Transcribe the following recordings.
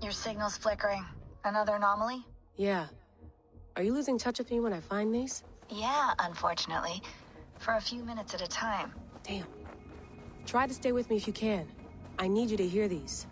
Your signal's flickering. Another anomaly? Yeah. Are you losing touch with me when I find these? Yeah, unfortunately. For a few minutes at a time. Damn. Try to stay with me if you can. I need you to hear these.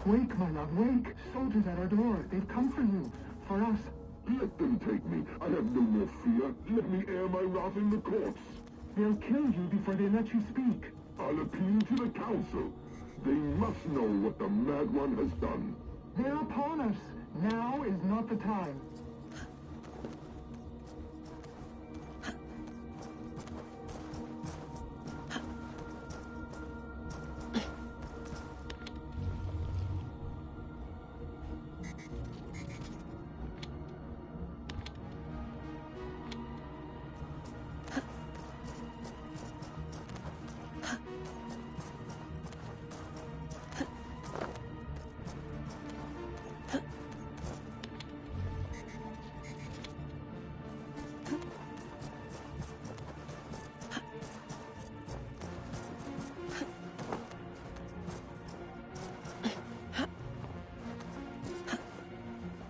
Wake, my love, wake! Soldiers at our door. They've come for you. For us. Let them take me. I have no more fear. Let me air my wrath in the courts. They'll kill you before they let you speak. I'll appeal to the council. They must know what the Mad One has done. They're upon us. Now is not the time.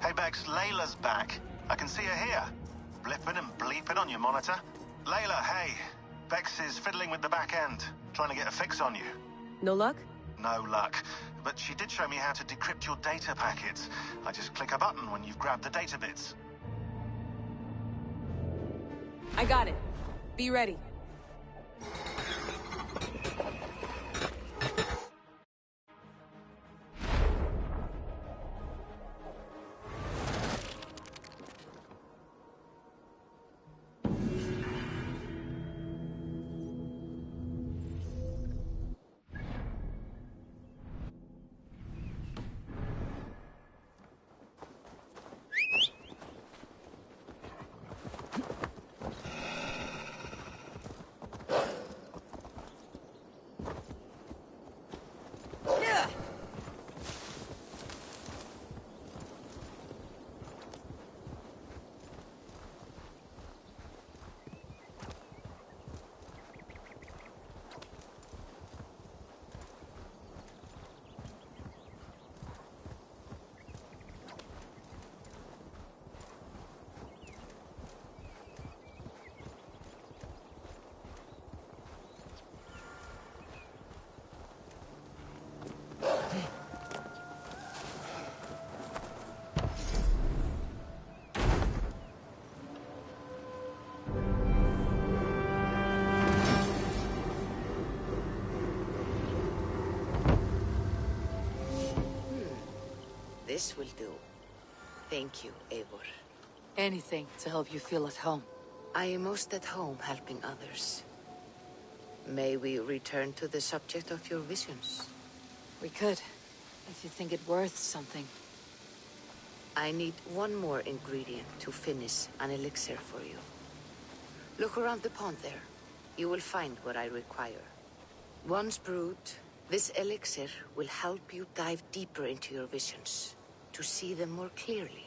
Hey Bex, Layla's back. I can see her here. Blipping and bleeping on your monitor. Layla, hey. Bex is fiddling with the back end, trying to get a fix on you. No luck? No luck. But she did show me how to decrypt your data packets. I just click a button when you've grabbed the data bits. I got it. Be ready. This will do. Thank you, Eivor. Anything to help you feel at home. I am most at home helping others. May we return to the subject of your visions? We could, if you think it worth something. I need one more ingredient to finish an elixir for you. Look around the pond there. You will find what I require. Once brewed, this elixir will help you dive deeper into your visions, to see them more clearly.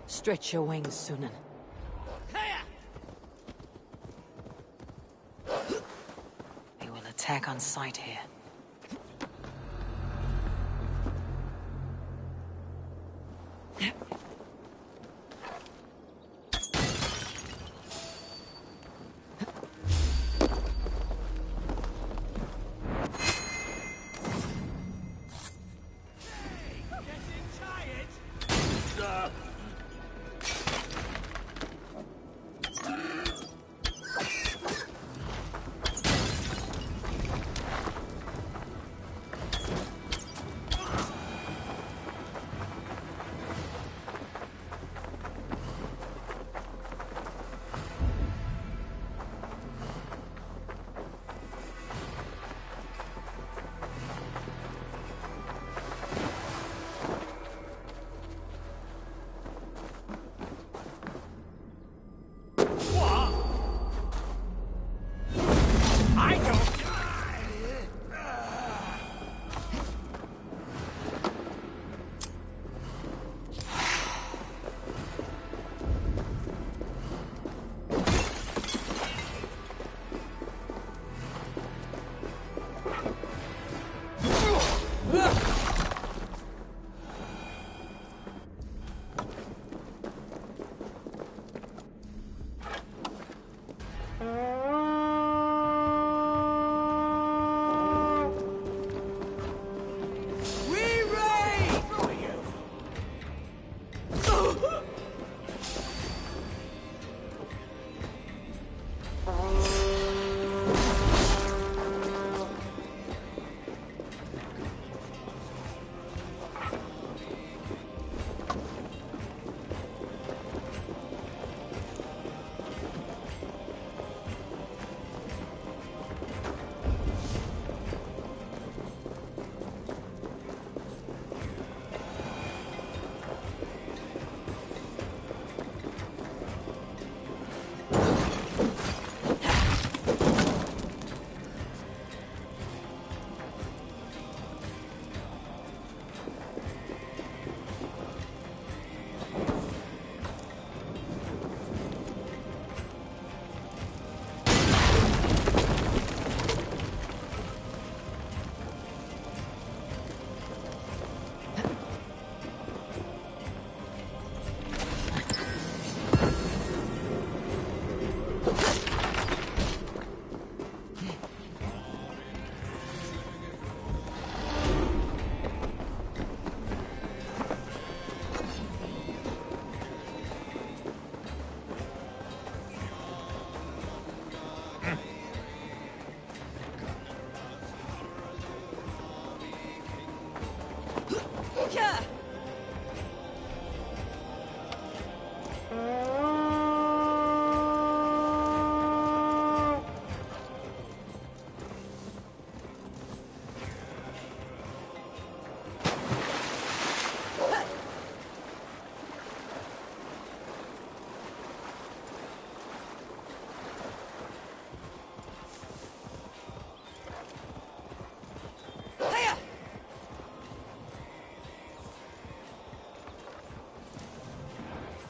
Stretch your wings, Sunan. They will attack on sight here.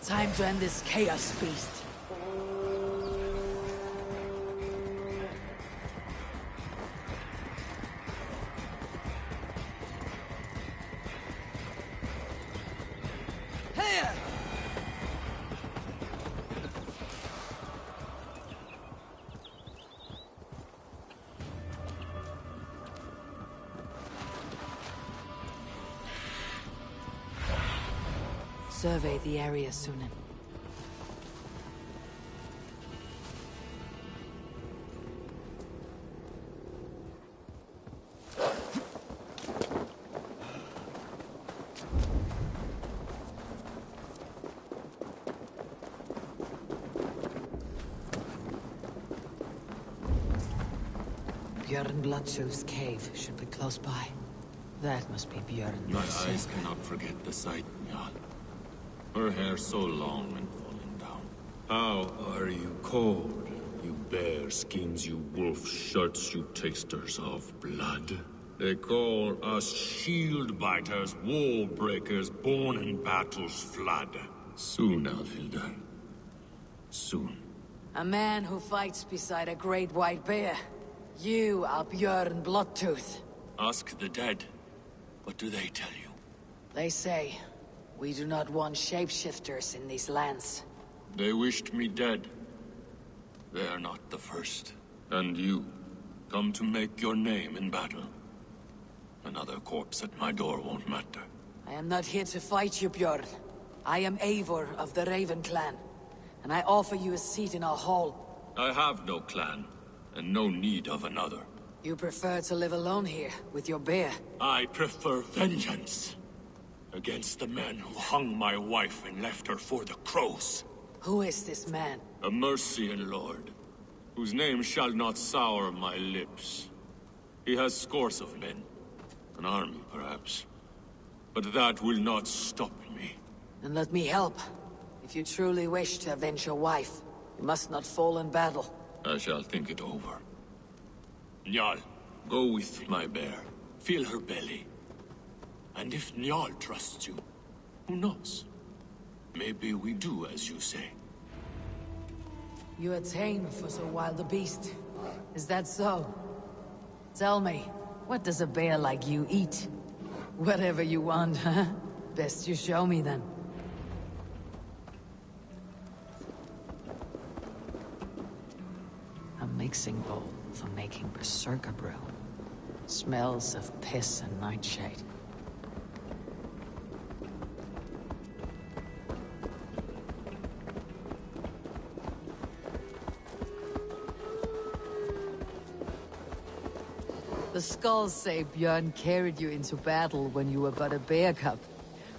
Time to end this chaos beast. Survey the area, Sunan. Björn Bloodtooth's cave should be close by. That must be Björn. My eyes cannot forget the sight, Njal. Her hair so long and falling down. How are you cold, you bear skins, you wolf shirts, you tasters of blood? They call us shield biters, wall breakers, born in battle's flood. Soon, Alhildar. Soon. A man who fights beside a great white bear. You are Björn Bloodtooth. Ask the dead. What do they tell you? They say, we do not want shapeshifters in these lands. They wished me dead. They are not the first. And you, come to make your name in battle. Another corpse at my door won't matter. I am not here to fight you, Björn. I am Eivor of the Raven clan, and I offer you a seat in our hall. I have no clan, and no need of another. You prefer to live alone here, with your bear? I prefer vengeance. Against the man who hung my wife and left her for the crows. Who is this man? A Mercian lord, whose name shall not sour my lips. He has scores of men. An army, perhaps. But that will not stop me. Then let me help. If you truly wish to avenge your wife, you must not fall in battle. I shall think it over. Njal, go with my bear. Feel her belly. And if Njal trusts you, who knows? Maybe we do as you say. You are tame for so wild a beast. Is that so? Tell me, what does a bear like you eat? Whatever you want, huh? Best you show me then. A mixing bowl for making Berserker brew. Smells of piss and nightshade. The skulls say Björn carried you into battle when you were but a bear cub.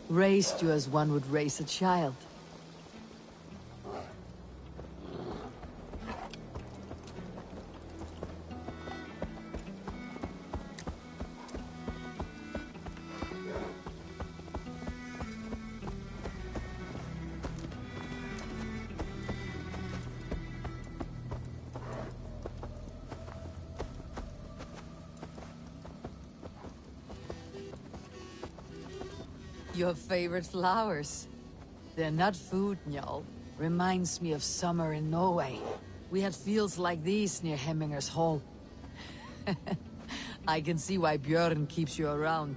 Raised you as one would raise a child. Your favorite flowers. They're not food, Njal. Reminds me of summer in Norway. We had fields like these near Hemminger's Hall. I can see why Björn keeps you around.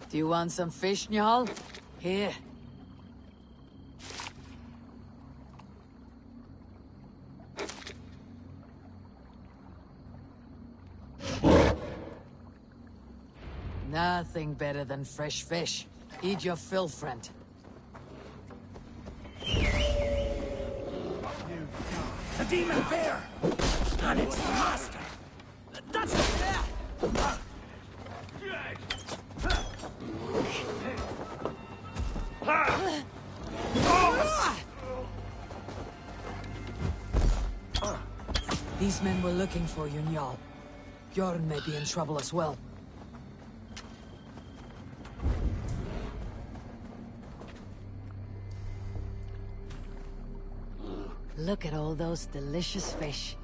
Do you want some fish, Njal? Here. Nothing better than fresh fish. Eat your fill, friend. The demon bear! And it's the master! That's the bear! These men were looking for you, Njal. Bjorn may be in trouble as well. Look at all those delicious fish.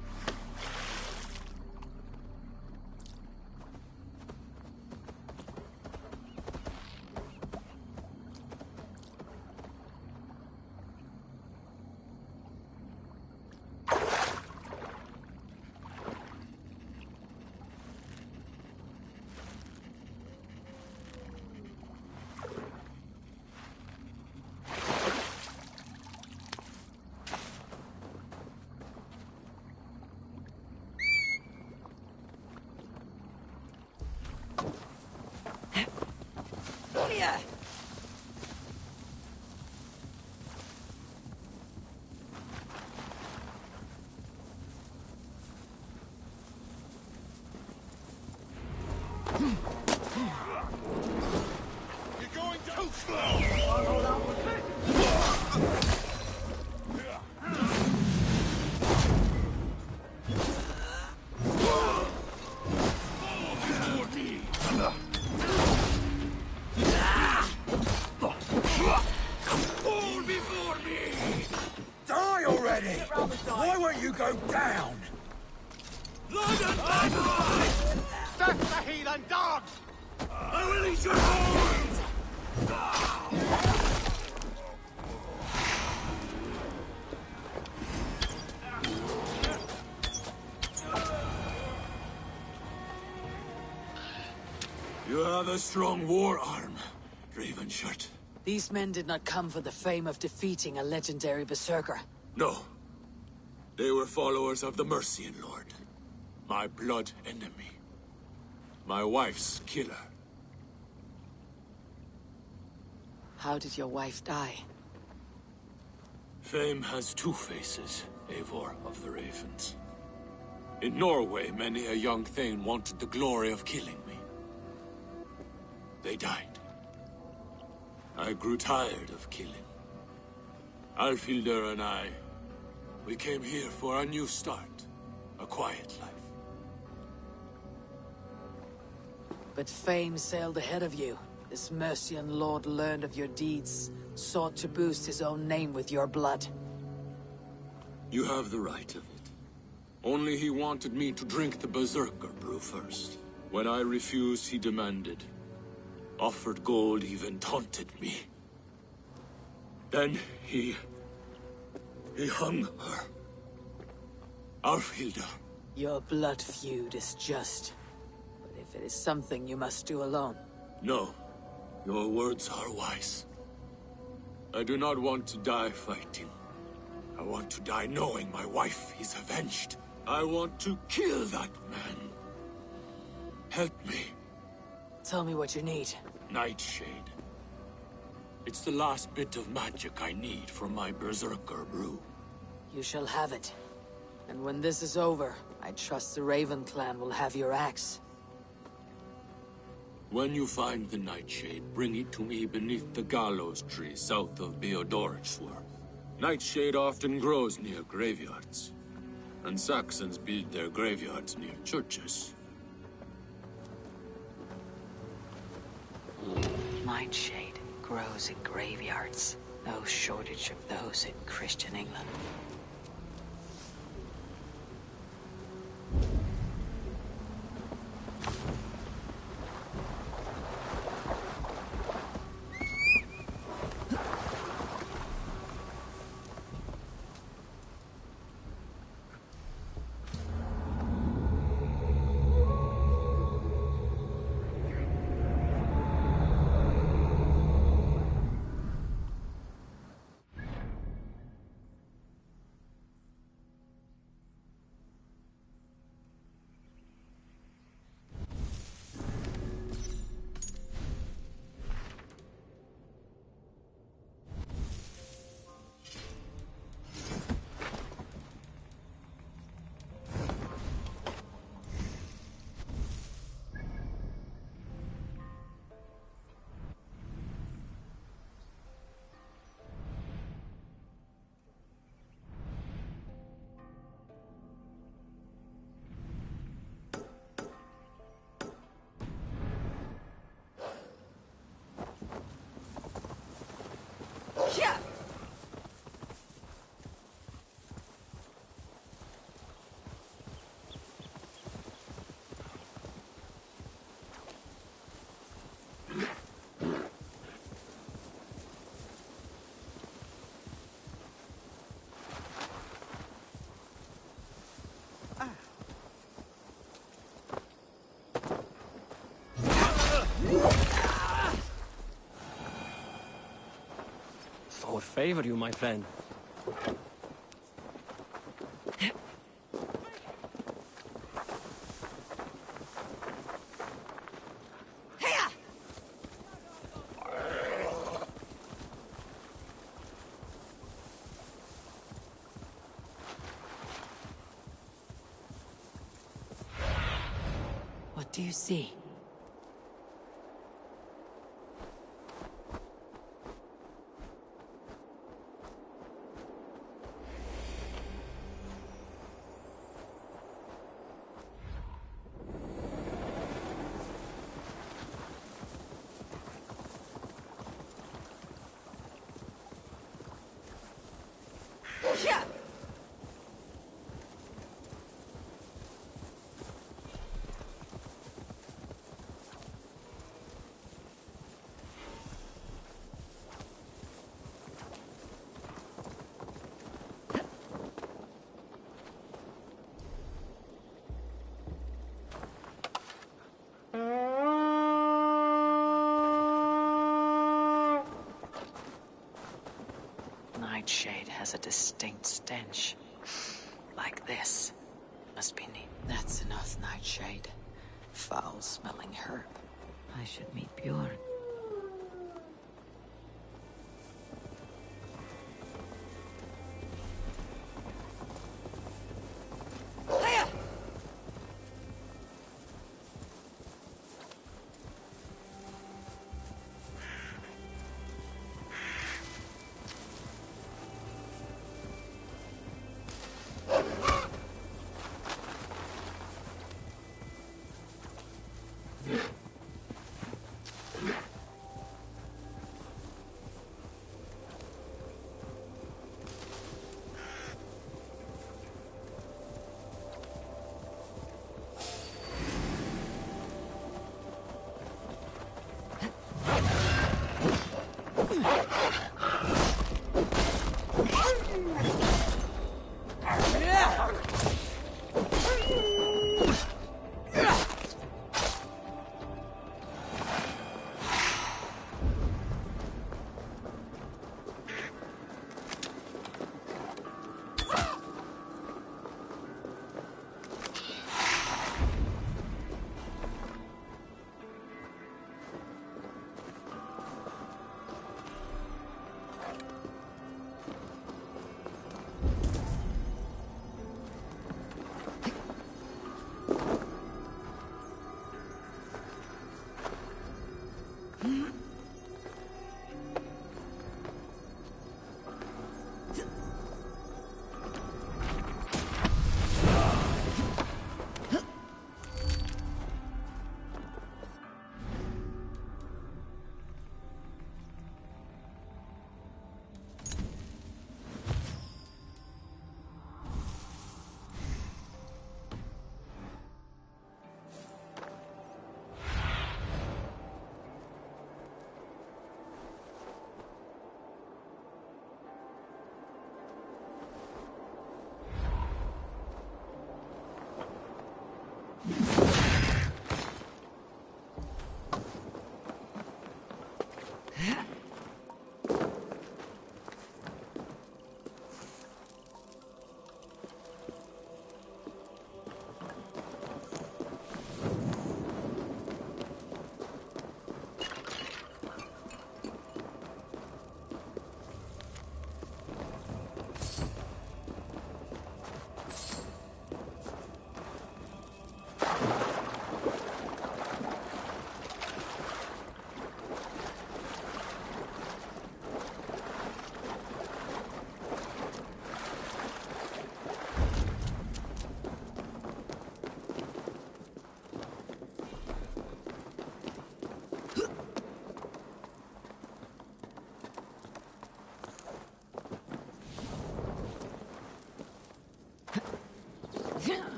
Why won't you go down? Stop the heathen dogs! I will eat your bones! You have a strong war arm, Ravenshirt. These men did not come for the fame of defeating a legendary Berserker. No. They were followers of the Mercian Lord. My blood enemy. My wife's killer. How did your wife die? Fame has two faces, Eivor of the Ravens. In Norway, many a young thane wanted the glory of killing me. They died. I grew tired of killing. Alfhildr and I, we came here for a new start. A quiet life. But fame sailed ahead of you. This Mercian lord learned of your deeds, sought to boost his own name with your blood. You have the right of it. Only he wanted me to drink the Berserker brew first. When I refused, he demanded. Offered gold, even taunted me. Then he hung her. Alfhildr. Your blood feud is just. But if it is something you must do alone... No. Your words are wise. I do not want to die fighting. I want to die knowing my wife is avenged. I want to kill that man. Help me. Tell me what you need. Nightshade. It's the last bit of magic I need for my Berserker brew. You shall have it. And when this is over, I trust the Raven clan will have your axe. When you find the Nightshade, bring it to me beneath the gallows tree south of Beodorichtsworth. Nightshade often grows near graveyards, and Saxons build their graveyards near churches. Nightshade grows in graveyards. No shortage of those in Christian England. What favor you, my friend? What do you see? Nightshade has a distinct stench. Like this. Must be neat. That's enough, Nightshade. Foul-smelling herb. I should meet Bjorn.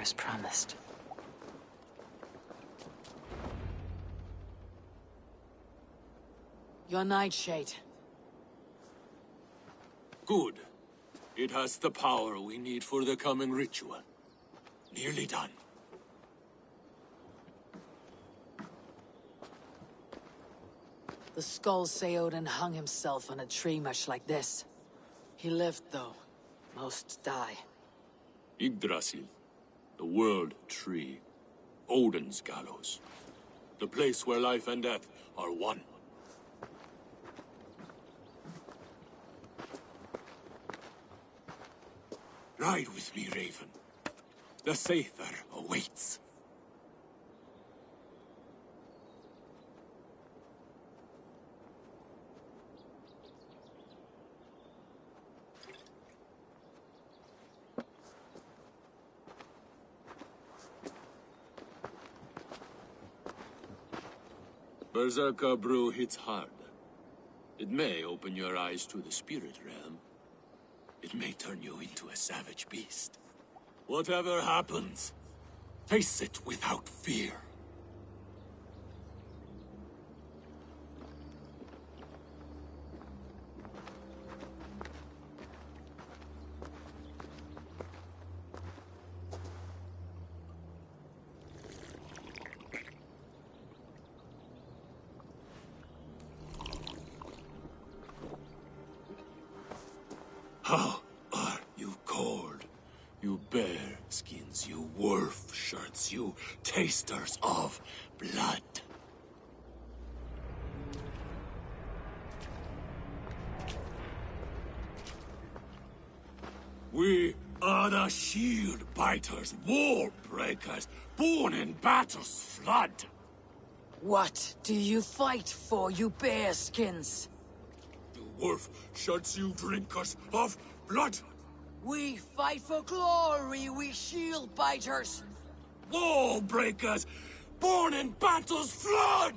As promised. Your nightshade. Good. It has the power we need for the coming ritual. Nearly done. The skulls say Odin hung himself on a tree much like this. He lived, though. Most die. Yggdrasil. The world tree. Odin's gallows. The place where life and death are one. Ride with me, Raven. The Sather awaits. Berserker brew hits hard. It may open your eyes to the spirit realm. It may turn you into a savage beast. Whatever happens, face it without fear. How are you cold? You bear skins, you wolf shirts, you tasters of blood. We are the shield biters, wall breakers, born in battle's flood. What do you fight for, you bearskins? You wolf shirts, you drinkers of blood. We fight for glory, we shield biters. Wall breakers, born in battle's flood.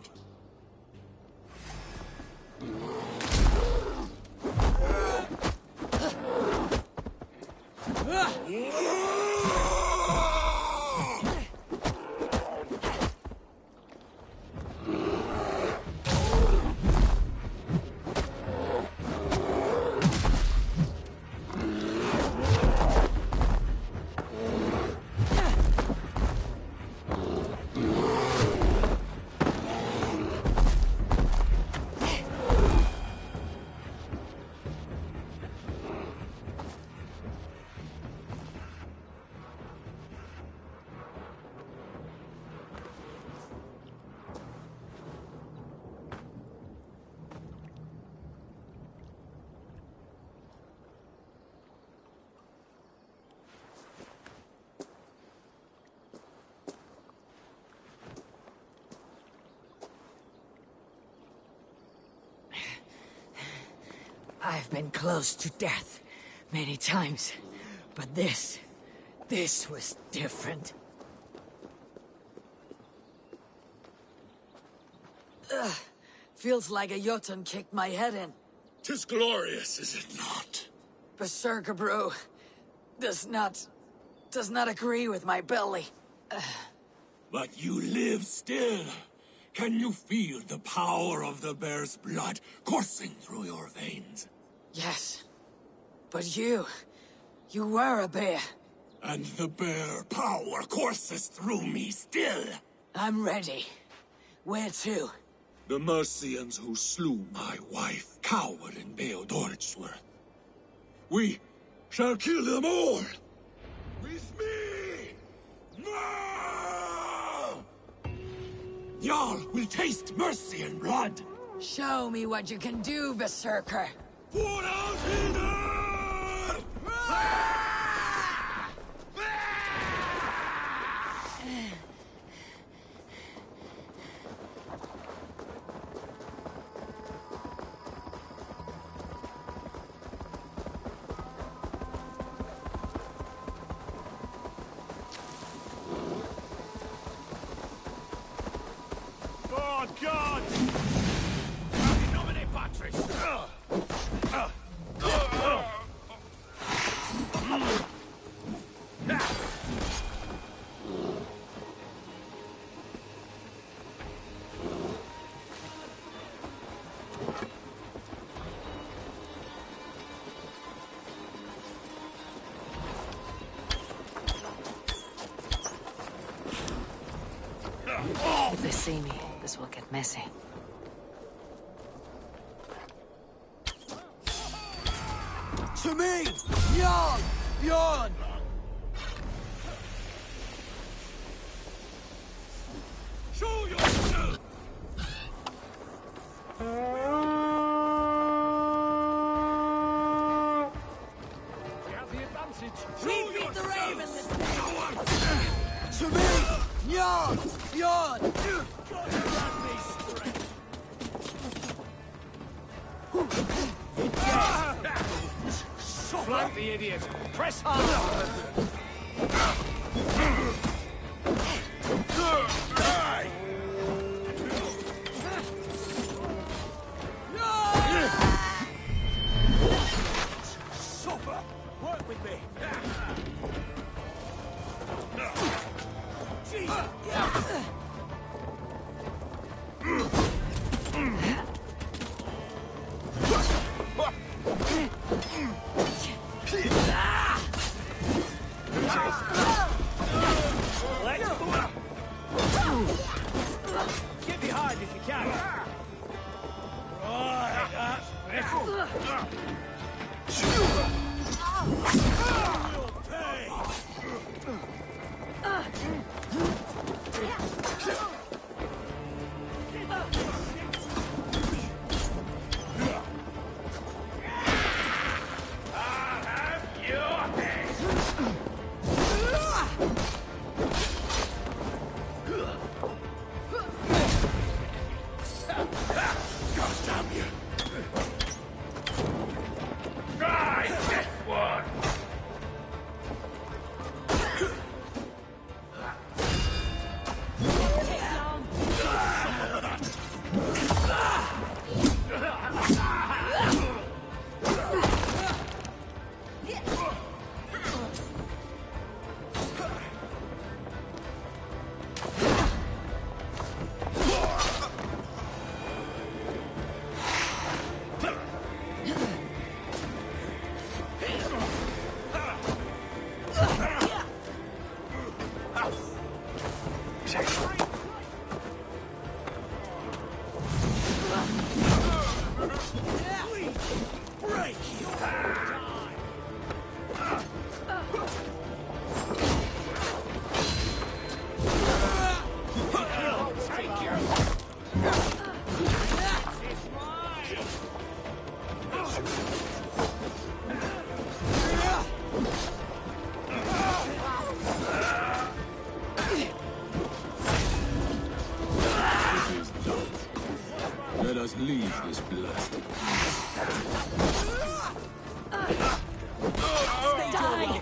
I've been close to death many times, but this was different. Feels like a Jotun kicked my head in. 'Tis glorious, is it not? Berserker brew does not agree with my belly. But you live still. Can you feel the power of the bear's blood coursing through your veins? Yes. But you were a bear. And the bear power courses through me still. I'm ready. Where to? The Mercians who slew my wife cowered in Beodoritsworth. We shall kill them all! With me! No! Jarl will taste mercy and blood! Show me what you can do, Berserker! Pour out Hidden! God! Nominate Patrick! If they see me, this will get messy. To me! Bjorn! Bjorn! Show yourself! You have the advantage. We beat the Raven this day! To me! Bjorn! Bjorn! Flank the idiot! Press hard! Super! Work with me! Get behind if you can! Right, that's better! Let us leave this blast. Die!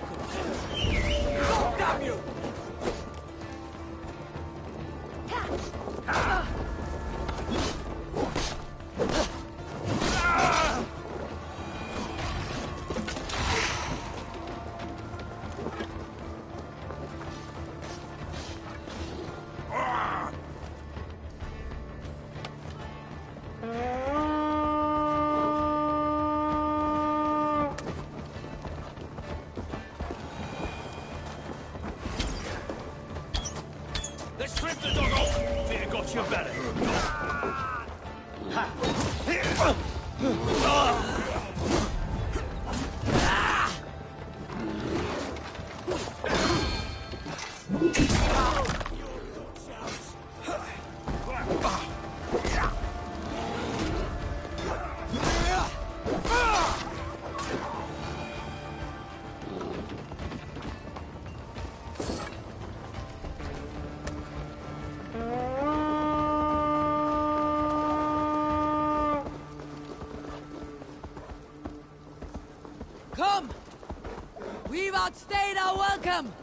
Damn you! Let's strip the dog off. Fear got your belly. Come! We've outstayed our welcome!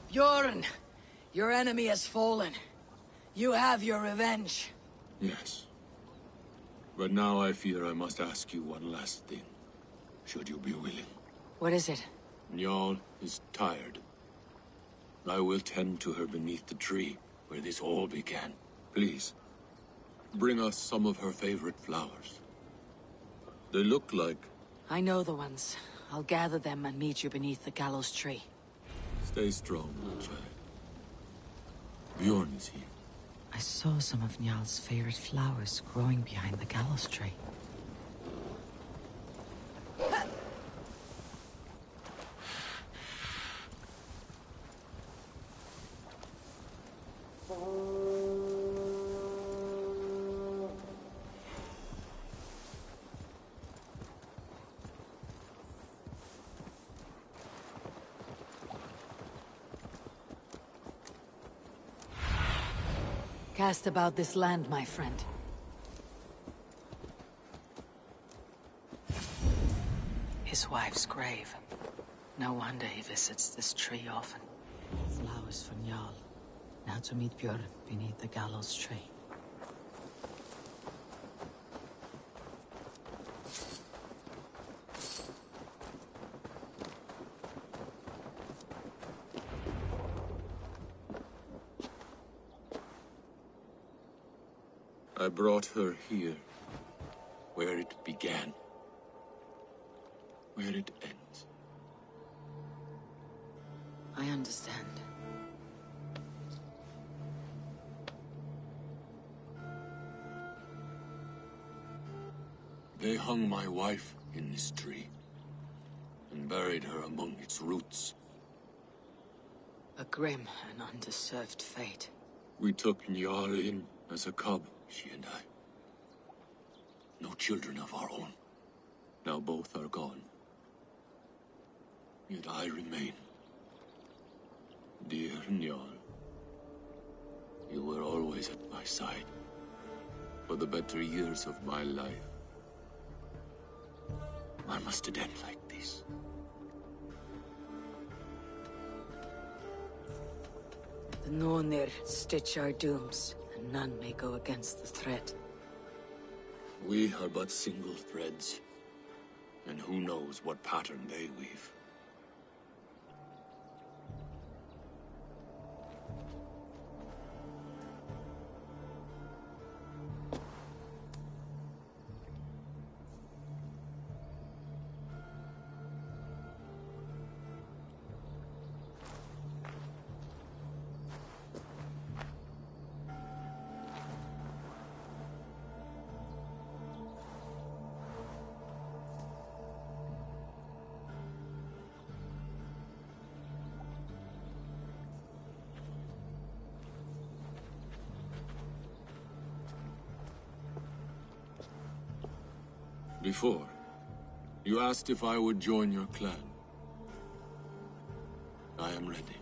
Bjorn, your enemy has fallen. You have your revenge. Yes. But now I fear I must ask you one last thing. Should you be willing? What is it? Njal is tired. I will tend to her beneath the tree where this all began. Please, bring us some of her favorite flowers. They look like... I know the ones. I'll gather them and meet you beneath the gallows tree. Stay strong, my child. Bjorn is here. I saw some of Njal's favorite flowers growing behind the gallows tree. Cast about this land, my friend. His wife's grave. No wonder he visits this tree often. Flowers for Njal. Now to meet Bjorn beneath the gallows tree. I brought her here, where it began, where it ends. I understand. They hung my wife in this tree, and buried her among its roots. A grim and undeserved fate. We took Njal in as a cub, she and I. No children of our own. Now both are gone. Yet I remain. Dear Njal, you were always at my side. For the better years of my life. Why must it end like this? The Nornir stitch our dooms, and none may go against the threat. We are but single threads, and who knows what pattern they weave. Before, you asked if I would join your clan. I am ready.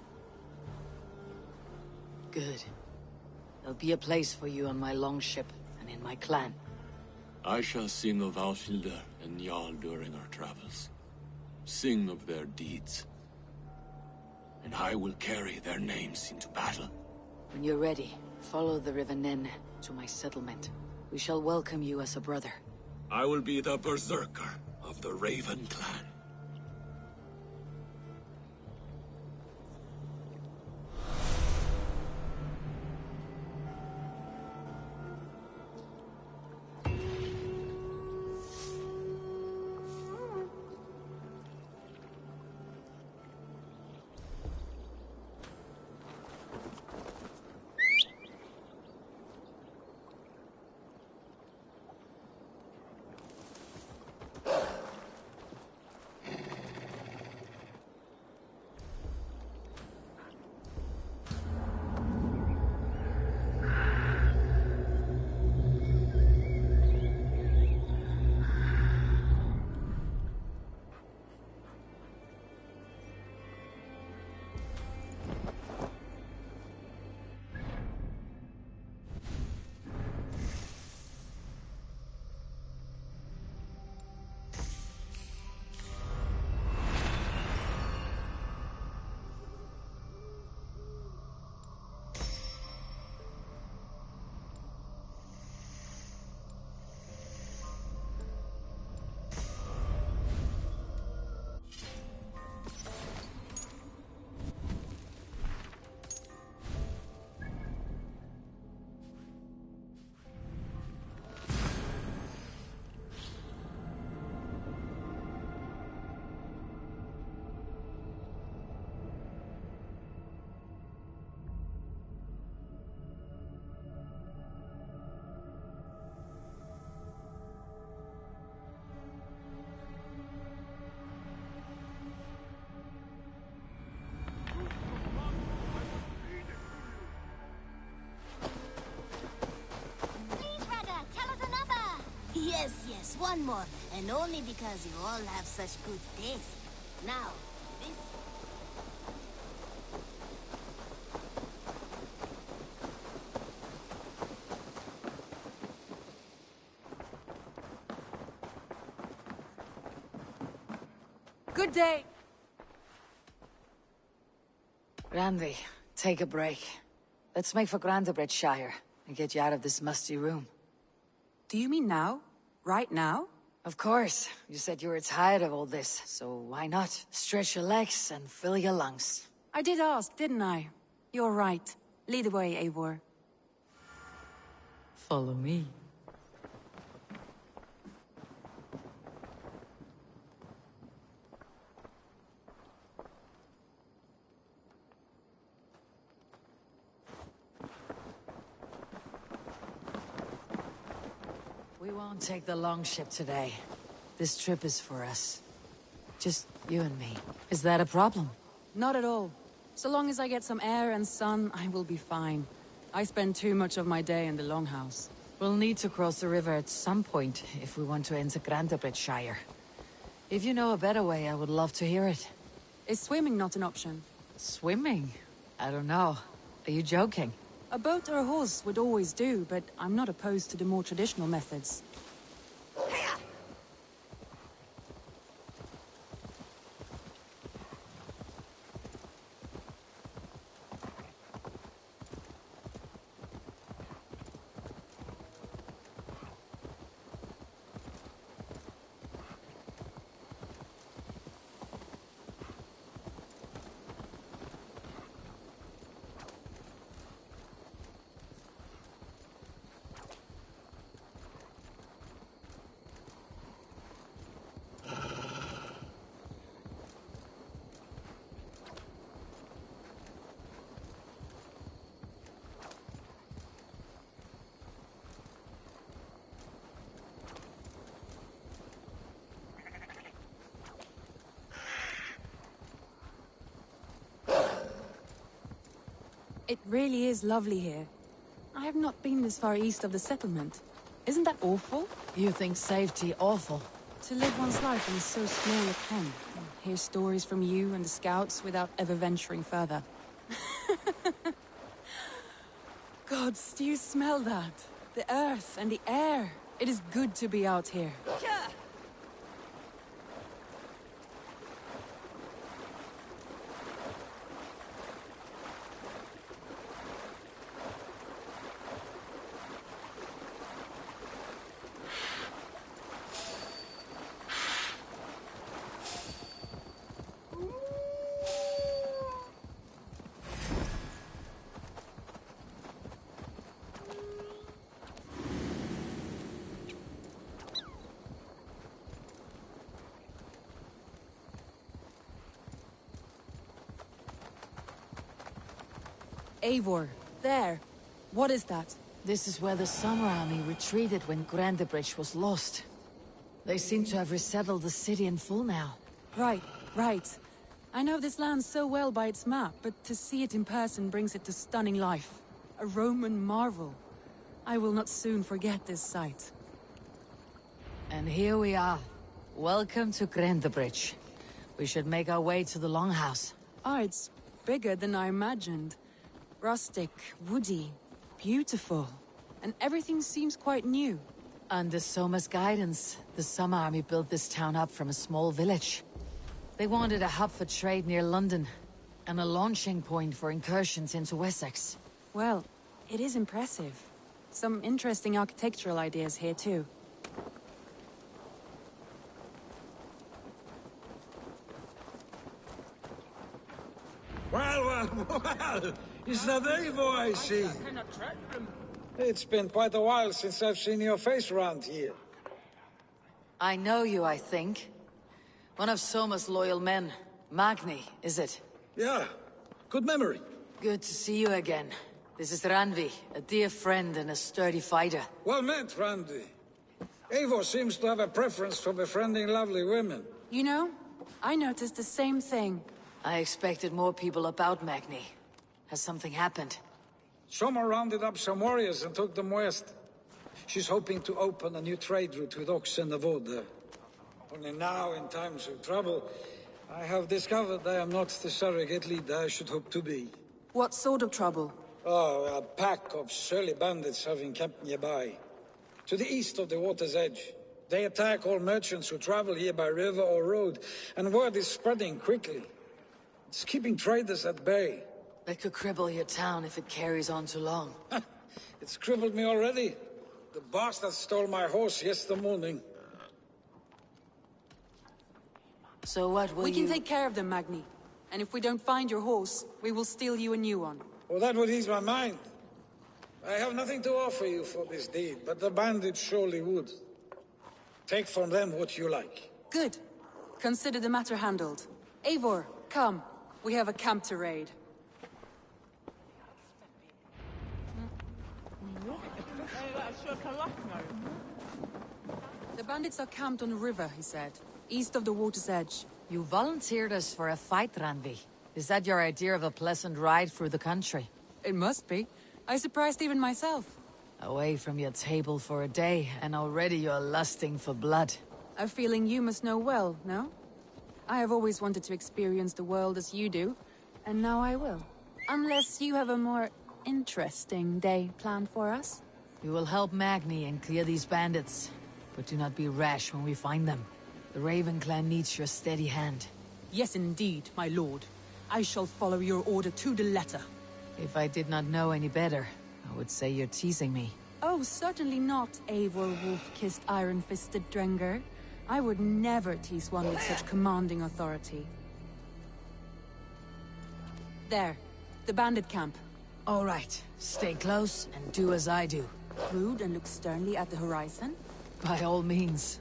Good. There'll be a place for you on my longship and in my clan. I shall sing of Alfhilda and Njal during our travels. Sing of their deeds. And I will carry their names into battle. When you're ready, follow the River Nen to my settlement. We shall welcome you as a brother. I will be the Berserker of the Raven clan. Yes, one more. And only because you all have such good taste. Now, this... Good day! Ranvi, take a break. Let's make for Grantebridgeshire and get you out of this musty room. Do you mean now? Right now? Of course. You said you were tired of all this, so why not? Stretch your legs and fill your lungs. I did ask, didn't I? You're right. Lead the way, Eivor. Follow me. We won't take the long ship today. This trip is for us. Just you and me. Is that a problem? Not at all. So long as I get some air and sun, I will be fine. I spend too much of my day in the Longhouse. We'll need to cross the river at some point if we want to enter Grantebridgeshire. If you know a better way, I would love to hear it. Is swimming not an option? Swimming? I don't know. Are you joking? A boat or a horse would always do, but I'm not opposed to the more traditional methods. It really is lovely here. I have not been this far east of the settlement. Isn't that awful? You think safety awful? To live one's life in so small a pen, and hear stories from you and the scouts without ever venturing further. Gods, do you smell that? The earth and the air. It is good to be out here. Eivor, there. What is that? This is where the Summer Army retreated when Grantebridge was lost. They seem to have resettled the city in full now. Right. I know this land so well by its map, but to see it in person brings it to stunning life. A Roman marvel. I will not soon forget this sight. And here we are. Welcome to Grantebridge. We should make our way to the Longhouse. It's bigger than I imagined. Rustic, woody, beautiful. And everything seems quite new. Under Soma's guidance, the Summer Army built this town up from a small village. They wanted a hub for trade near London, and a launching point for incursions into Wessex. Well, it is impressive. Some interesting architectural ideas here too. Well, is that Eivor I see? It's been quite a while since I've seen your face around here. I know you, I think. One of Soma's loyal men. Magni, is it? Yeah, good memory. Good to see you again. This is Ranvi, a dear friend and a sturdy fighter. Well met, Ranvi. Eivor seems to have a preference for befriending lovely women. You know, I noticed the same thing. I expected more people about Magni. Has something happened? Soma rounded up some warriors and took them west. She's hoping to open a new trade route with Ox and Avoda. Only now, in times of trouble, I have discovered I am not the surrogate leader I should hope to be. What sort of trouble? Oh, a pack of surly bandits have encamped nearby. To the east of the water's edge. They attack all merchants who travel here by river or road, and word is spreading quickly. It's keeping traders at bay. They could cripple your town if it carries on too long. It's crippled me already. The bastard stole my horse yesterday morning. So what will We can take care of them, Magni. And if we don't find your horse, we will steal you a new one. Well, that would ease my mind. I have nothing to offer you for this deed, but the bandits surely would. Take from them what you like. Good. Consider the matter handled. Eivor, come. We have a camp to raid. The bandits are camped on the river, he said. East of the water's edge. You volunteered us for a fight, Ranvi. Is that your idea of a pleasant ride through the country? It must be. I surprised even myself. Away from your table for a day, and already you're lusting for blood. A feeling you must know well, no? I have always wanted to experience the world as you do, and now I will. Unless you have a more interesting day planned for us? You will help Magni and clear these bandits, but do not be rash when we find them. The Raven clan needs your steady hand. Yes, indeed, my lord. I shall follow your order to the letter. If I did not know any better, I would say you're teasing me. Oh, certainly not, Eivor wolf-kissed iron-fisted Drenger. I would never tease one with such commanding authority. There, the bandit camp. All right, stay close and do as I do. Rude and look sternly at the horizon? By all means.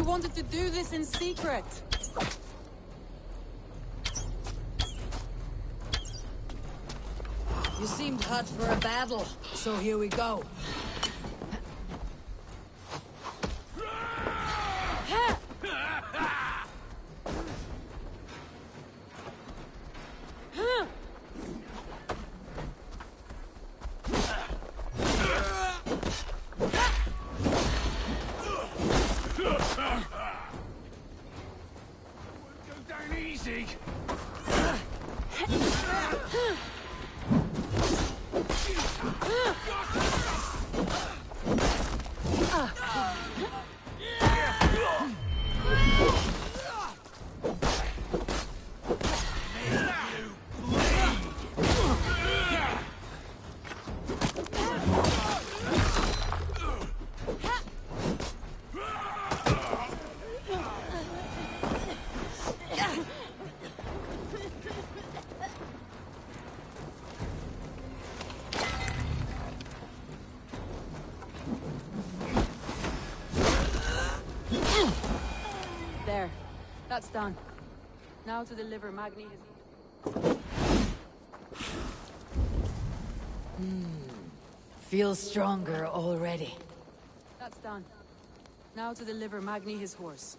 Wanted to do this in secret. You seemed hot for a battle, so here we go. There. That's done. Now to deliver Magni his... Feels stronger already. That's done. Now to deliver Magni his horse.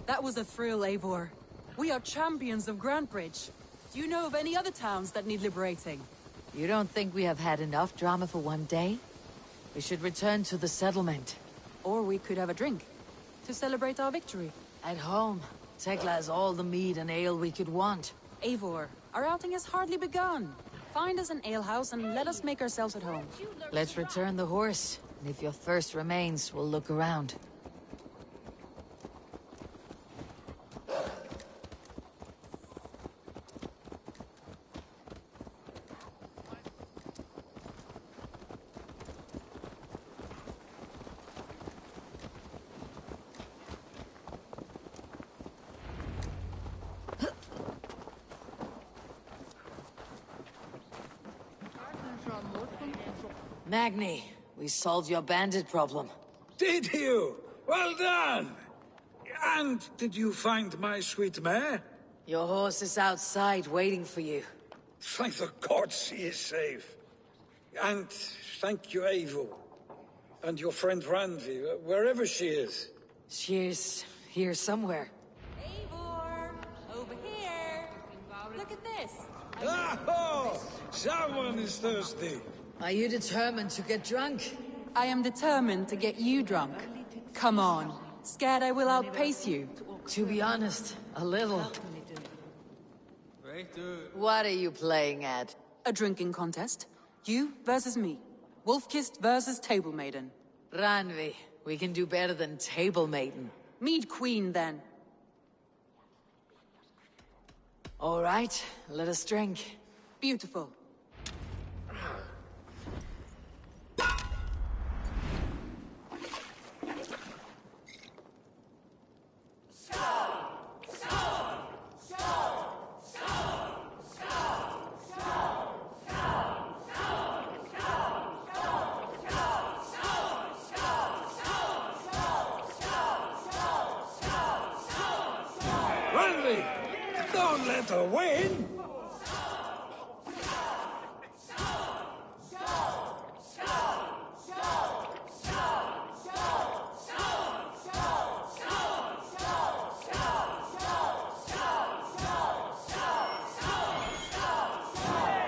That was a thrill, Eivor. We are champions of Grantbridge. Do you know of any other towns that need liberating? You don't think we have had enough drama for one day? We should return to the settlement. Or we could have a drink, to celebrate our victory. At home, Tekla has all the mead and ale we could want. Eivor, our outing has hardly begun. Find us an alehouse and let us make ourselves at home. Let's return the horse, and if your thirst remains, we'll look around. Magni, we solved your bandit problem. Did you? Well done! And did you find my sweet mare? Your horse is outside waiting for you. Thank the gods he is safe. And thank you, Eivor. And your friend Randvi, wherever she is. She's here somewhere. Eivor! Over here! Look at this! Oh! Someone is thirsty. Are you determined to get drunk? I am determined to get you drunk. Come on. Scared I will outpace you? To be honest, a little. What are you playing at? A drinking contest. You versus me. Wolf-kissed versus table maiden. Randvi, we can do better than table maiden. Mead queen, then. All right, let us drink. Beautiful. Randvi, don't let her win!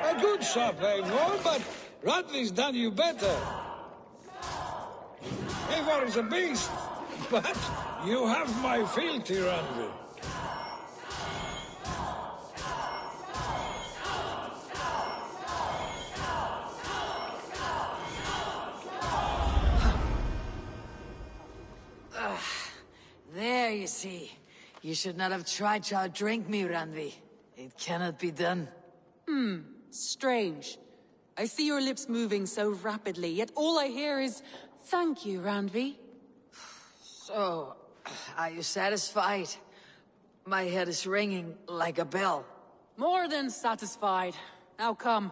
A good shot, Eivor, but Randvi's done you better. Eivor is a beast, but you have my fealty, Randvi. There, you see. You should not have tried to outdrink me, Randvi. It cannot be done. Strange. I see your lips moving so rapidly, yet all I hear is, "Thank you, Randvi." So, are you satisfied? My head is ringing like a bell. More than satisfied. Now come,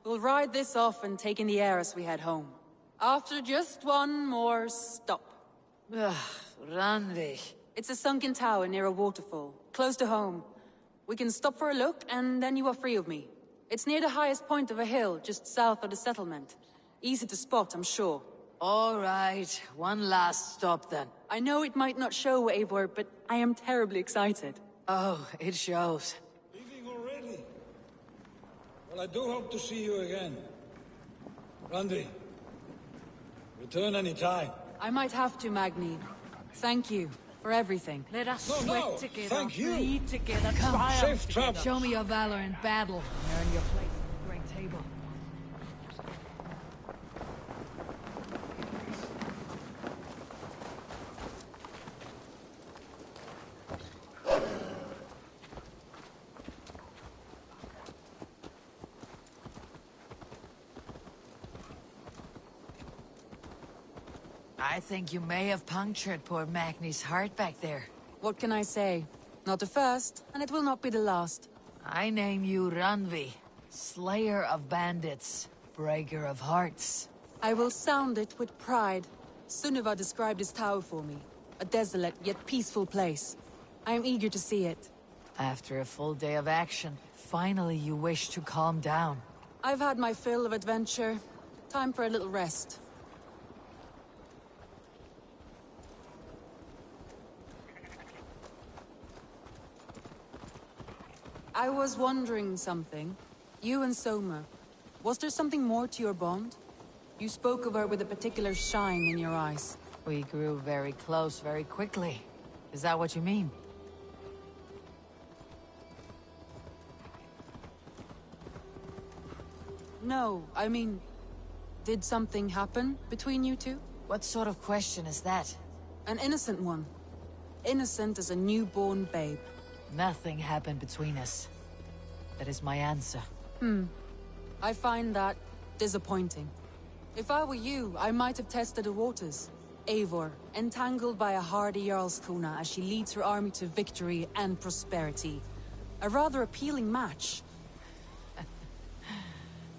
we'll ride this off and take in the air as we head home. After just one more stop. Randvi. It's a sunken tower near a waterfall, close to home. We can stop for a look, and then you are free of me. It's near the highest point of a hill, just south of the settlement. Easy to spot, I'm sure. All right, one last stop then. I know it might not show, Eivor, but I am terribly excited. Oh, it shows. Leaving already? Well, I do hope to see you again. Randvi, return any time. I might have to, Magni. Thank you for everything. Let us No, together, thank you. bleed together, Come, triumph safe together. travels. Show me your valor in battle, and earn your place at the great table. I think you may have punctured poor Magni's heart back there. What can I say? Not the first, and it will not be the last. I name you Randvi, Slayer of Bandits, Breaker of Hearts. I will sound it with pride. Sunniva described this tower for me. A desolate yet peaceful place. I am eager to see it. After a full day of action, finally you wish to calm down. I've had my fill of adventure. Time for a little rest. I was wondering something. You and Soma. Was there something more to your bond? You spoke of her with a particular shine in your eyes. We grew very close very quickly. Is that what you mean? No, I mean... Did something happen between you two? What sort of question is that? An innocent one. Innocent as a newborn babe. Nothing happened between us. That is my answer. I find that disappointing. If I were you, I might have tested the waters. Eivor, entangled by a hardy Jarlskona as she leads her army to victory and prosperity. A rather appealing match.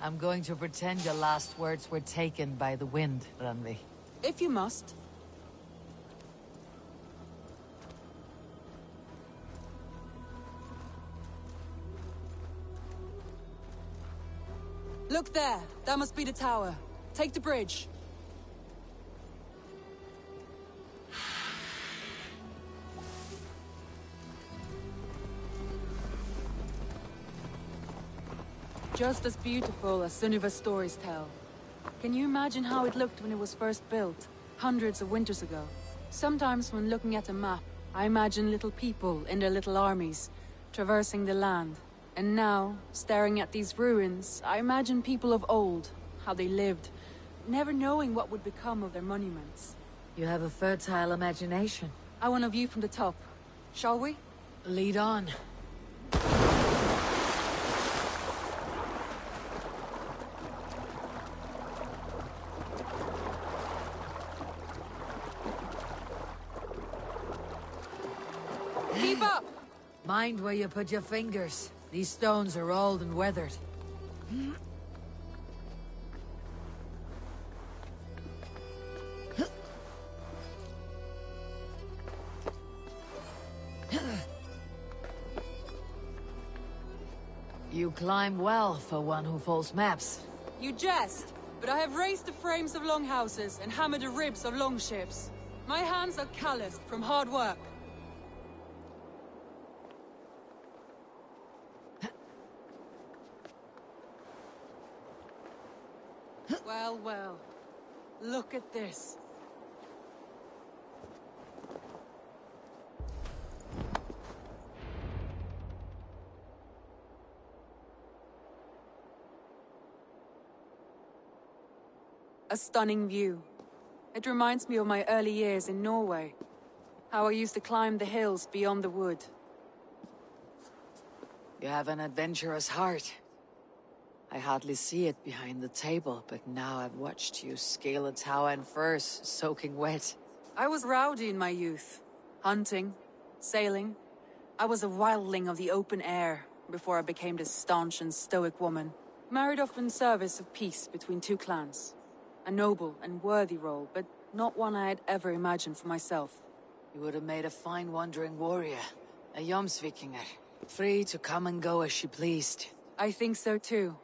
I'm going to pretend your last words were taken by the wind, Randvi. If you must. Look there! That must be the tower. Take the bridge. Just as beautiful as Sunniva's stories tell. Can you imagine how it looked when it was first built, hundreds of winters ago? Sometimes when looking at a map, I imagine little people in their little armies, traversing the land. And now, staring at these ruins, I imagine people of old, how they lived, never knowing what would become of their monuments. You have a fertile imagination. I want a view from the top. Shall we? Lead on. Keep up! Mind where you put your fingers. These stones are old and weathered. You climb well for one who folds maps. You jest, but I have raised the frames of longhouses and hammered the ribs of longships. My hands are calloused from hard work. Well, well. Look at this. A stunning view. It reminds me of my early years in Norway. How I used to climb the hills beyond the wood. You have an adventurous heart. I hardly see it behind the table, but now I've watched you scale a tower in furs, soaking wet. I was rowdy in my youth. Hunting, sailing. I was a wildling of the open air, before I became this staunch and stoic woman. Married off in service of peace between two clans. A noble and worthy role, but not one I had ever imagined for myself. You would have made a fine wandering warrior. A Jomsvikinger. Free to come and go as she pleased. I think so too.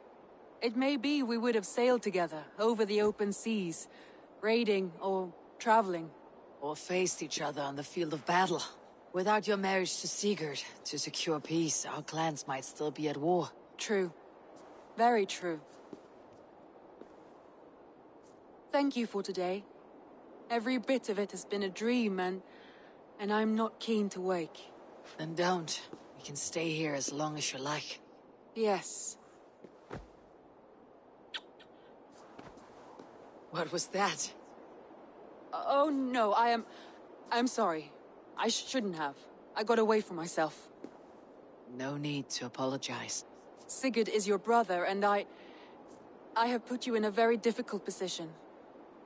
It may be we would have sailed together, over the open seas, raiding or traveling. Or faced each other on the field of battle. Without your marriage to Sigurd, to secure peace, our clans might still be at war. True. Very true. Thank you for today. Every bit of it has been a dream, and I'm not keen to wake. Then don't. We can stay here as long as you like. Yes. What was that? Oh no, I'm sorry. I shouldn't have. I got away from myself. No need to apologize. Sigurd is your brother, and I have put you in a very difficult position.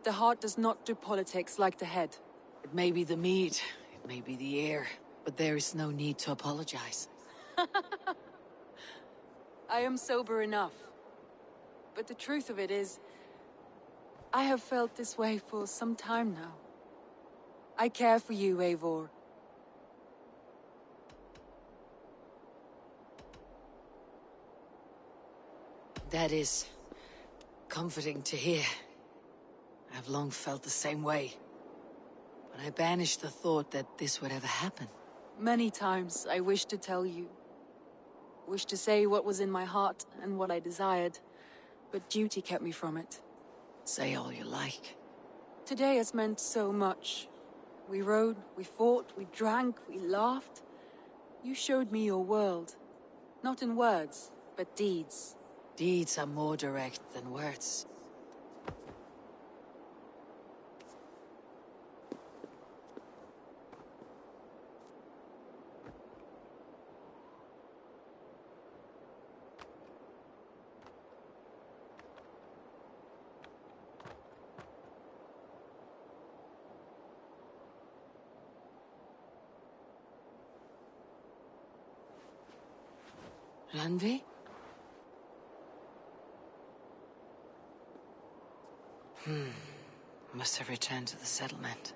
The heart does not do politics like the head. It may be the meat, it may be the air, but there is no need to apologize. I am sober enough. But the truth of it is, I have felt this way for some time now. I care for you, Eivor. That is comforting to hear. I've long felt the same way. But I banished the thought that this would ever happen. Many times I wished to tell you. Wished to say what was in my heart and what I desired. But duty kept me from it. Say all you like. Today has meant so much. We rode, we fought, we drank, we laughed. You showed me your world. Not in words, but deeds. Deeds are more direct than words. Randvi? Must have returned to the settlement.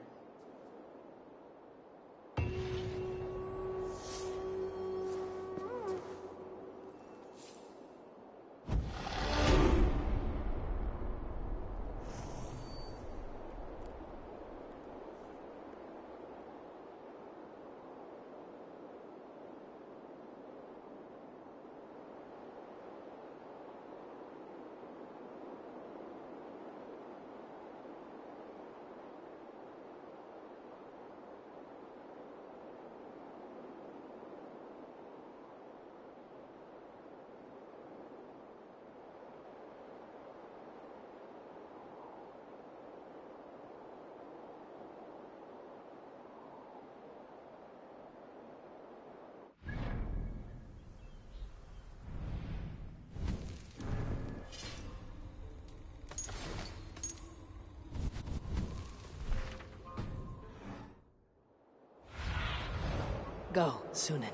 Go, Sunan.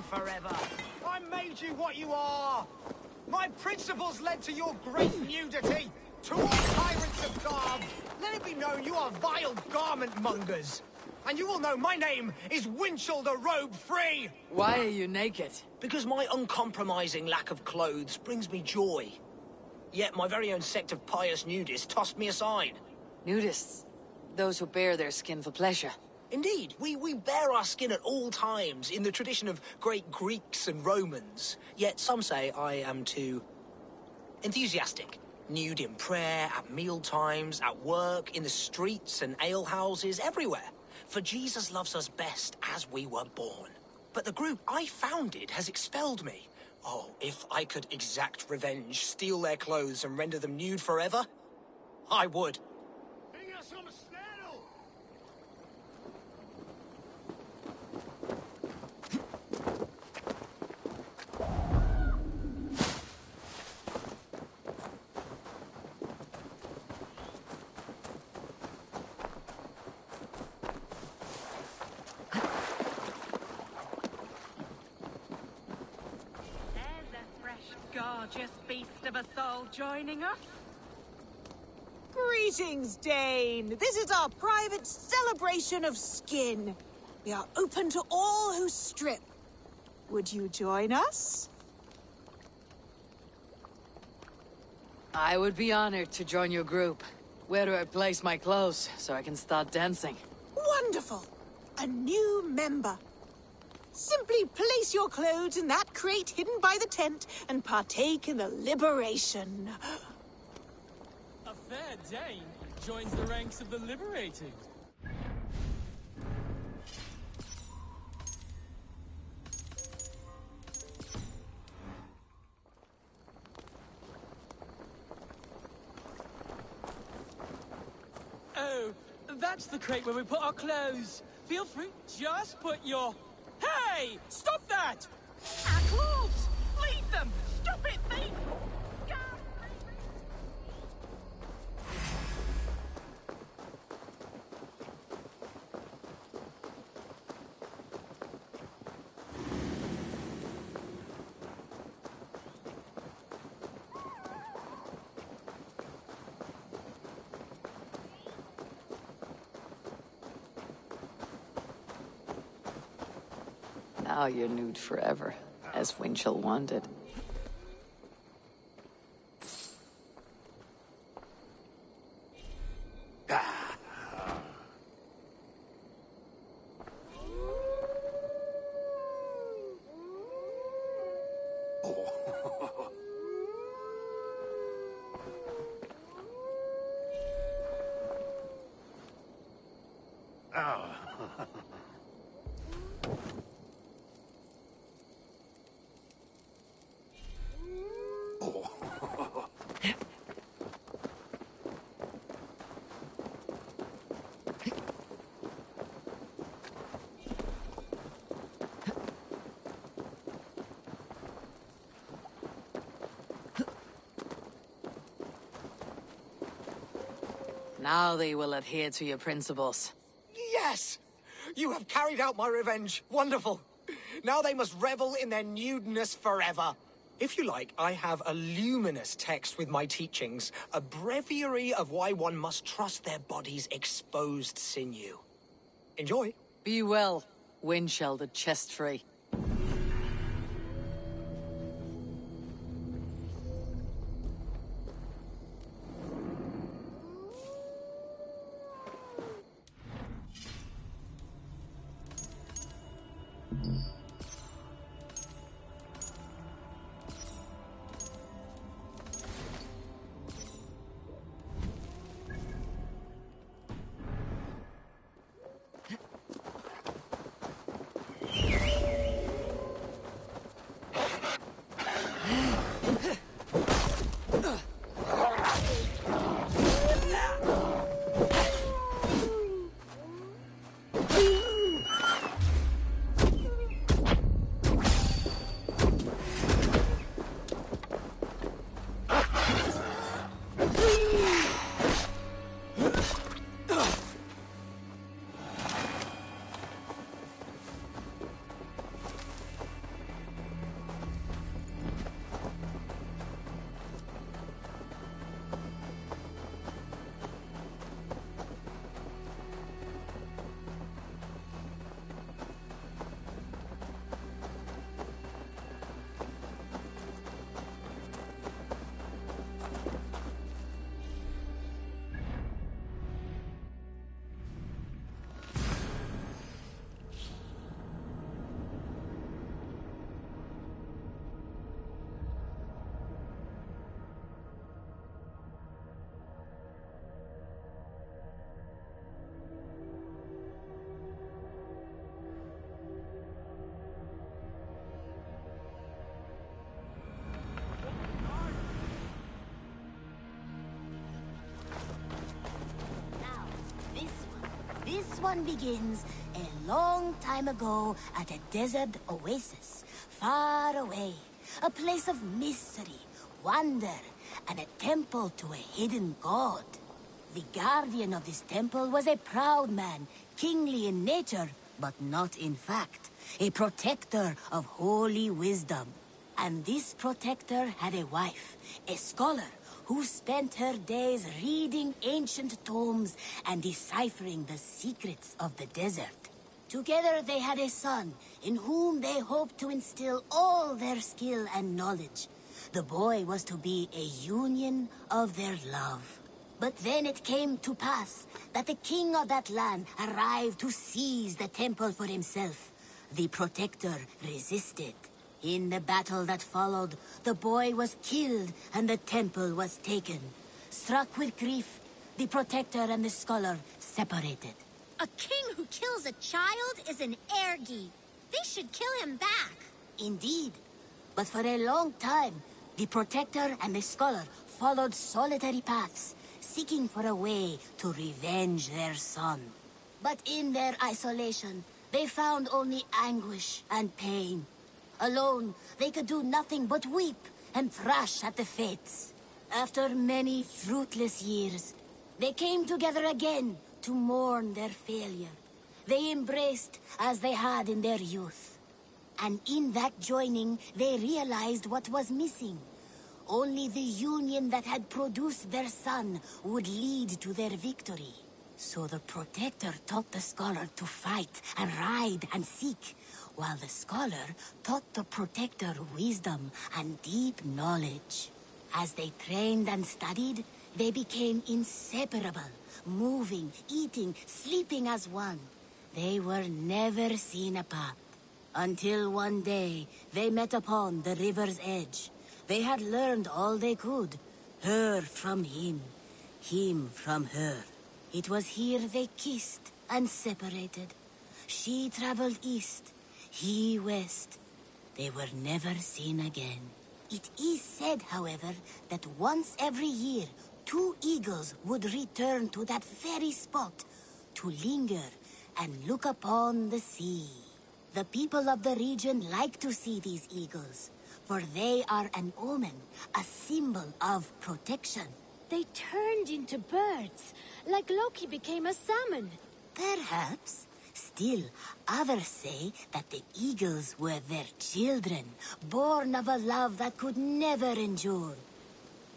Forever. I made you what you are. My principles led to your great nudity. To all tyrants of garb, let it be known you are vile garment mongers. And you all know my name is Winchell the Robe Free. Why are you naked? Because my uncompromising lack of clothes brings me joy. Yet my very own sect of pious nudists tossed me aside. Nudists? Those who bare their skin for pleasure. Indeed, we bear our skin at all times in the tradition of great Greeks and Romans. Yet some say I am too enthusiastic. Nude in prayer, at meal times, at work, in the streets and alehouses, everywhere. For Jesus loves us best as we were born. But the group I founded has expelled me, Oh, if I could exact revenge, steal their clothes, and render them nude forever, I would. Gorgeous beast of a soul joining us. Greetings, Dane. This is our private celebration of skin. We are open to all who strip. Would you join us? I would be honored to join your group. Where do I place my clothes so I can start dancing? Wonderful. A new member. Simply place your clothes in that crate hidden by the tent and partake in the liberation. A fair Dane joins the ranks of the liberated. Oh, that's the crate where we put our clothes. Feel free, just put your... Hey! Stop that! Our clothes! Leave them! Stop it, thief! Now you're nude forever, as Winchell wanted. Now they will adhere to your principles. Yes! You have carried out my revenge. Wonderful. Now they must revel in their nudeness forever. If you like, I have a luminous text with my teachings, a breviary of why one must trust their body's exposed sinew. Enjoy. Be well, Winchell the chest-free. one begins a long time ago at a desert oasis, far away. A place of mystery, wonder, and a temple to a hidden god. The guardian of this temple was a proud man, kingly in nature, but not in fact. A protector of holy wisdom. And this protector had a wife, a scholar, who spent her days reading ancient tomes and deciphering the secrets of the desert. Together they had a son, in whom they hoped to instill all their skill and knowledge. The boy was to be a union of their love. But then it came to pass that the king of that land arrived to seize the temple for himself. The protector resisted. In the battle that followed, the boy was killed and the temple was taken. Struck with grief, the protector and the scholar separated. A king who kills a child is an ergi. They should kill him back. Indeed. But for a long time, the protector and the scholar followed solitary paths, seeking for a way to revenge their son. But in their isolation, they found only anguish and pain. Alone, they could do nothing but weep and thrash at the fates. After many fruitless years, they came together again to mourn their failure. They embraced as they had in their youth. And in that joining, they realized what was missing. Only the union that had produced their son would lead to their victory. So the protector taught the scholar to fight and ride and seek, while the scholar taught the protector wisdom and deep knowledge. As they trained and studied, they became inseparable, moving, eating, sleeping as one. They were never seen apart. Until one day, they met upon the river's edge. They had learned all they could, her from him from her. It was here they kissed and separated. She traveled east, he west. They were never seen again. It is said, however, that once every year, 2 eagles would return to that very spot to linger and look upon the sea. The people of the region like to see these eagles, for they are an omen, a symbol of protection. They turned into birds, like Loki became a salmon. Perhaps. Still, others say that the eagles were their children, born of a love that could never endure.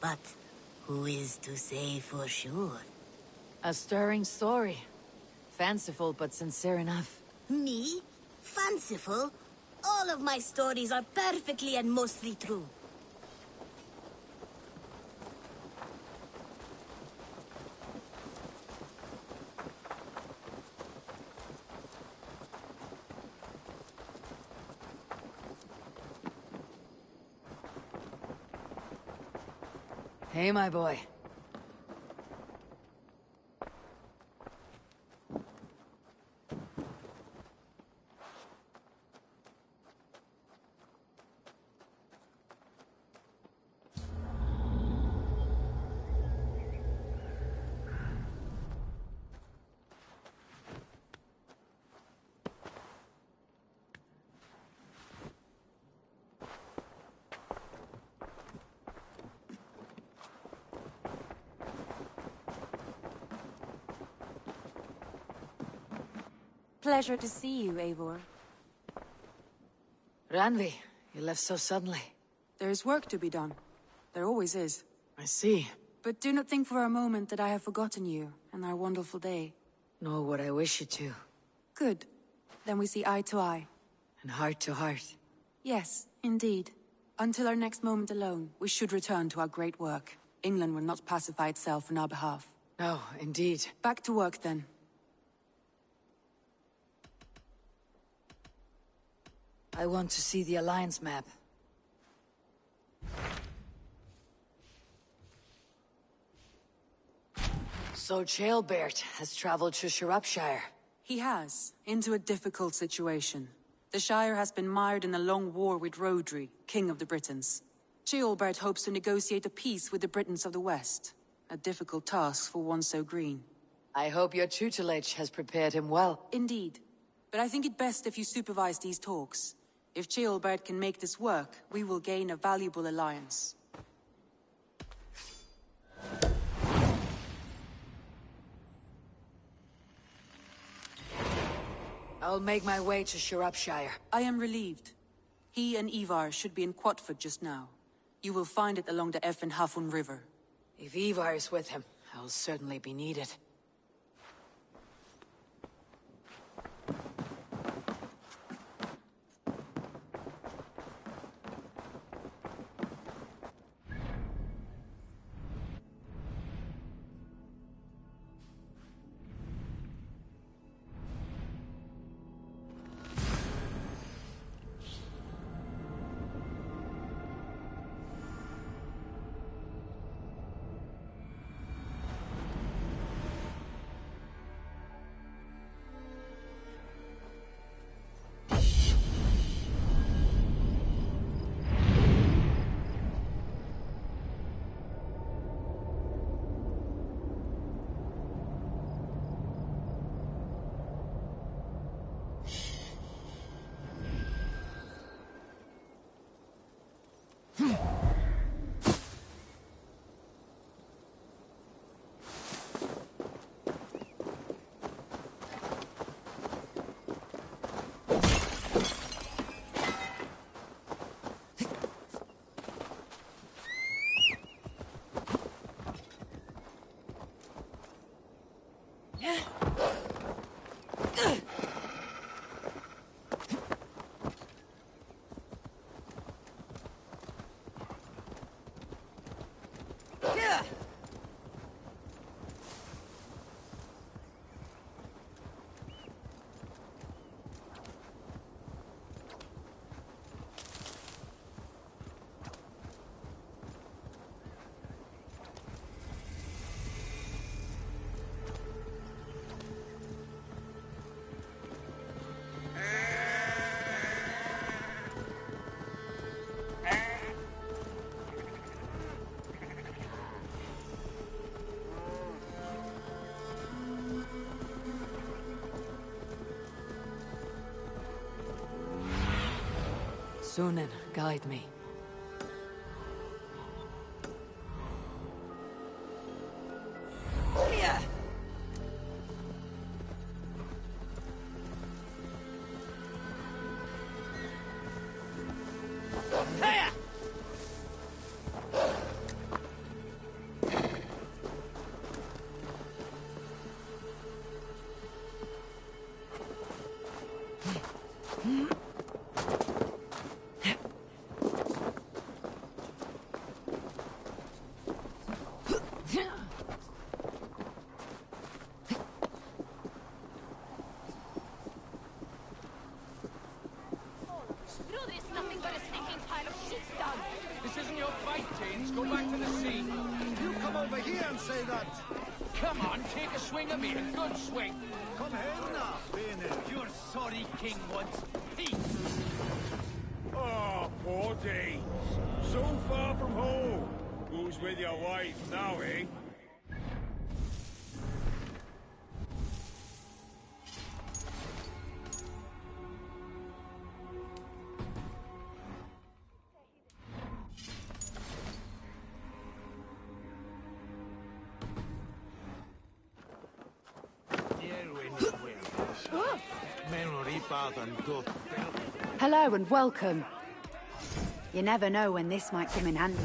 But who is to say for sure? A stirring story. Fanciful but sincere enough. Me? Fanciful? All of my stories are perfectly and mostly true. Hey, my boy. Pleasure to see you, Eivor. Randvi, you left so suddenly. There's work to be done. There always is. I see. But do not think for a moment that I have forgotten you and our wonderful day. Nor would I wish you to. Good. Then we see eye to eye. And heart to heart. Yes, indeed. Until our next moment alone, we should return to our great work. England will not pacify itself on our behalf. No, indeed. Back to work, then. I want to see the Alliance map. So Chaelbert has traveled to Shropshire. He has, into a difficult situation. The Shire has been mired in a long war with Rhodri, King of the Britons. Chaelbert hopes to negotiate a peace with the Britons of the West. A difficult task for one so green. I hope your tutelage has prepared him well. Indeed. But I think it best if you supervise these talks. If Ceolbert can make this work, we will gain a valuable alliance. I'll make my way to Shropshire. I am relieved. He and Ivar should be in Quatford just now. You will find it along the Hafun River. If Ivar is with him, I'll certainly be needed. Sunan, guide me. This isn't your fight, teens. Go back to the sea. You come over here and say that. Come on, take a swing at me. A good swing. Come here now, Bayonet. Your sorry king wants peace. Oh, poor days. So far from home. Who's with your wife now, eh? Hello and welcome. You never know when this might come in handy.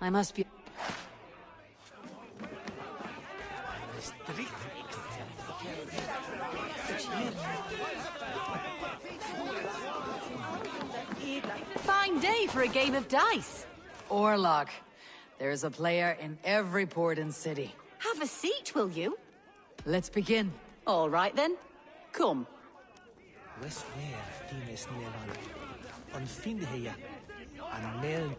I must be... Fine day for a game of dice. Orlog. There's a player in every port and city. Have a seat, will you? Let's begin. All right then. Come. West Fair, Finis Nevan. On Findeheya. And Mel.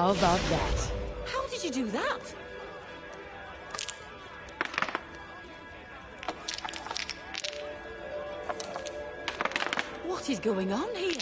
How about that? How did you do that? What is going on here?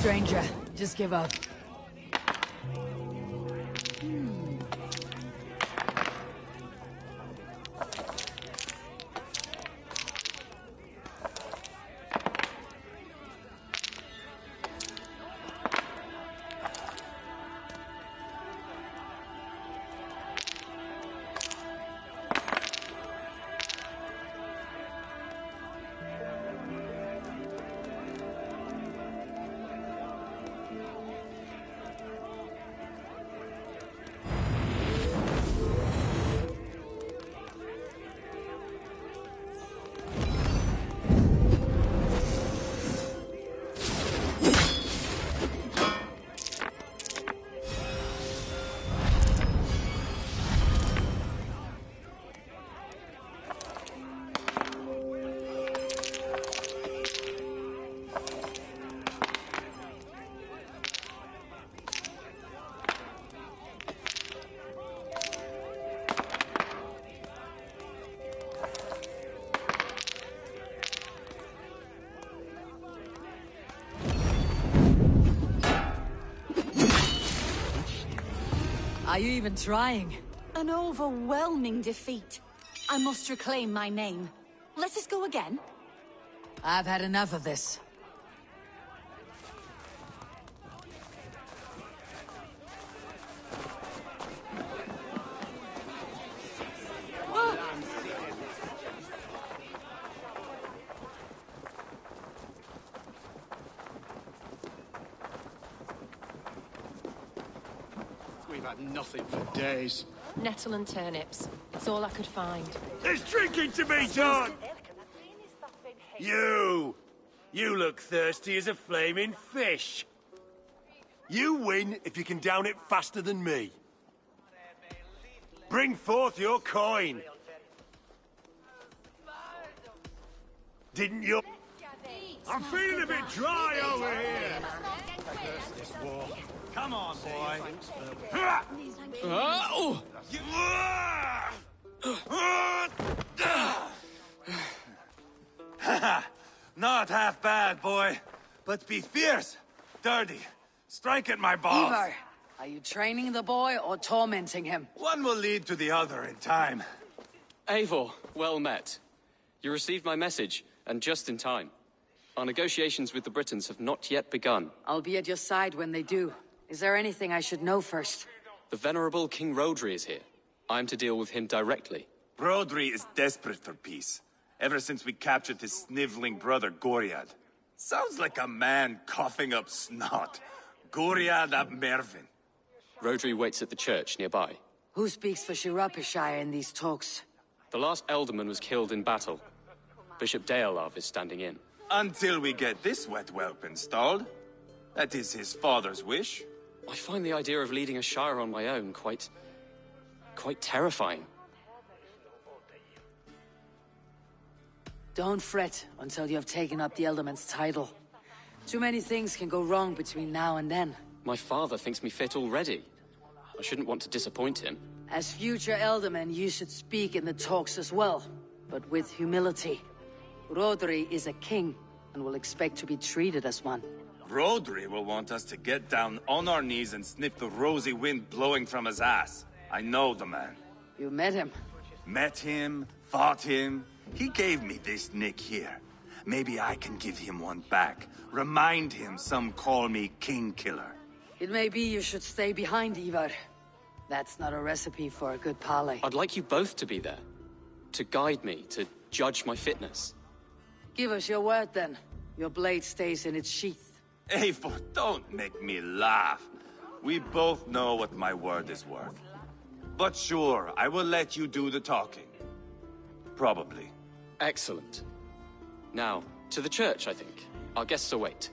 Stranger, just give up. Are you even trying? An overwhelming defeat. I must reclaim my name. Let us go again. I've had enough of this. We've had nothing for days. Nettle and turnips. It's all I could find. There's drinking to be done! You! You look thirsty as a flaming fish. You win if you can down it faster than me. Bring forth your coin. Didn't you? I'm feeling a bit dry over here. This war. Come on, boy. Not half bad, boy. But be fierce, dirty. Strike at my balls. Ivar, are you training the boy or tormenting him? One will lead to the other in time. Eivor, well met. You received my message, and just in time. Our negotiations with the Britons have not yet begun. I'll be at your side when they do. Is there anything I should know first? The venerable King Rodri is here. I'm to deal with him directly. Rodri is desperate for peace. Ever since we captured his sniveling brother, Goriad. Sounds like a man coughing up snot. Goriad ap Mervin. Rodri waits at the church nearby. Who speaks for Shirapishire in these talks? The last alderman was killed in battle. Bishop Deolav is standing in. Until we get this wet whelp installed. That is his father's wish. I find the idea of leading a shire on my own quite terrifying. Don't fret until you have taken up the Elderman's title. Too many things can go wrong between now and then. My father thinks me fit already. I shouldn't want to disappoint him. As future Elderman, you should speak in the talks as well, but with humility. Rodri is a king, and will expect to be treated as one. Rodri will want us to get down on our knees and sniff the rosy wind blowing from his ass. I know the man. You met him? Met him, fought him. He gave me this nick here. Maybe I can give him one back. Remind him some call me King Killer. It may be you should stay behind, Ivar. That's not a recipe for a good parley. I'd like you both to be there. To guide me, to judge my fitness. Give us your word, then. Your blade stays in its sheath. Eivor, don't make me laugh. We both know what my word is worth. But sure, I will let you do the talking. Probably. Excellent. Now, to the church, I think. Our guests await.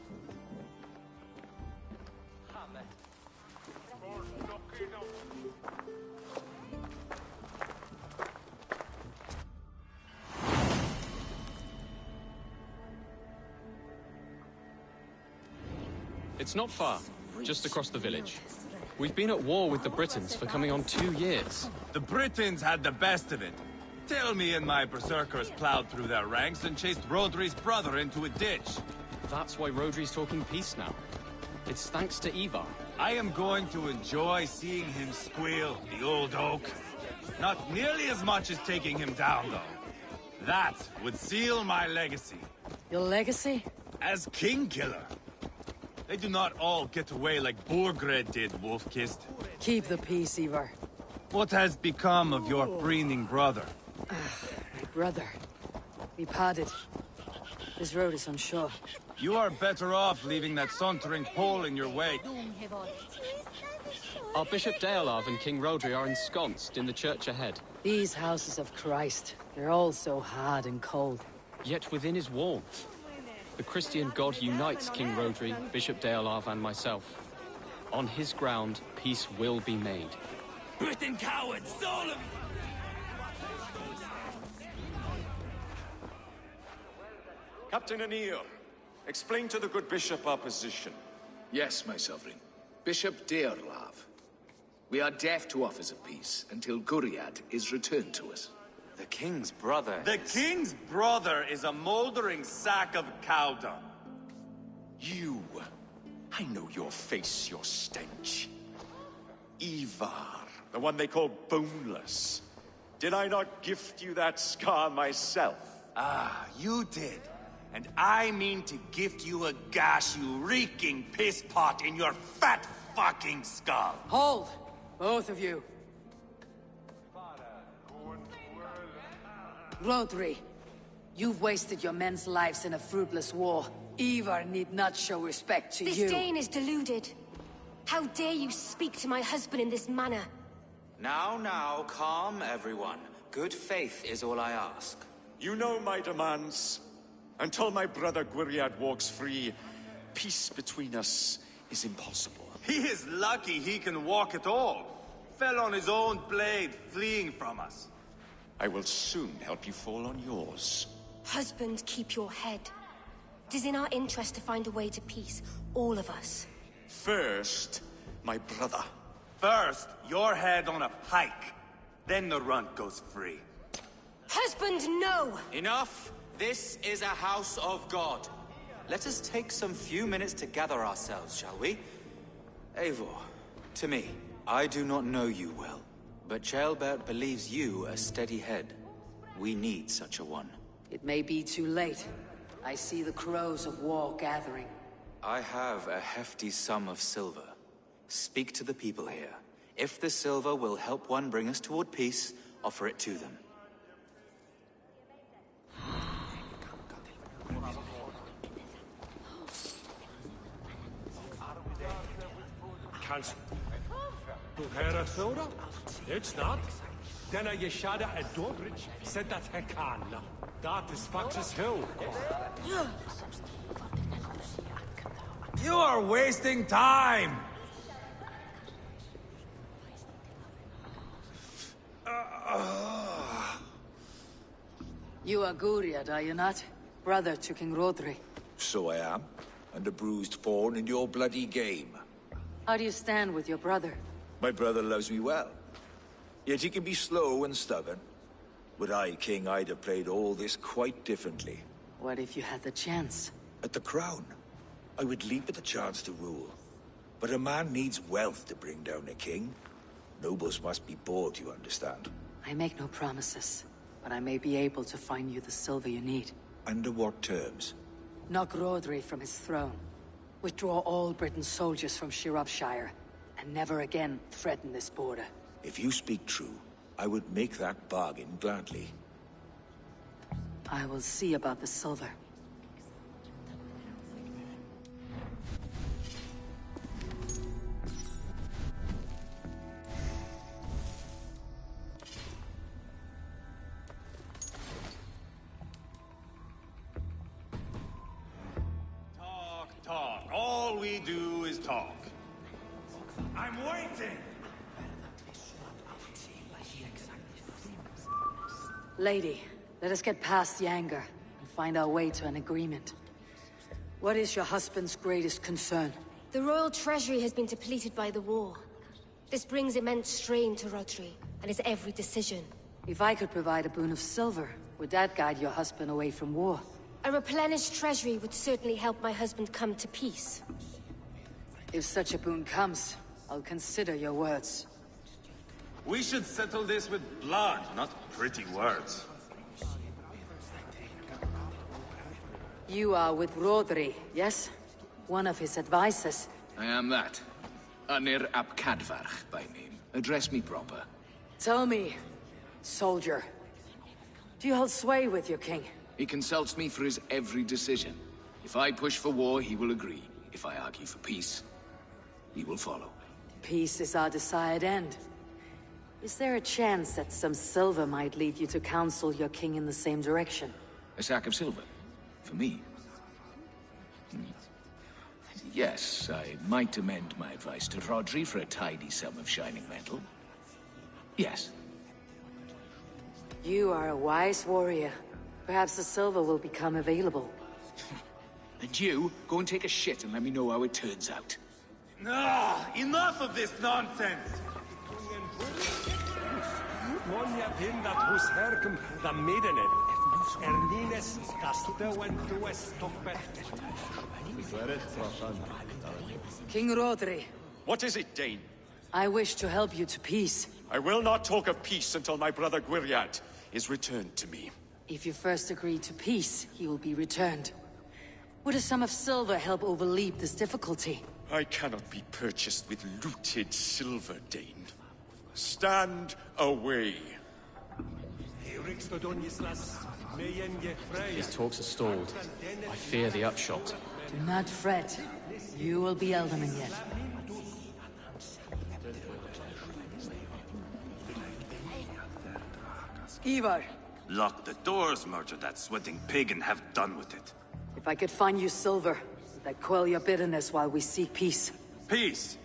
It's not far, just across the village. We've been at war with the Britons for coming on 2 years. The Britons had the best of it. Tell me and my Berserkers plowed through their ranks and chased Rodri's brother into a ditch. That's why Rodri's talking peace now. It's thanks to Ivar. I am going to enjoy seeing him squeal, the old oak. Not nearly as much as taking him down, though. That would seal my legacy. Your legacy? As King Killer. They do not all get away like Borgred did, Wolf-Kissed. Keep the peace, Ivar. What has become of your breathing brother? My brother. We parted. This road is unsure. You are better off leaving that sauntering Pole in your wake. Our Bishop Deolav and King Rodri are ensconced in the church ahead. These houses of Christ, they're all so hard and cold. Yet within his warmth. The Christian God unites King Rodri, Bishop Deolav, and myself. On his ground, peace will be made. Britain cowards, all of you! Captain Anil, explain to the good bishop our position. Yes, my sovereign. Bishop Deolav. We are deaf to offers of peace until Guriad is returned to us. The king's brother The king's brother is a moldering sack of cow dung. You. I know your face, your stench. Ivar, the one they call boneless. Did I not gift you that scar myself? Ah, you did. And I mean to gift you a gash, you reeking piss pot in your fat fucking skull. Hold! Both of you. Rodri, you've wasted your men's lives in a fruitless war. Ivar need not show respect to This you. Dane is deluded. How dare you speak to my husband in this manner? Now, calm everyone. Good faith is all I ask. You know my demands. Until my brother Gwiriad walks free, peace between us is impossible. He is lucky he can walk at all. Fell on his own blade, fleeing from us. I will soon help you fall on yours. Husband, keep your head. It is in our interest to find a way to peace, all of us. First, my brother. First, your head on a pike. Then the runt goes free. Husband, no! Enough! This is a house of God. Let us take some few minutes to gather ourselves, shall we? Eivor, to me, I do not know you well, but Ceolbert believes you a steady head. We need such a one. It may be too late. I see the crows of war gathering. I have a hefty sum of silver. Speak to the people here. If the silver will help one bring us toward peace, offer it to them. Kannst du höra Thora? It's not. Denna Yeshada and Dobridge said that Hekana. That is Fox's Hill. You are wasting time! You are Guriad, are you not? Brother to King Rodri. So I am, and a bruised pawn in your bloody game. How do you stand with your brother? My brother loves me well. Yet he can be slow and stubborn. Were I king, I'd have played all this quite differently. What if you had the chance? At the crown, I would leap at the chance to rule. But a man needs wealth to bring down a king. Nobles must be bought, you understand. I make no promises, but I may be able to find you the silver you need. Under what terms? Knock Rodri from his throne. Withdraw all Britain's soldiers from Shropshire, and never again threaten this border. If you speak true, I would make that bargain gladly. I will see about the silver. talk. I'm waiting! Lady, let us get past the anger and find our way to an agreement. What is your husband's greatest concern? The royal treasury has been depleted by the war. This brings immense strain to Rodri and his every decision. If I could provide a boon of silver, would that guide your husband away from war? A replenished treasury would certainly help my husband come to peace. If such a boon comes, I'll consider your words. We should settle this with blood, not pretty words. You are with Rodri, yes? One of his advisors. I am that. Anir ap Cadfarch by name. Address me proper. Tell me, soldier, do you hold sway with your king? He consults me for his every decision. If I push for war, he will agree. If I argue for peace, he will follow. Peace is our desired end. Is there a chance that some silver might lead you to counsel your king in the same direction? A sack of silver? For me? Yes, I might amend my advice to Rodri for a tidy sum of shining metal. Yes. You are a wise warrior. Perhaps the silver will become available. And you, go and take a shit and let me know how it turns out. Ah, enough of this nonsense! King Rodri. What is it, Dane? I wish to help you to peace. I will not talk of peace until my brother Gwiriad is returned to me. If you first agree to peace, he will be returned. Would a sum of silver help overleap this difficulty? I cannot be purchased with looted silver, Dane. Stand away. These talks are stalled. I fear the upshot. Do not fret. You will be Elderman yet. Ivar. Lock the doors, murder that sweating pig, and have done with it. If I could find you silver, would that quell your bitterness while we seek peace? Peace?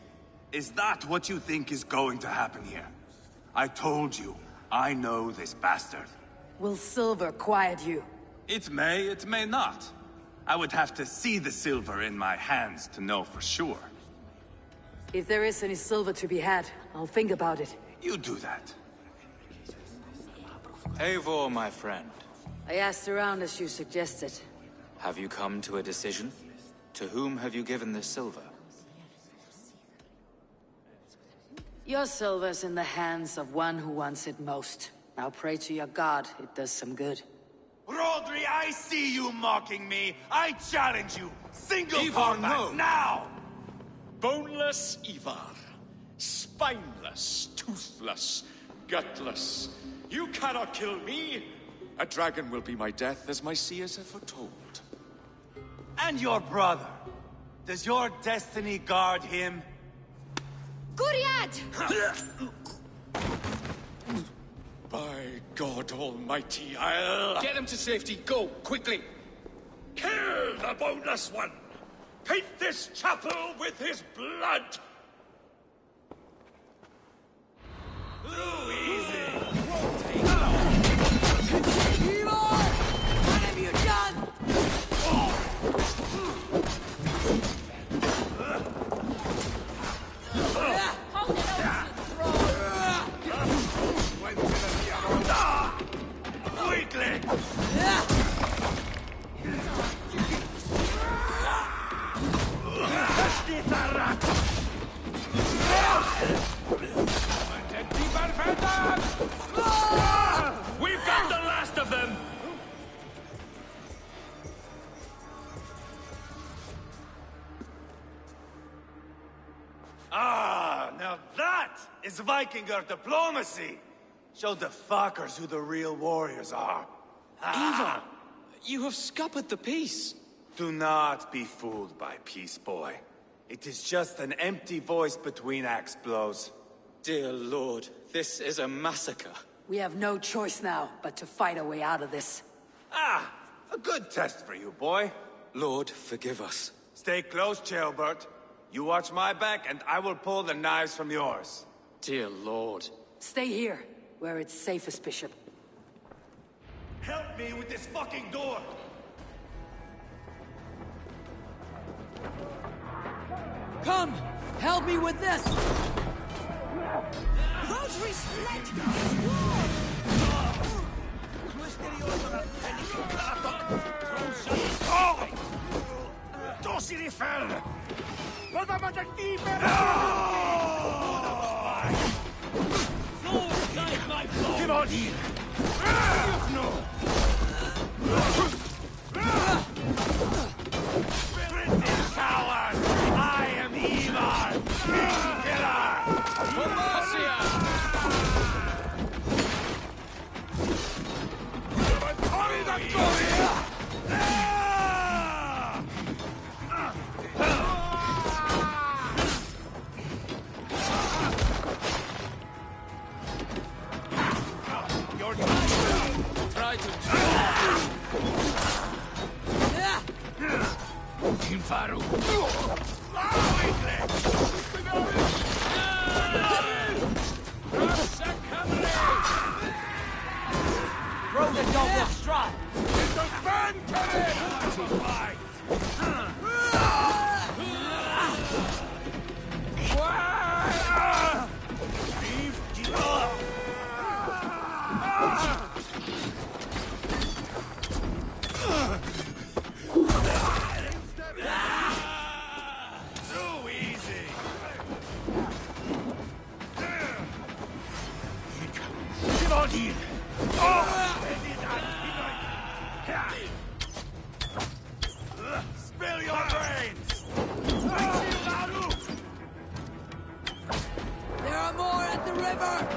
Is that what you think is going to happen here? I told you, I know this bastard. Will silver quiet you? It may not. I would have to see the silver in my hands to know for sure. If there is any silver to be had, I'll think about it. You do that. Eivor, my friend. I asked around as you suggested. Have you come to a decision? To whom have you given this silver? Your silver's in the hands of one who wants it most. Now pray to your god, it does some good. Rodri, I see you mocking me! I challenge you! Single Ivar, combat, no. now! Boneless Ivar. Spineless, toothless, gutless. You cannot kill me! A dragon will be my death, as my seers have foretold. And your brother. Does your destiny guard him? Gwiriad! By God Almighty, I'll... Get him to safety, go, quickly! Kill the boneless one! Paint this chapel with his blood! Too easy! What have you done? We've got the last of them! Ah, now that is Vikinger diplomacy! Show the fuckers who the real warriors are. Ivar, you have scuppered the peace. Do not be fooled by peace, boy. It is just an empty voice between axe blows. Dear Lord, this is a massacre. We have no choice now but to fight our way out of this. Ah, a good test for you, boy. Lord, forgive us. Stay close, Ceolbert. You watch my back, and I will pull the knives from yours. Dear Lord. Stay here, where it's safest, Bishop. Help me with this fucking door! Come! Help me with this! Rosary's fled! Då ser ni fäll! Vad var det Give all in! Coward! I am Ivar! Killer! Try to... Infaru! Throw the double strike! It's a fan coming! Too easy! Give all in! Spill your brains! There are more at the river!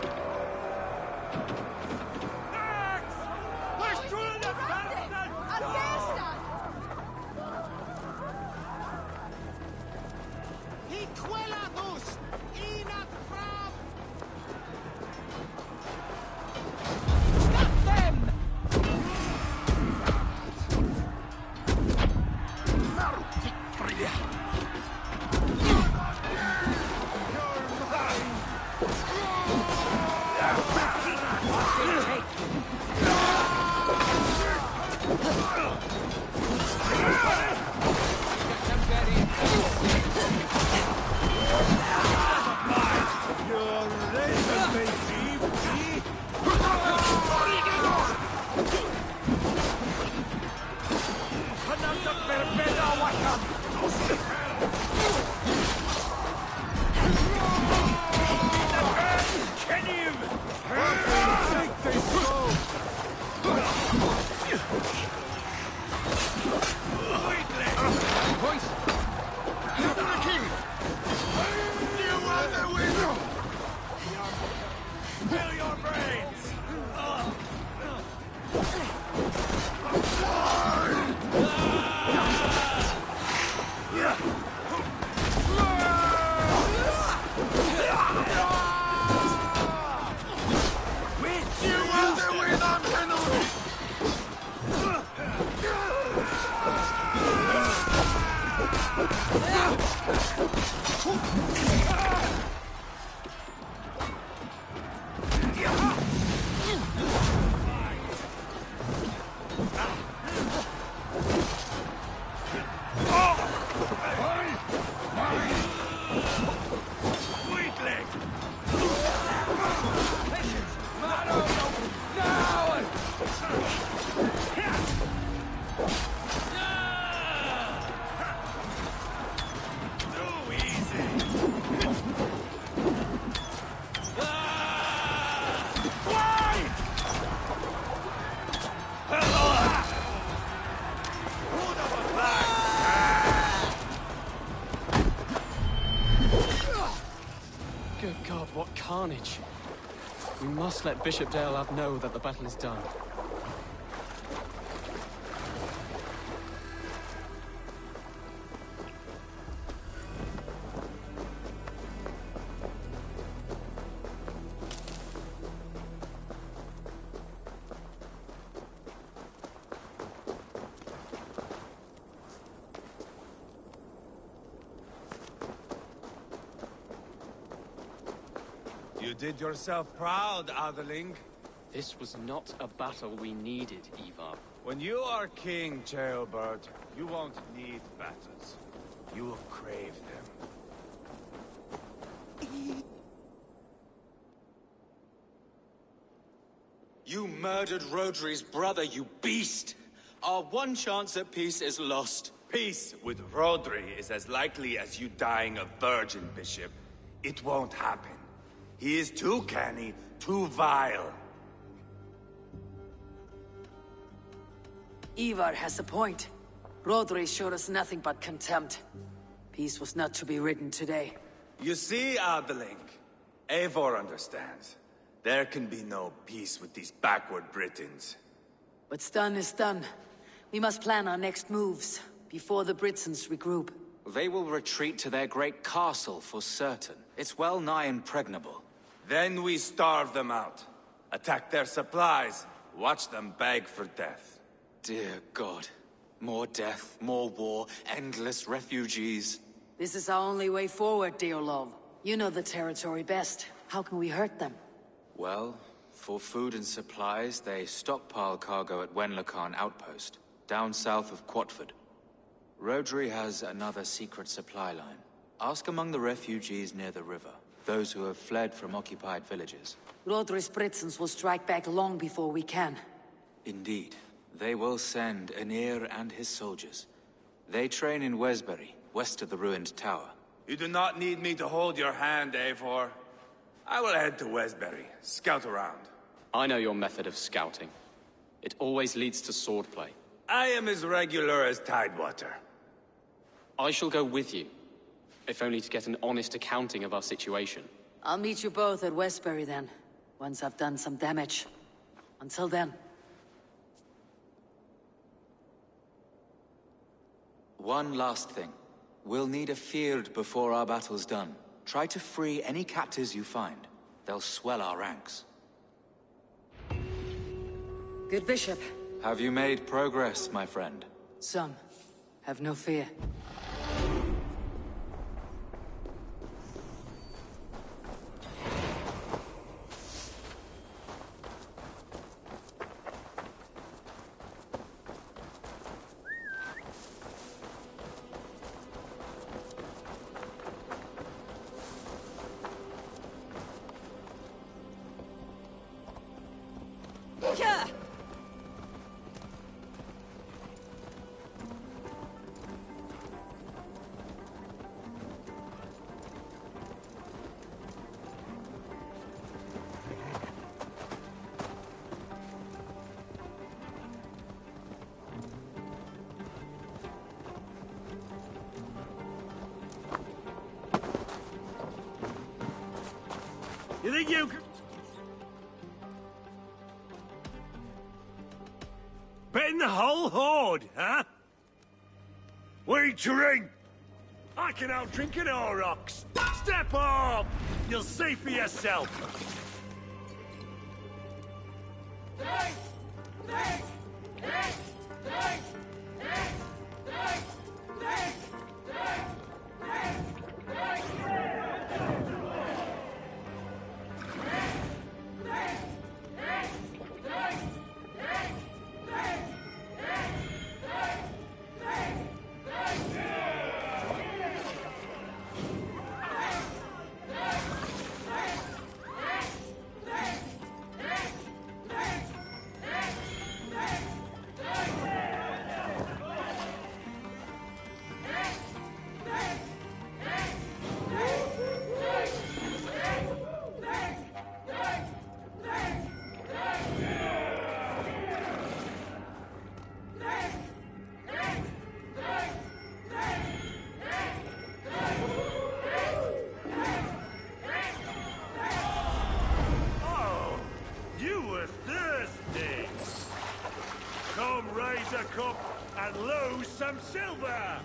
Spill your brains! Good God, what carnage. We must let Bishop Dalehav know that the battle is done. You did yourself proud, Adeling. This was not a battle we needed, Ivar. When you are king, Jailbird, you won't need battles. You will crave them. You murdered Rodri's brother, you beast! Our one chance at peace is lost. Peace with Rodri is as likely as you dying a virgin, Bishop. It won't happen. He is too canny, too vile. Ivar has a point. Rodri showed us nothing but contempt. Peace was not to be written today. You see, Adeling, Eivor understands. There can be no peace with these backward Britons. What's done is done. We must plan our next moves, before the Britons regroup. They will retreat to their great castle for certain. It's well nigh impregnable. Then we starve them out. Attack their supplies. Watch them beg for death. Dear God. More death, more war, endless refugees. This is our only way forward, Deolov. You know the territory best. How can we hurt them? Well, for food and supplies, they stockpile cargo at Wenlacan Outpost, down south of Quatford. Rodri has another secret supply line. Ask among the refugees near the river, those who have fled from occupied villages. Rodri's Britons will strike back long before we can. Indeed. They will send Aenir and his soldiers. They train in Wesbury, west of the ruined tower. You do not need me to hold your hand, Eivor. I will head to Wesbury, scout around. I know your method of scouting. It always leads to swordplay. I am as regular as Tidewater. I shall go with you, if only to get an honest accounting of our situation. I'll meet you both at Westbury then, once I've done some damage. Until then. One last thing. We'll need a field before our battle's done. Try to free any captives you find. They'll swell our ranks. Good Bishop. Have you made progress, my friend? Some. Have no fear. You think you can... betting the whole horde, huh? We drink! I can out-drink an Aurochs! Step up! You'll see for yourself! Drink! Drink! Drink! Drink! Drink! Drink! Drink! Drink! Drink! Drink! raise a cup and lose some silver!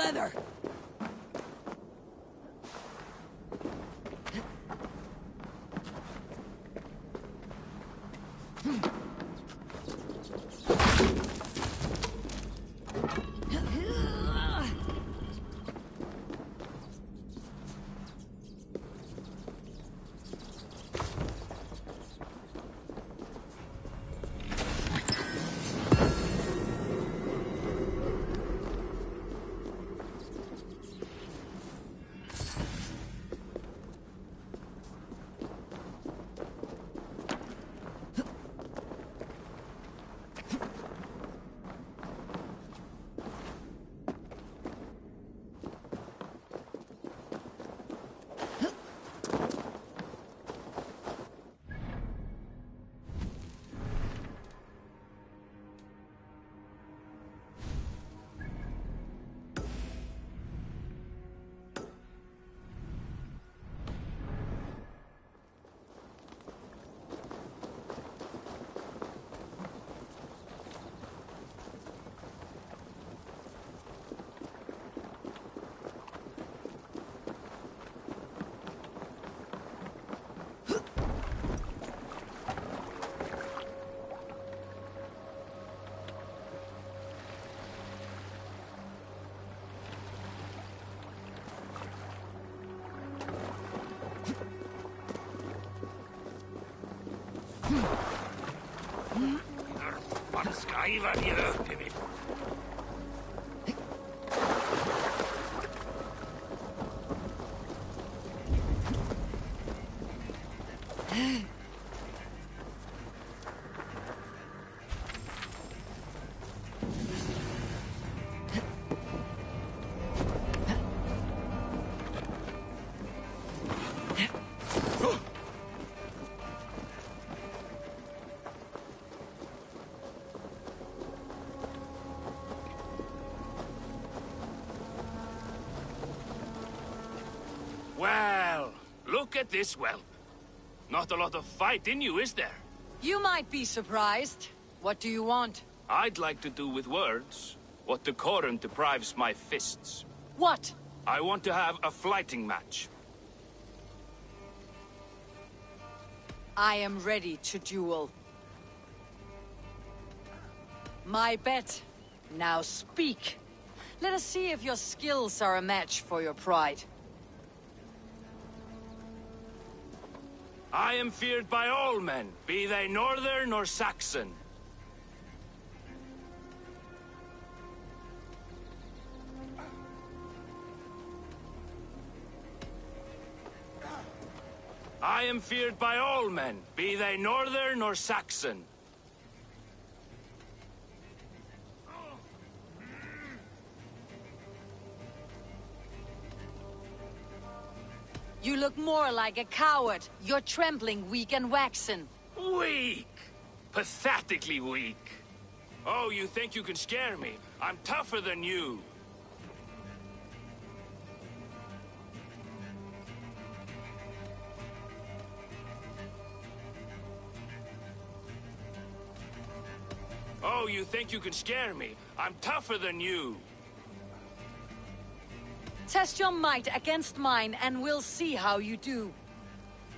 leather! Well, look at this whelp. Not a lot of fight in you, is there? You might be surprised. What do you want? I'd like to do with words what decorum deprives my fists. What? I want to have a fighting match. I am ready to duel. My bet. Now speak. Let us see if your skills are a match for your pride. I am feared by all men, be they northern or Saxon. I am feared by all men, be they northern or Saxon. You look more like a coward. You're trembling, weak and waxen. Weak! Pathetically weak. Oh, you think you can scare me? I'm tougher than you. Oh, you think you can scare me? I'm tougher than you. Test your might against mine, and we'll see how you do.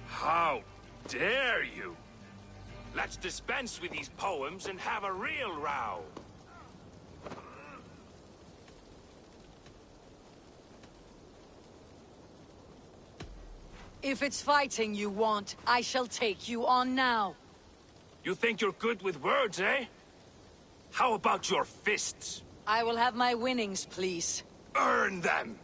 How dare you? Let's dispense with these poems and have a real row. If it's fighting you want, I shall take you on now. You think you're good with words, eh? How about your fists? I will have my winnings, please. Earn them!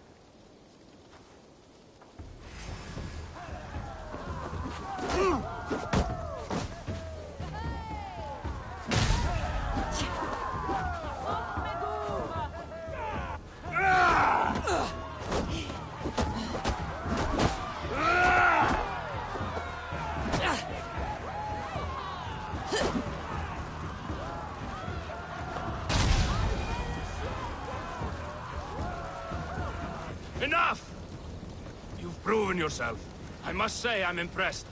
Enough! You've proven yourself. I must say I'm impressed.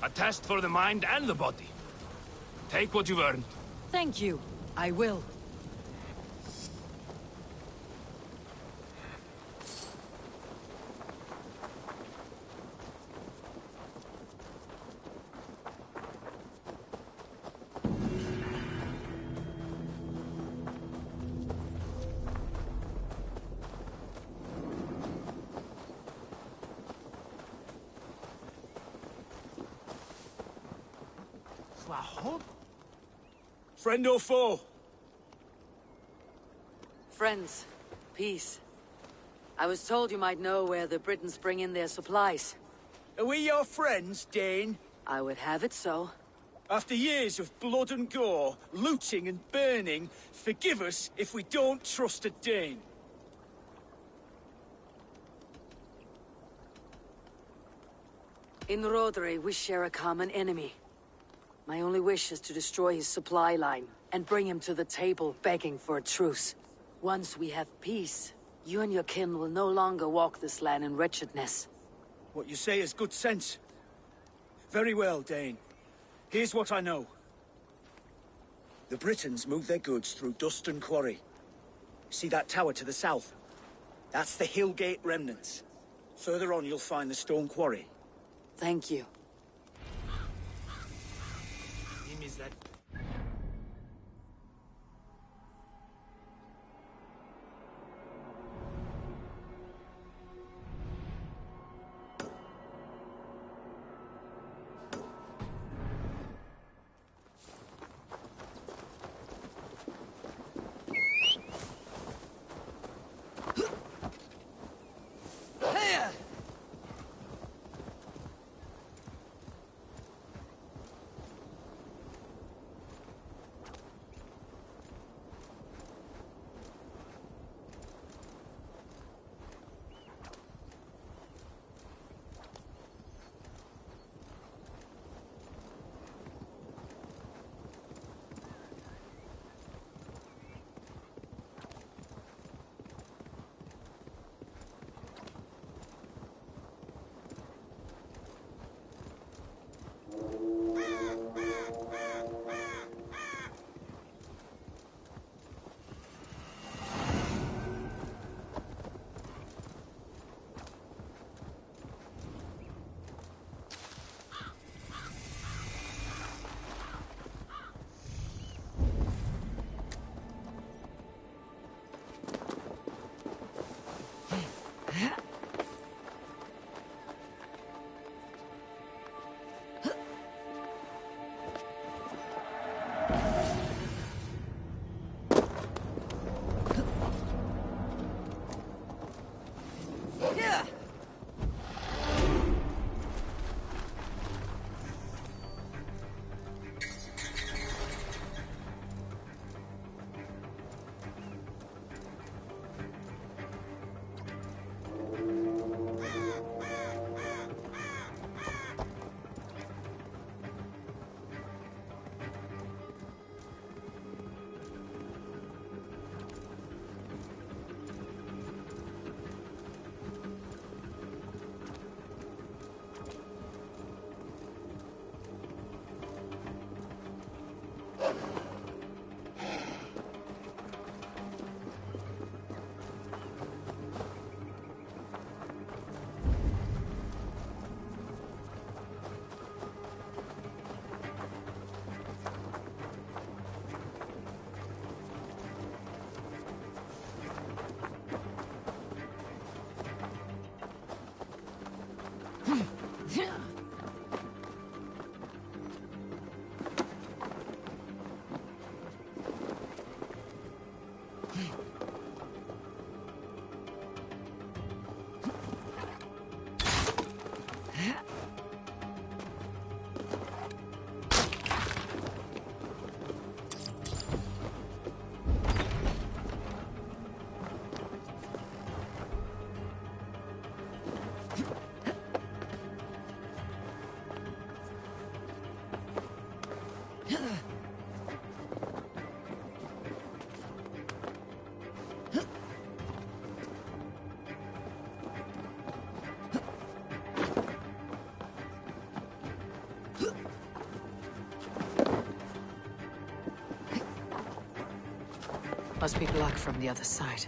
A test for the mind and the body. Take what you've earned. Thank you. I will. Friend or foe? Friends. Peace. I was told you might know where the Britons bring in their supplies. Are we your friends, Dane? I would have it so. After years of blood and gore, looting and burning, forgive us if we don't trust a Dane. In Rodri, we share a common enemy. My only wish is to destroy his supply line and bring him to the table begging for a truce. Once we have peace, you and your kin will no longer walk this land in wretchedness. What you say is good sense. Very well, Dane. Here's what I know. The Britons move their goods through Dustin Quarry. See that tower to the south? That's the Hillgate remnants. Further on, you'll find the stone quarry. Thank you. Must be blocked from the other side.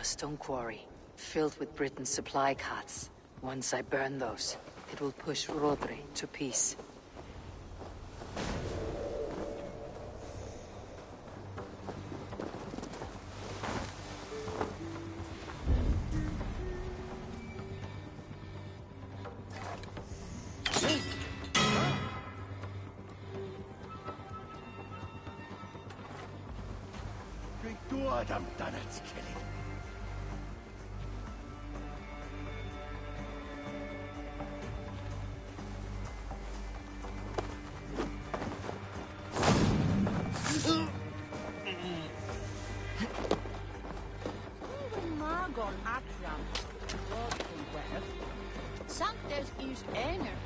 a stone quarry, filled with Britain's supply carts. Once I burn those, it will push Rodri to peace. Good, I'm done at killing. Margon Atram, Sanctes is Ener.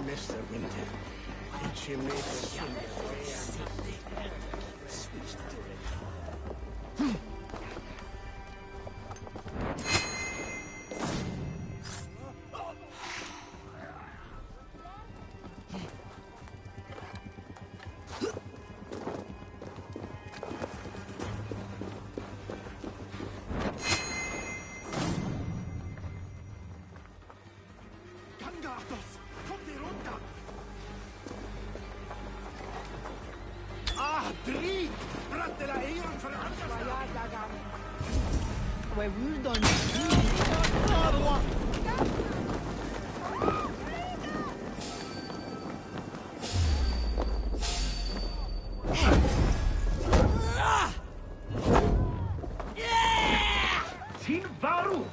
Mr. Winter, did you make us switch to it? Drie! Brattela Eon för andra! Vad är Rudon? Sin Varu!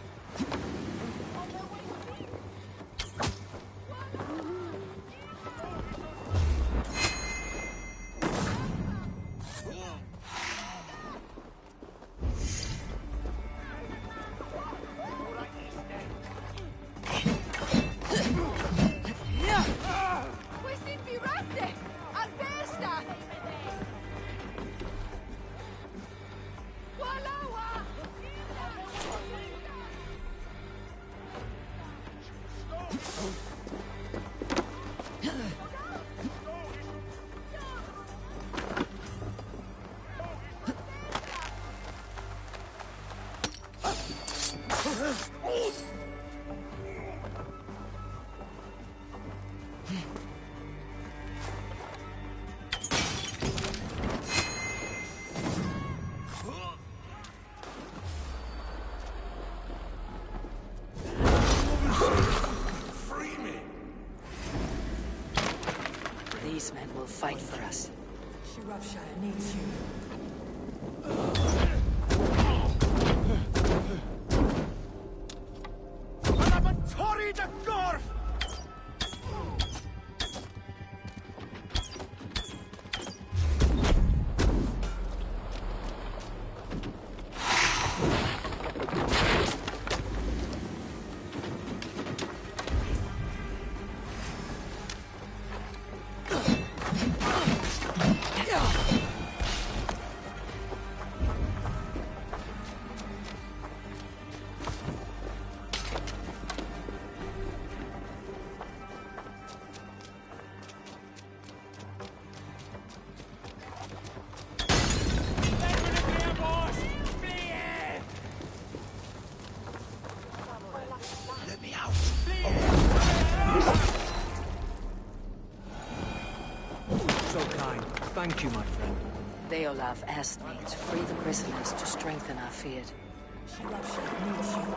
These men will fight for us. Shropshire needs you. Tori de Gorf! Thank you, my friend. Deolav asked me to free the prisoners to strengthen our field. Shropshire needs you.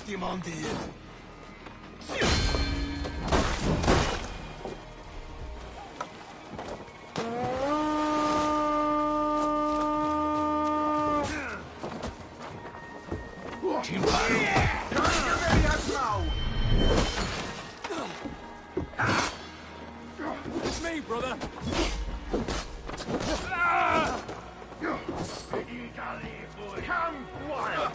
him on the end. It's me, brother. Come, wild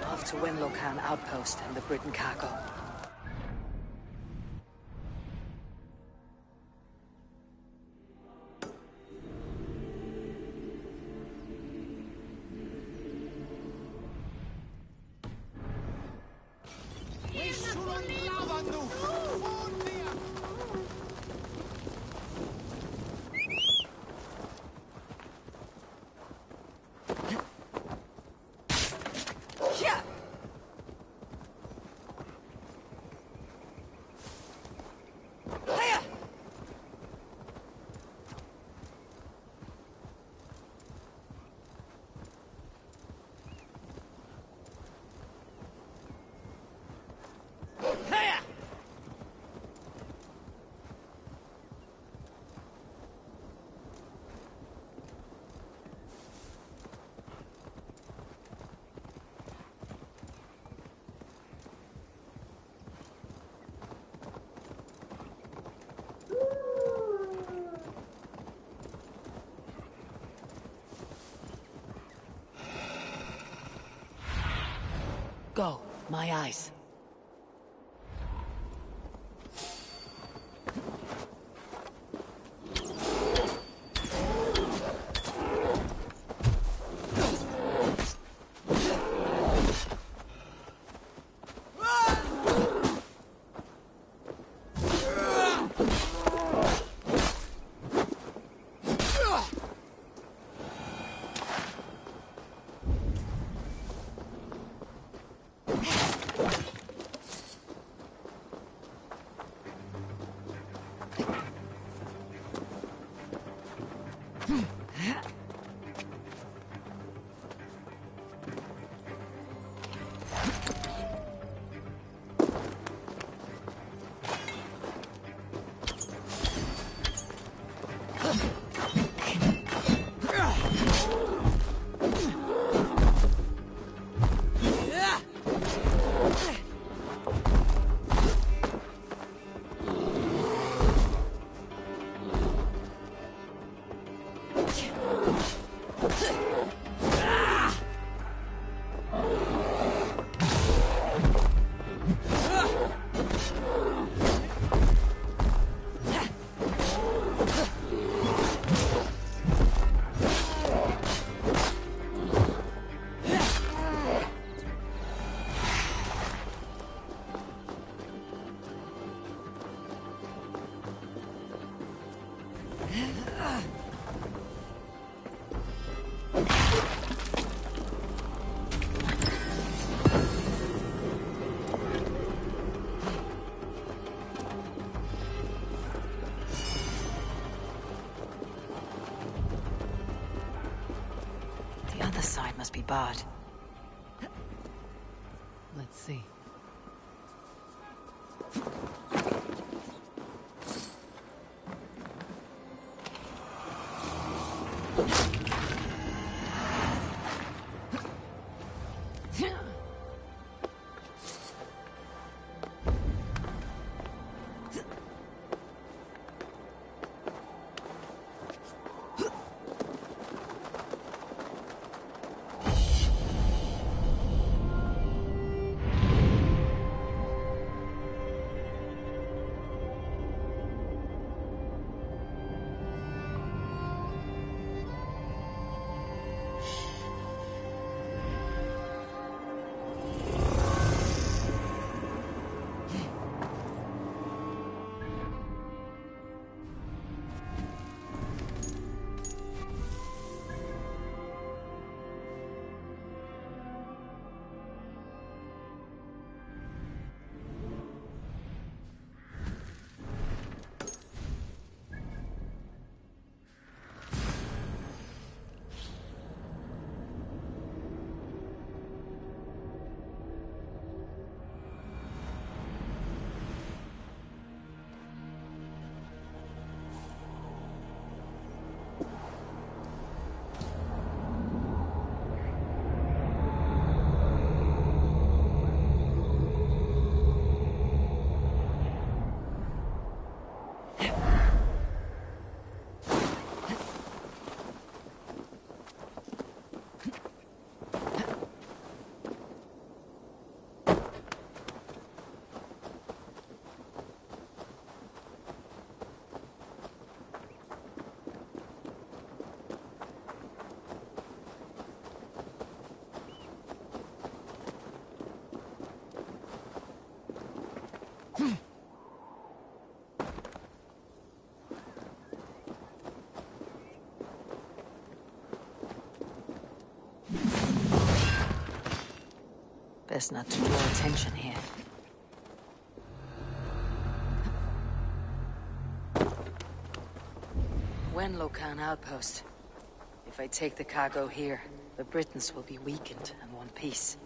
Off to Wenlocan Outpost and the Britain cargo. Go, my eyes. The other side must be barred. Let's see. Best not to draw attention here. Wenlocan outpost. If I take the cargo here, the Britons will be weakened and want peace.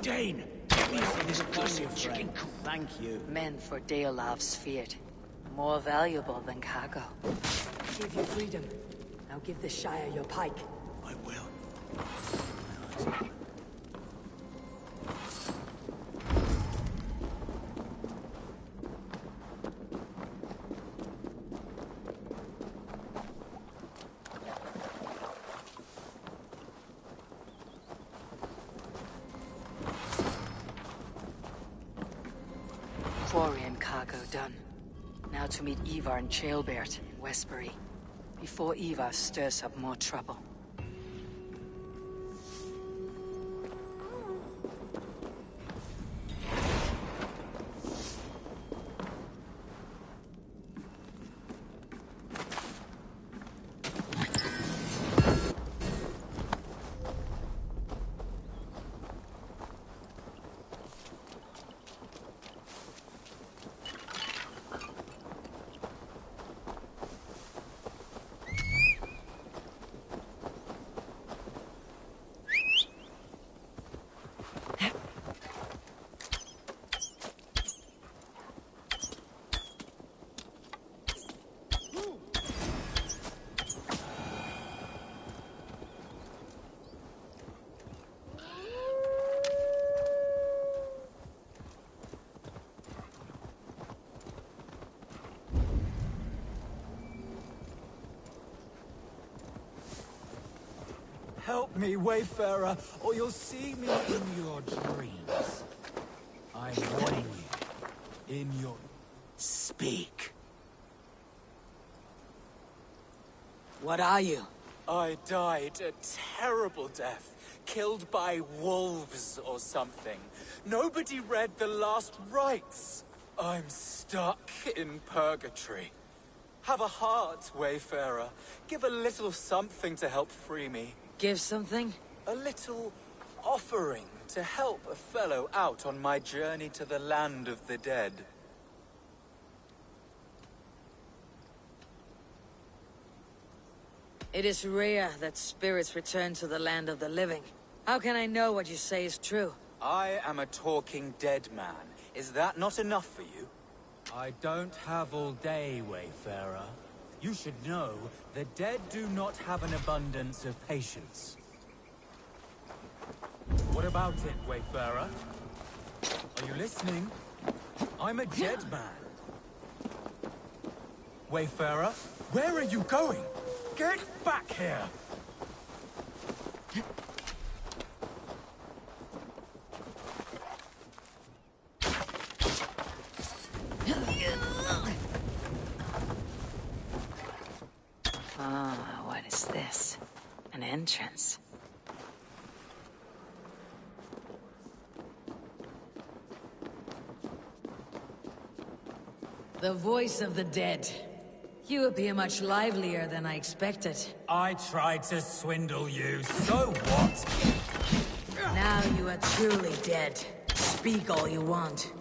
Dane, get me out of this cursed chicken coop. Thank you. Men for Daelov's feared. More valuable than cargo. Give you freedom. Now give the Shire your pike. I will. Quarry and cargo done. Now to meet Ivar and Chaelbert in Westbury, before Ivar stirs up more trouble. Help me, Wayfarer, or you'll see me in your dreams. I'm warning you. In your... Speak. What are you? I died a terrible death, killed by wolves or something. Nobody read the last rites. I'm stuck in purgatory. Have a heart, Wayfarer. Give a little something to help free me. Give something? A little offering to help a fellow out on my journey to the land of the dead. It is rare that spirits return to the land of the living. How can I know what you say is true? I am a talking dead man. Is that not enough for you? I don't have all day, Wayfarer. You should know, the dead do not have an abundance of patience. What about it, Wayfarer? Are you listening? I'm a dead man. Wayfarer, where are you going? Get back here! Ah, what is this? An entrance. The voice of the dead. You appear much livelier than I expected. I tried to swindle you, so what? Now you are truly dead. Speak all you want.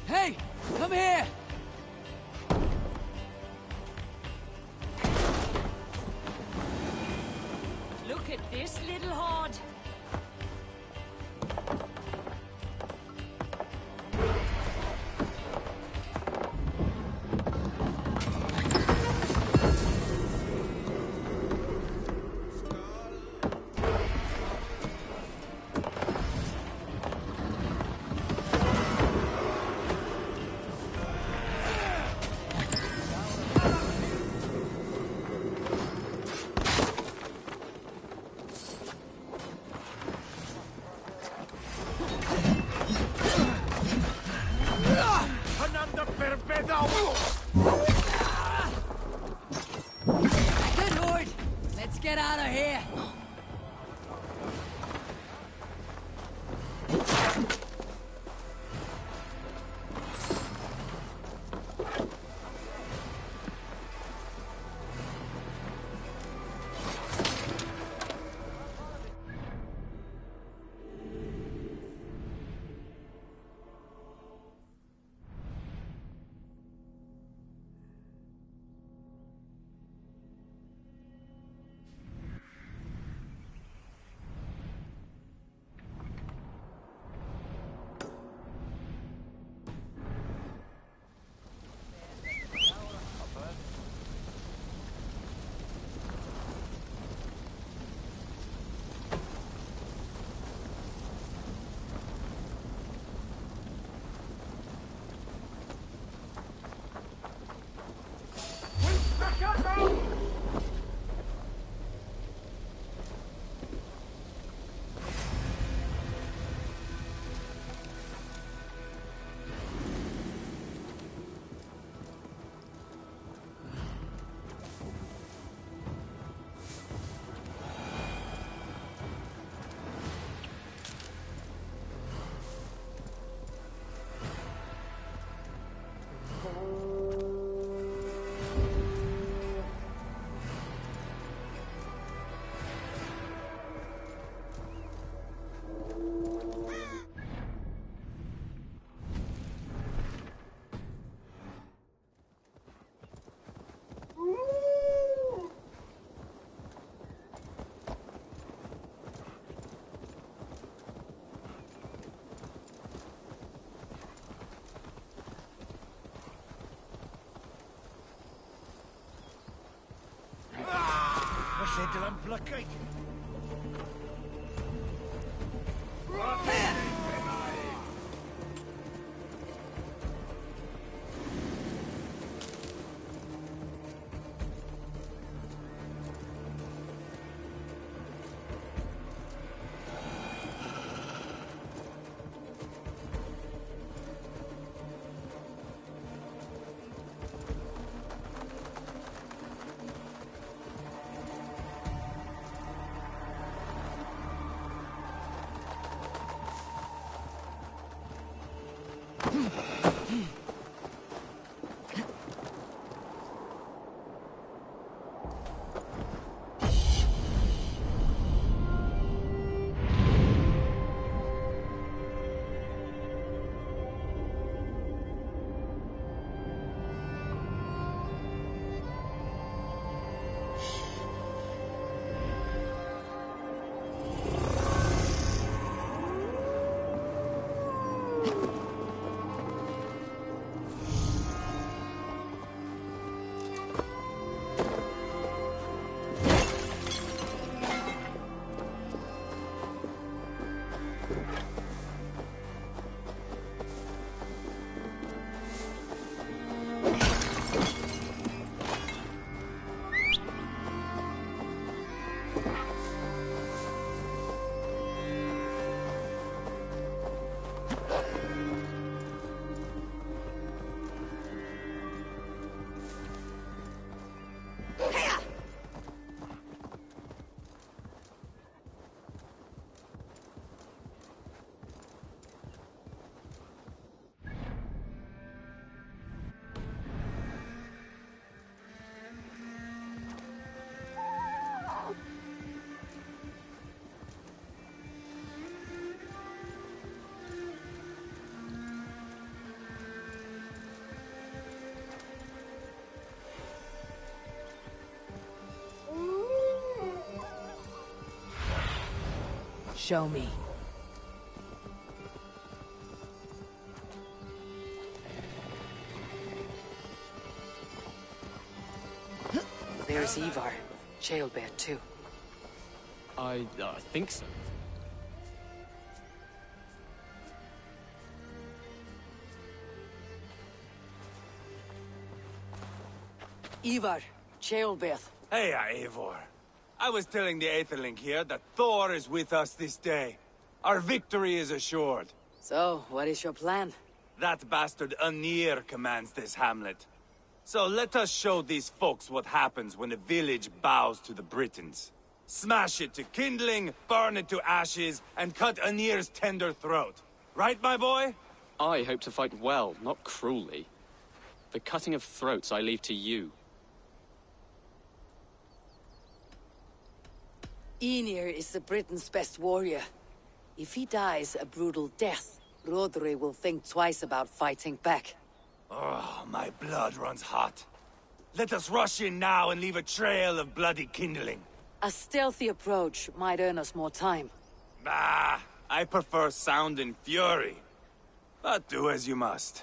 Hey, come here! Look at this little horde. Good horde! Let's get out of here! Felly dyla'n blygu. Show me. There's Ivar. Jailbird, too. I think so. Ivar, Jailbird. Hey, Eivor. I was telling the Aetherling here that Thor is with us this day. Our victory is assured. So, what is your plan? That bastard Anir commands this hamlet. So let us show these folks what happens when a village bows to the Britons. Smash it to kindling, burn it to ashes, and cut Anir's tender throat. Right, my boy? I hope to fight well, not cruelly. The cutting of throats I leave to you. Enir is the Britain's best warrior. If he dies a brutal death, Rodri will think twice about fighting back. Oh, my blood runs hot. Let us rush in now and leave a trail of bloody kindling. A stealthy approach might earn us more time. Bah, I prefer sound and fury. But do as you must.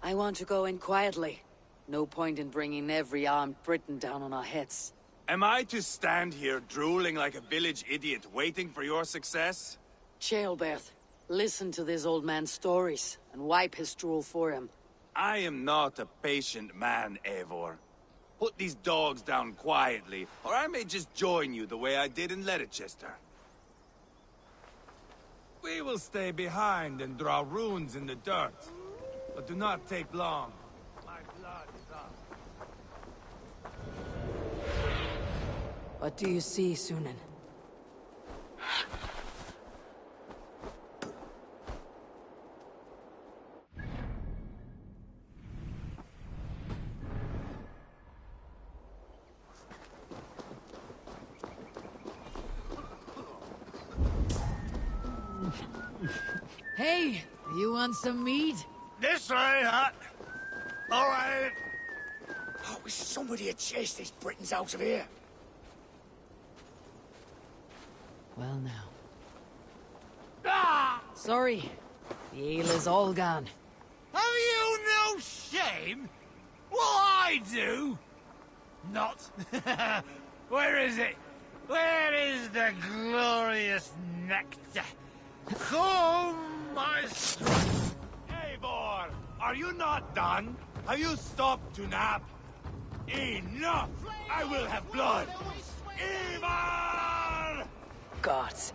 I want to go in quietly. No point in bringing every armed Briton down on our heads. Am I to stand here drooling like a village idiot waiting for your success? Jailbird, listen to this old man's stories and wipe his drool for him. I am not a patient man, Eivor. Put these dogs down quietly, or I may just join you the way I did in Leicester. We will stay behind and draw runes in the dirt, but do not take long. My blood is up. What do you see, Sunan? Hey, you want some meat? This way, Hut. All right. I wish somebody had chased these Britons out of here. Well now. Ah! Sorry. The ale is all gone. Have you no shame? Well, I do. Not. Where is it? Where is the glorious nectar? Come, my son. Eivor, are you not done? Have you stopped to nap? Enough! I will have blood! Eivor! Gods.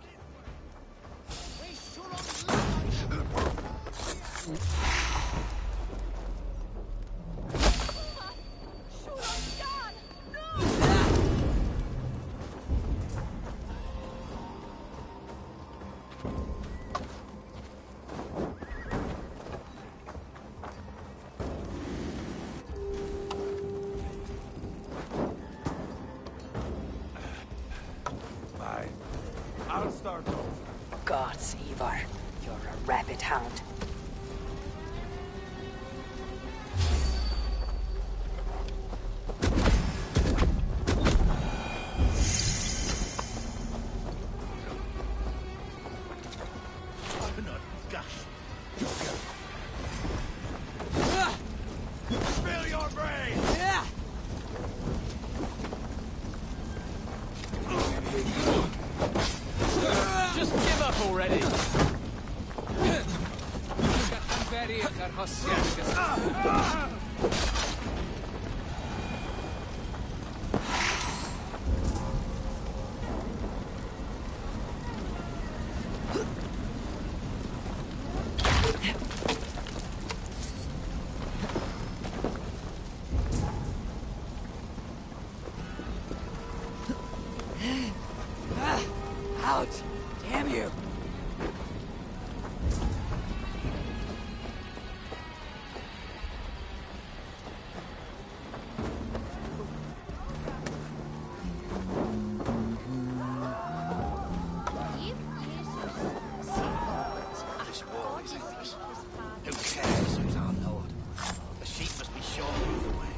Fine. I'll start over. Gods, Ivar. You're a rabbit hound. Spill your brains! Yeah! Just give up already! Out! Damn you! This war is endless. Who cares who's our lord? The sheep must be short either way.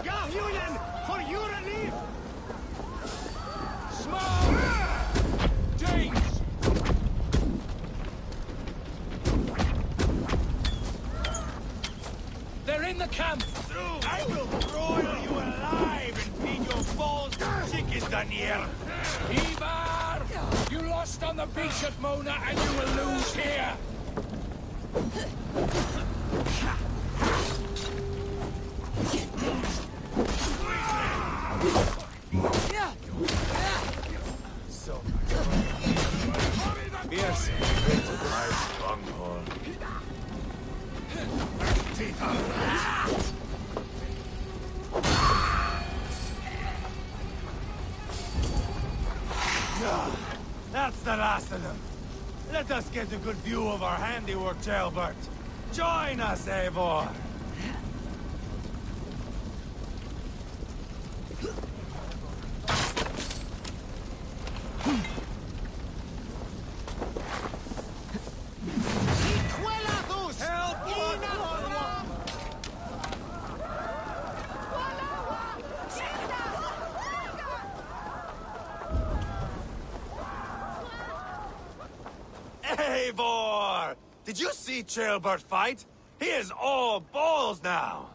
Ja, Julian, for your relief! Small! James! They're in the camp! I will broil you alive and feed your balls to chickens down here! Ivar! You lost on the beach at Mona, and you will lose here! So fierce into my stronghold. That's the last of them. Let us get a good view of our handiwork, Jailbert. Join us, Eivor. Eivor! Did you see Jailbert fight? He is all balls now!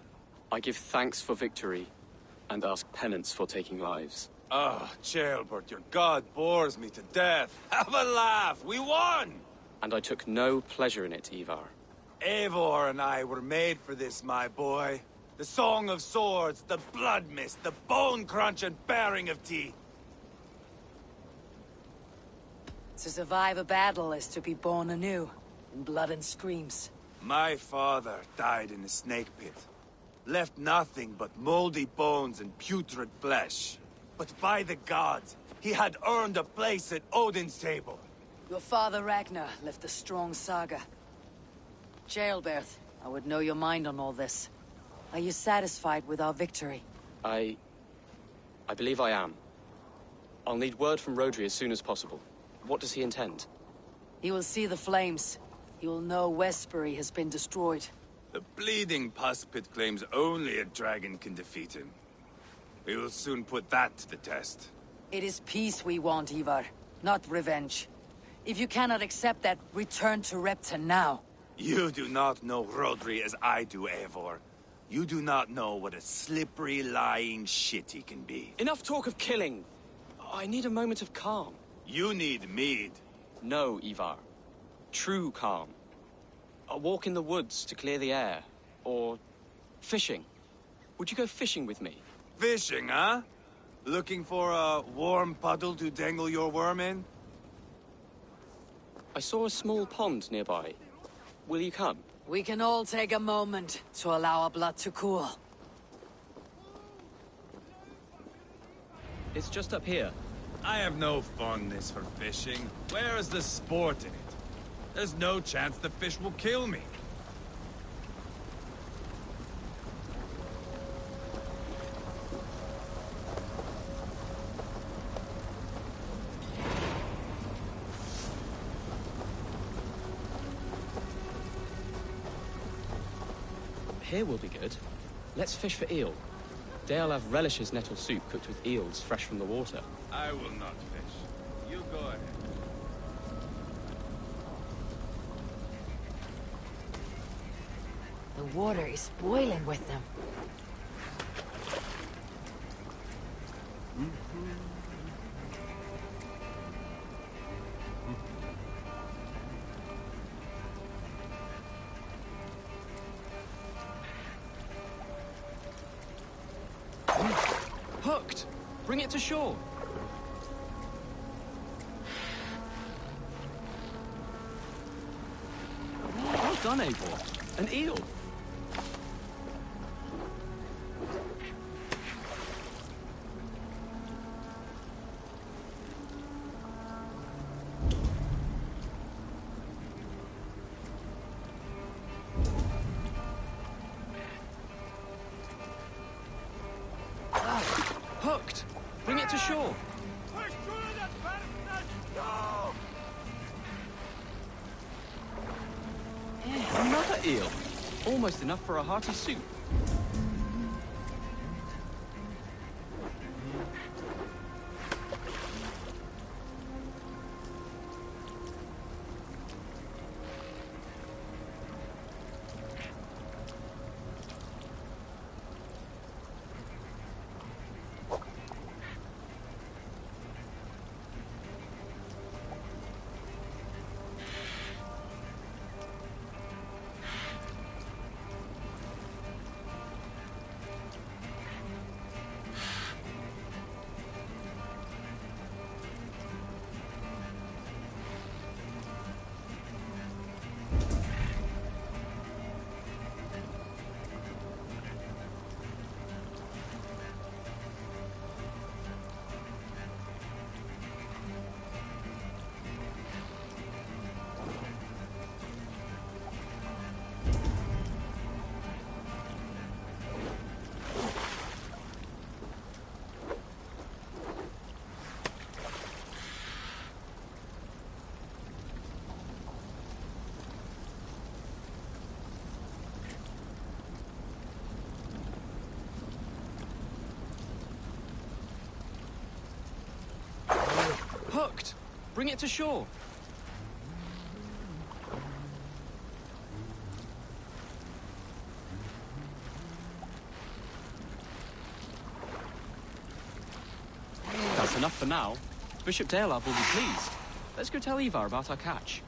I give thanks for victory, and ask penance for taking lives. Oh, Jailbert, your god bores me to death. Have a laugh! We won! And I took no pleasure in it, Ivar. Eivor and I were made for this, my boy. The song of swords, the blood mist, the bone crunch and baring of teeth. To survive a battle is to be born anew, in blood and screams. My father died in a snake pit. Left nothing but moldy bones and putrid flesh. But by the gods, he had earned a place at Odin's table. Your father Ragnar left a strong saga. Jailbert, I would know your mind on all this. Are you satisfied with our victory? I believe I am. I'll need word from Rodri as soon as possible. What does he intend? He will see the flames. He will know Westbury has been destroyed. The bleeding pus pit claims only a dragon can defeat him. We will soon put that to the test. It is peace we want, Ivar, not revenge. If you cannot accept that, return to Repton now. You do not know Rodri as I do, Eivor. You do not know what a slippery, lying shit he can be. Enough talk of killing! I need a moment of calm. You need mead. No, Ivar. True calm. A walk in the woods to clear the air. Or fishing. Would you go fishing with me? Fishing, huh? Looking for a warm puddle to dangle your worm in? I saw a small pond nearby. Will you come? We can all take a moment to allow our blood to cool. It's just up here. I have no fondness for fishing. Where is the sport in it? There's no chance the fish will kill me. Here will be good. Let's fish for eel. Daleav relishes nettle soup cooked with eels fresh from the water. I will not fish. You go ahead. The water is boiling with them. Hooked! Bring it to shore! Well done, Eivor. An eel! Hooked! Bring it to shore! Another eel! Almost enough for a hearty soup. Hooked! Bring it to shore! That's enough for now. Bishop Daelab will be pleased. Let's go tell Ivar about our catch.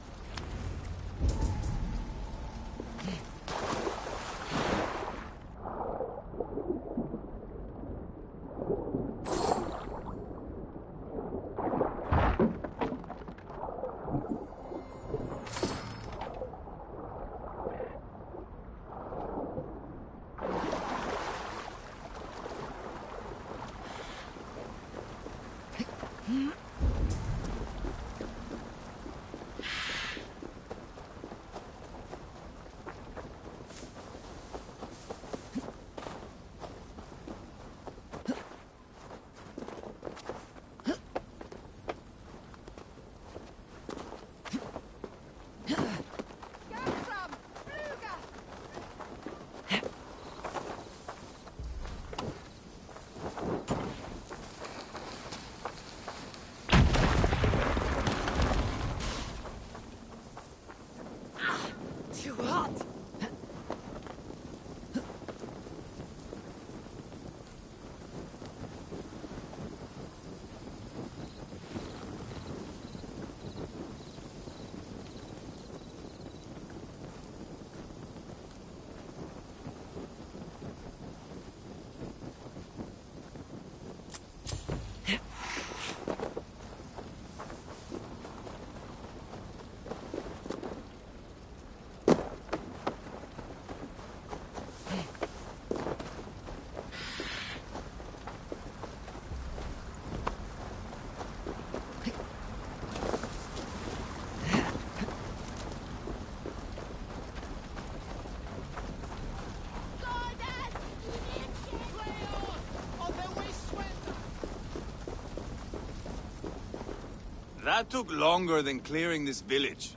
That took longer than clearing this village.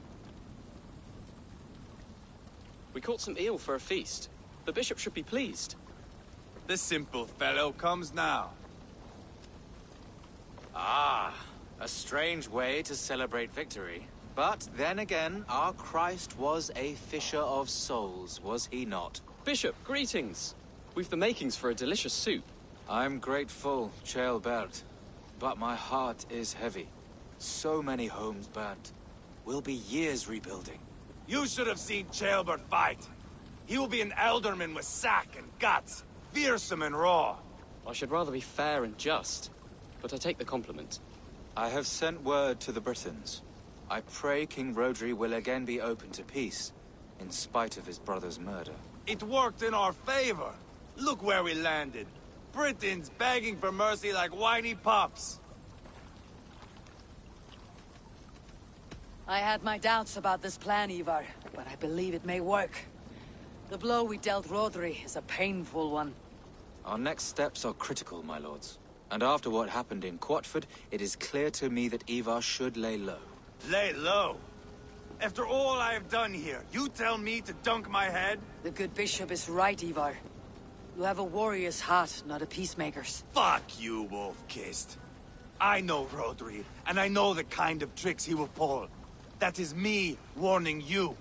We caught some eel for a feast. The bishop should be pleased. The simple fellow comes now. Ah, a strange way to celebrate victory. But then again, our Christ was a fisher of souls, was he not? Bishop, greetings. We've the makings for a delicious soup. I'm grateful, Ceolbert, but my heart is heavy. So many homes burnt. We'll be years rebuilding. You should have seen Ceolbert fight. He will be an alderman with sack and guts, fearsome and raw. I should rather be fair and just, but I take the compliment. I have sent word to the Britons. I pray King Rodri will again be open to peace, in spite of his brother's murder. It worked in our favor. Look where we landed. Britons begging for mercy like whiny pups. I had my doubts about this plan, Ivar, but I believe it may work. The blow we dealt Rodri is a painful one. Our next steps are critical, my lords. And after what happened in Quatford, it is clear to me that Ivar should lay low. Lay low? After all I have done here, you tell me to dunk my head? The good bishop is right, Ivar. You have a warrior's heart, not a peacemaker's. Fuck you, wolf-kissed. I know Rodri, and I know the kind of tricks he will pull. That is me warning you.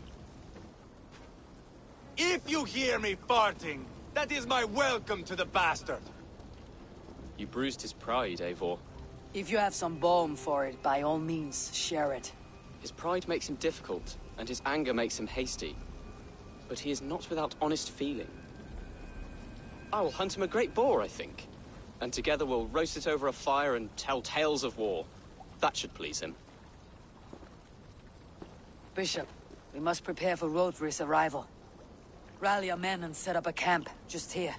If you hear me farting, that is my welcome to the bastard. You bruised his pride, Eivor. If you have some balm for it, by all means, share it. His pride makes him difficult, and his anger makes him hasty. But he is not without honest feeling. I will hunt him a great boar, I think. And together we'll roast it over a fire and tell tales of war. That should please him. Bishop, we must prepare for Rodri's arrival. Rally our men and set up a camp, just here.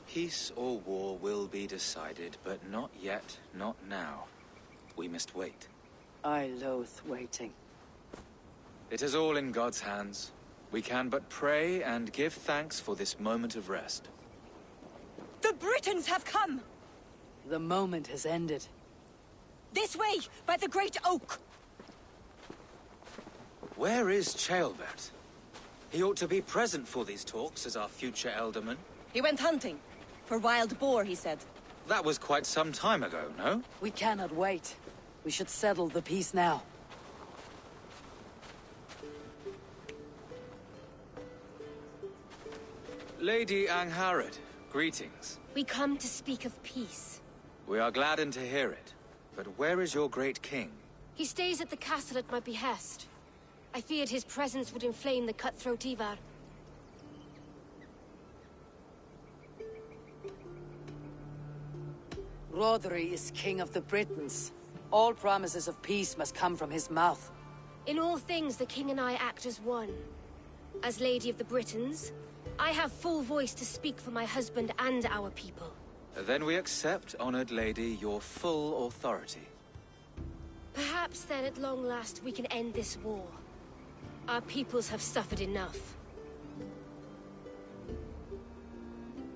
Peace or war will be decided, but not yet, not now. We must wait. I loathe waiting. It is all in God's hands. We can but pray and give thanks for this moment of rest. The Britons have come! The moment has ended. This way, by the Great Oak! Where is Ceolbert? He ought to be present for these talks as our future elderman. He went hunting. For wild boar, he said. That was quite some time ago, no? We cannot wait. We should settle the peace now. Lady Angharad, greetings. We come to speak of peace. We are gladdened to hear it. But where is your great king? He stays at the castle at my behest. I feared his presence would inflame the cutthroat Ivar. Rodri is king of the Britons. All promises of peace must come from his mouth. In all things, the king and I act as one. As Lady of the Britons, I have full voice to speak for my husband and our people. Then we accept, honored lady, your full authority. Perhaps then at long last we can end this war. Our peoples have suffered enough.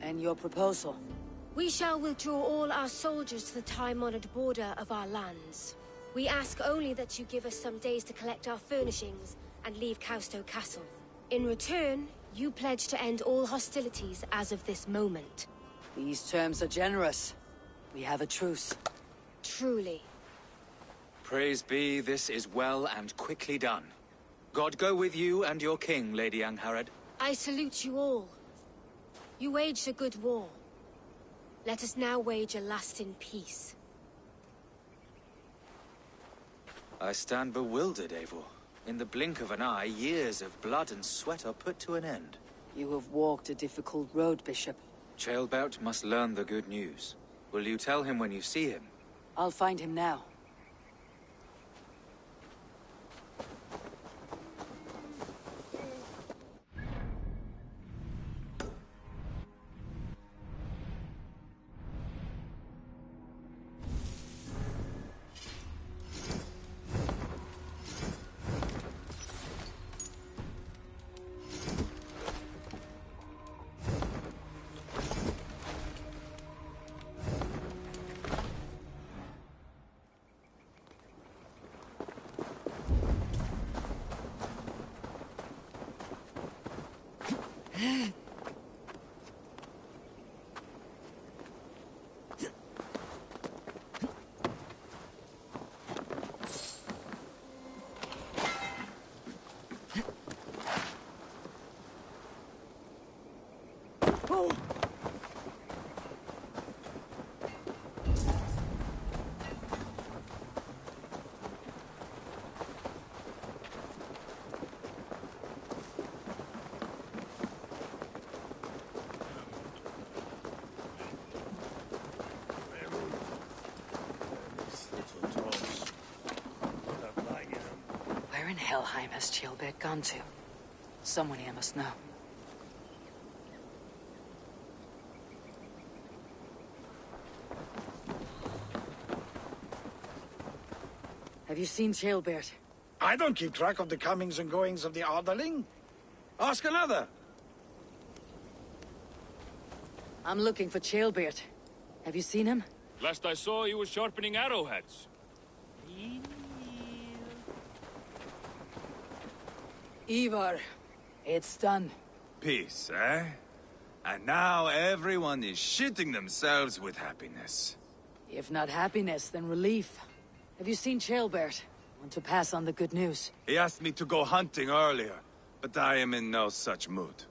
And your proposal? We shall withdraw all our soldiers to the time-honored border of our lands. We ask only that you give us some days to collect our furnishings and leave Causto Castle. In return, you pledge to end all hostilities as of this moment. These terms are generous. We have a truce. Truly. Praise be, this is well and quickly done. God go with you and your king, Lady Angharad. I salute you all. You waged a good war. Let us now wage a lasting peace. I stand bewildered, Eivor. In the blink of an eye, years of blood and sweat are put to an end. You have walked a difficult road, Bishop. Ceolbert must learn the good news. Will you tell him when you see him? I'll find him now. Helheim has Chilbert gone to? Someone here must know. Have you seen Chilbert? I don't keep track of the comings and goings of the Arderling. Ask another. I'm looking for Chilbert. Have you seen him? Last I saw, he was sharpening arrowheads. Ivar, it's done. Peace, eh? And now everyone is shitting themselves with happiness. If not happiness, then relief. Have you seen Chilbert? Want to pass on the good news? He asked me to go hunting earlier, but I am in no such mood.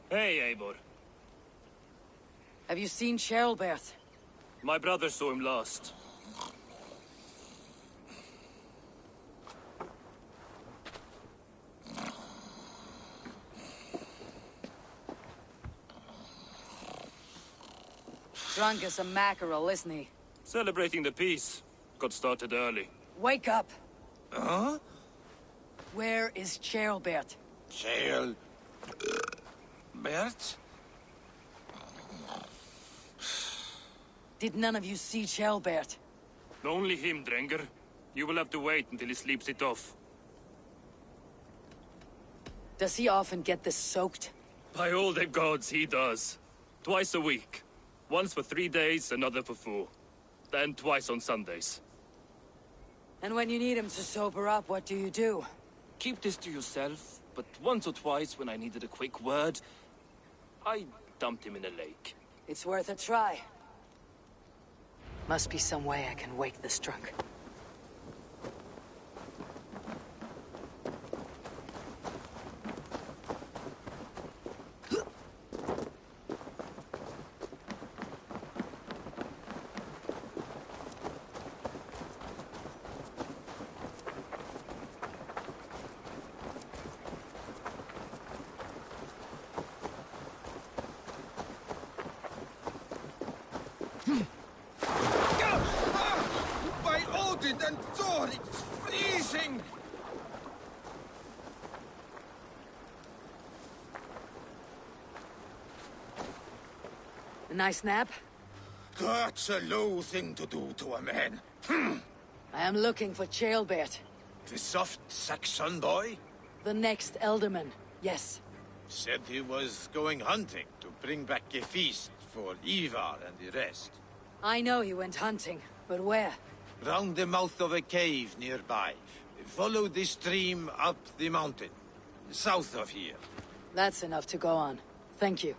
Hey, Eivor. Have you seen Chilbert? My brother saw him last. Drunk as a mackerel, isn't he? Celebrating the peace. Got started early. Wake up! Huh? Where is Chilbert? Bert? Did none of you see Chilbert? Only him, Drenger. You will have to wait until he sleeps it off. Does he often get this soaked? By all the gods, he does. Twice a week. Once for 3 days, another for 4. Then twice on Sundays. And when you need him to sober up, what do you do? Keep this to yourself, but once or twice when I needed a quick word, I dumped him in a lake. It's worth a try. Must be some way I can wake this drunk. By Odin and Thor, it's freezing! A nice nap? That's a low thing to do to a man. I am looking for Chilbert. The soft Saxon boy? The next Elderman, yes. Said he was going hunting to bring back a feast for Ivar and the rest. I know he went hunting, but where? Round the mouth of a cave nearby. Follow the stream up the mountain. South of here. That's enough to go on. Thank you.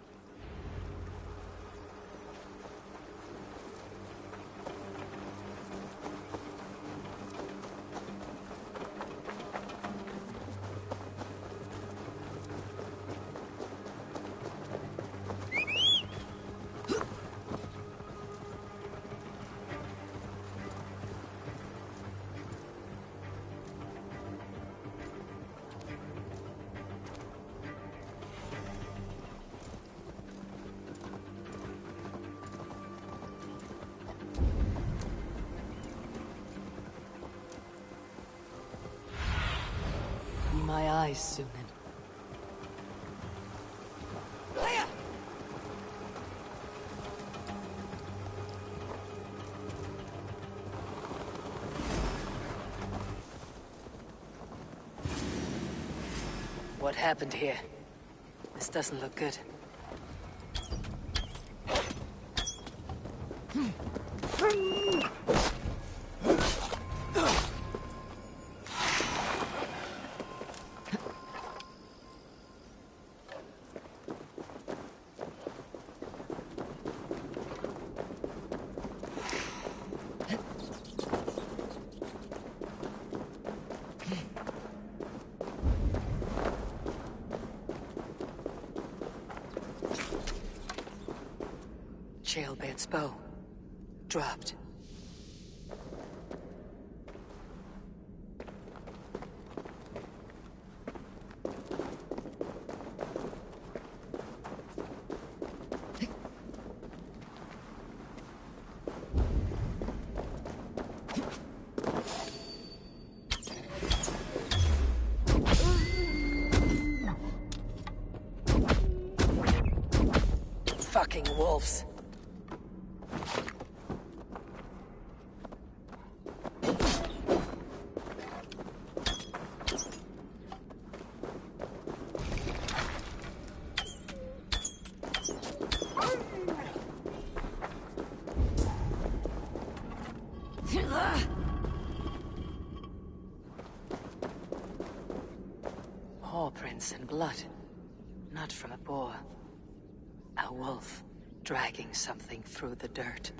My eyes, Sunan. What happened here? This doesn't look good. Chilbert's bow. Dropped. fucking wolves. Paw prints and blood. Not from a boar. A wolf dragging something through the dirt.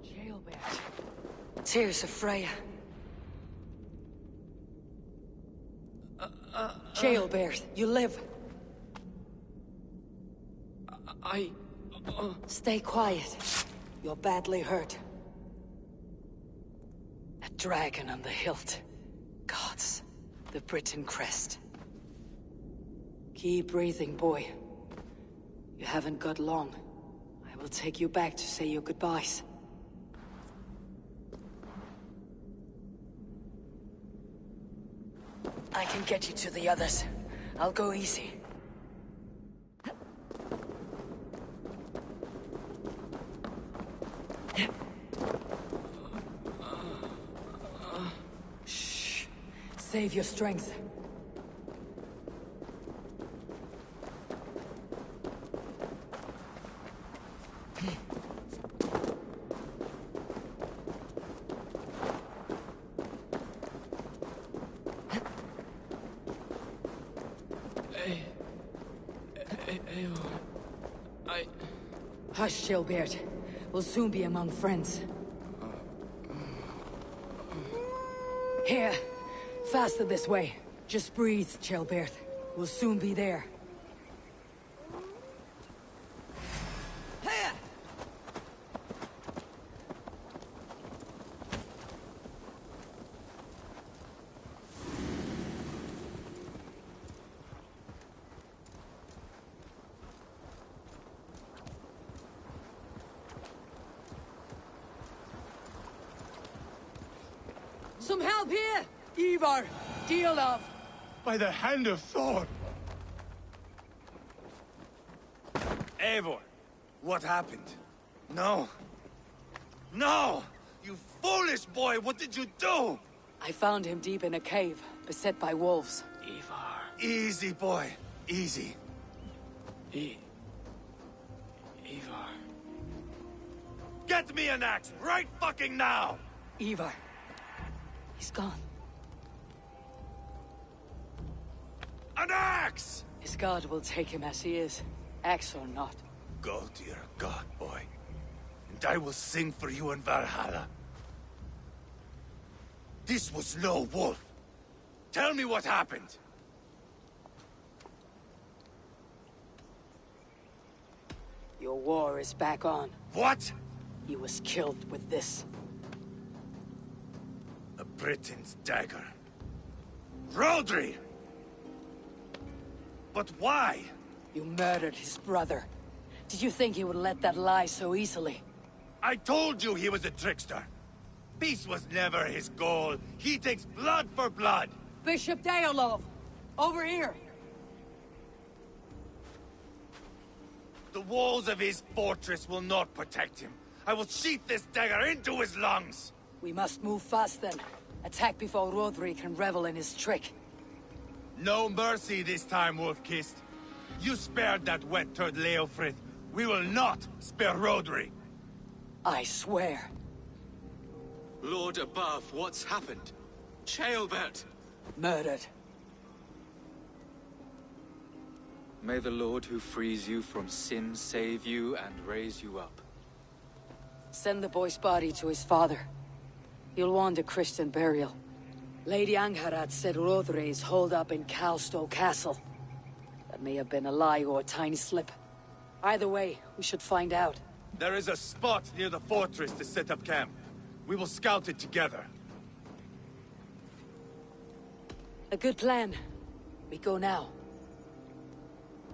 Jailbird. Tears of Freya. Jailbird, you live. Stay quiet. You're badly hurt. A dragon on the hilt. Gods. The Britain crest. Keep breathing, boy. You haven't got long. I will take you back to say your goodbyes. I can get you to the others. I'll go easy. Shh. Save your strength. Hush, Jailbird. We'll soon be among friends. Here. Faster this way. Just breathe, Jailbird. We'll soon be there. Some help here! Ivar! Deal of! By the hand of Thor! Eivor, what happened? No. No! You foolish boy, what did you do? I found him deep in a cave, beset by wolves. Ivar. Easy, boy. Easy. Ivar. Get me an axe, right fucking now! Ivar. He's gone. An axe! His god will take him as he is, axe or not. Go to your god, boy. And I will sing for you in Valhalla. This was no wolf. Tell me what happened. Your war is back on. What? He was killed with this. A Britain's dagger. Rodri! But why? You murdered his brother. Did you think he would let that lie so easily? I told you he was a trickster. Peace was never his goal. He takes blood for blood. Bishop Deolov! Over here! The walls of his fortress will not protect him. I will sheath this dagger into his lungs. We must move fast then. Attack before Rodri can revel in his trick. No mercy this time, Wolf-Kissed. You spared that wet turd Leofrith. We will not spare Rodri. I swear. Lord above, what's happened? Chaelbert! Murdered. May the Lord who frees you from sin save you and raise you up. Send the boy's body to his father. He'll want a Christian burial. Lady Angharad said Rodri is holed up in Calstow Castle. That may have been a lie or a tiny slip. Either way, we should find out. There is a spot near the fortress to set up camp. We will scout it together. A good plan. We go now.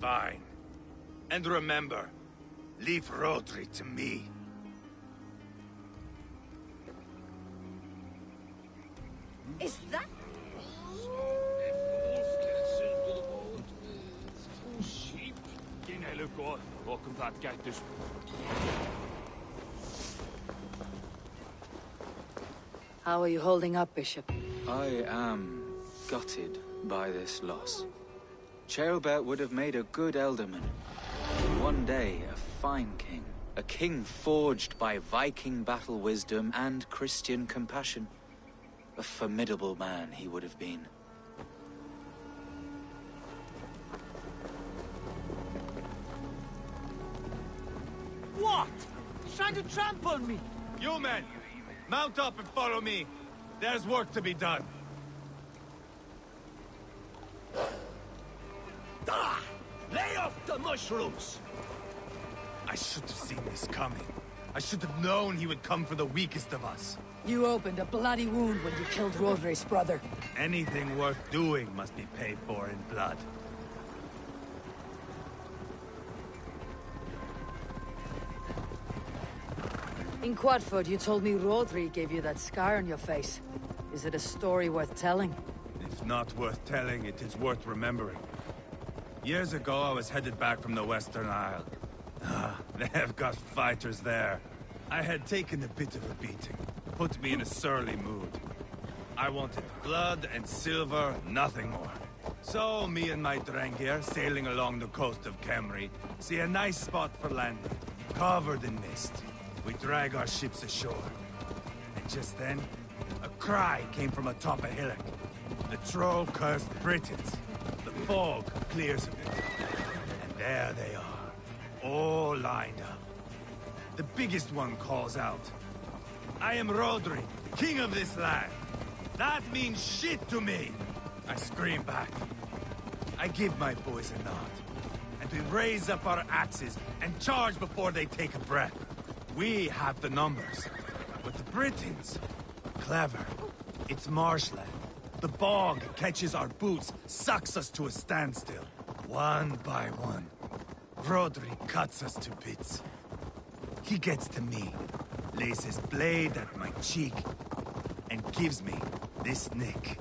Fine. And remember, Leave Rodri to me. Is that... How are you holding up, Bishop? I am gutted by this loss. Ceolbert would have made a good elderman. One day, a fine king. A king forged by Viking battle wisdom and Christian compassion. A formidable man he would have been. What? Trying to trample me? You men, mount up and follow me. There's work to be done. Ah! Lay off the mushrooms! I should have seen this coming. I should have known he would come for the weakest of us. You opened a bloody wound when you killed Rodri's brother. Anything worth doing must be paid for in blood. In Quadford, you told me Rodri gave you that scar on your face. Is it a story worth telling? If not worth telling, it is worth remembering. Years ago, I was headed back from the Western Isle. They have got fighters there. I had taken a bit of a beating. Put me in a surly mood. I wanted blood and silver, nothing more. So, me and my Drengir, sailing along the coast of Kemri, see a nice spot for landing, covered in mist. We drag our ships ashore. And just then, a cry came from atop a hillock. The troll-cursed Britons. The fog clears a bit. And there they are, all lined up. The biggest one calls out, "I am Rodri, king of this land. That means shit to me!" I scream back. I give my boys a nod. And we raise up our axes and charge before they take a breath. We have the numbers. But the Britons, clever. It's marshland. The bog catches our boots, sucks us to a standstill. One by one. Rodri cuts us to bits. He gets to me, lays his blade at my cheek, and gives me this nick.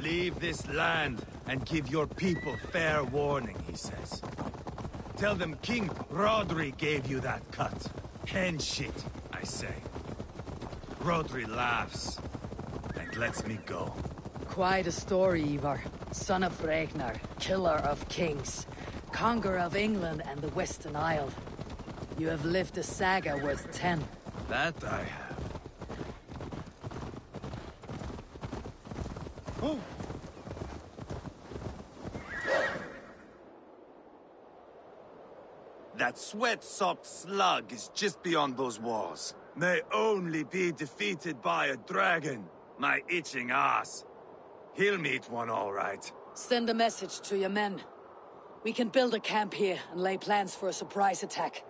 Leave this land and give your people fair warning, he says. Tell them King Rodri gave you that cut. Hen shit, I say. Rodri laughs and lets me go. Quite a story, Ivar. Son of Ragnar, killer of kings, conqueror of England and the Western Isle. You have lived a saga worth 10. That I have. Oh! That sweat-sopped slug is just beyond those walls. May only be defeated by a dragon. My itching ass. He'll meet one all right. Send a message to your men. We can build a camp here and lay plans for a surprise attack.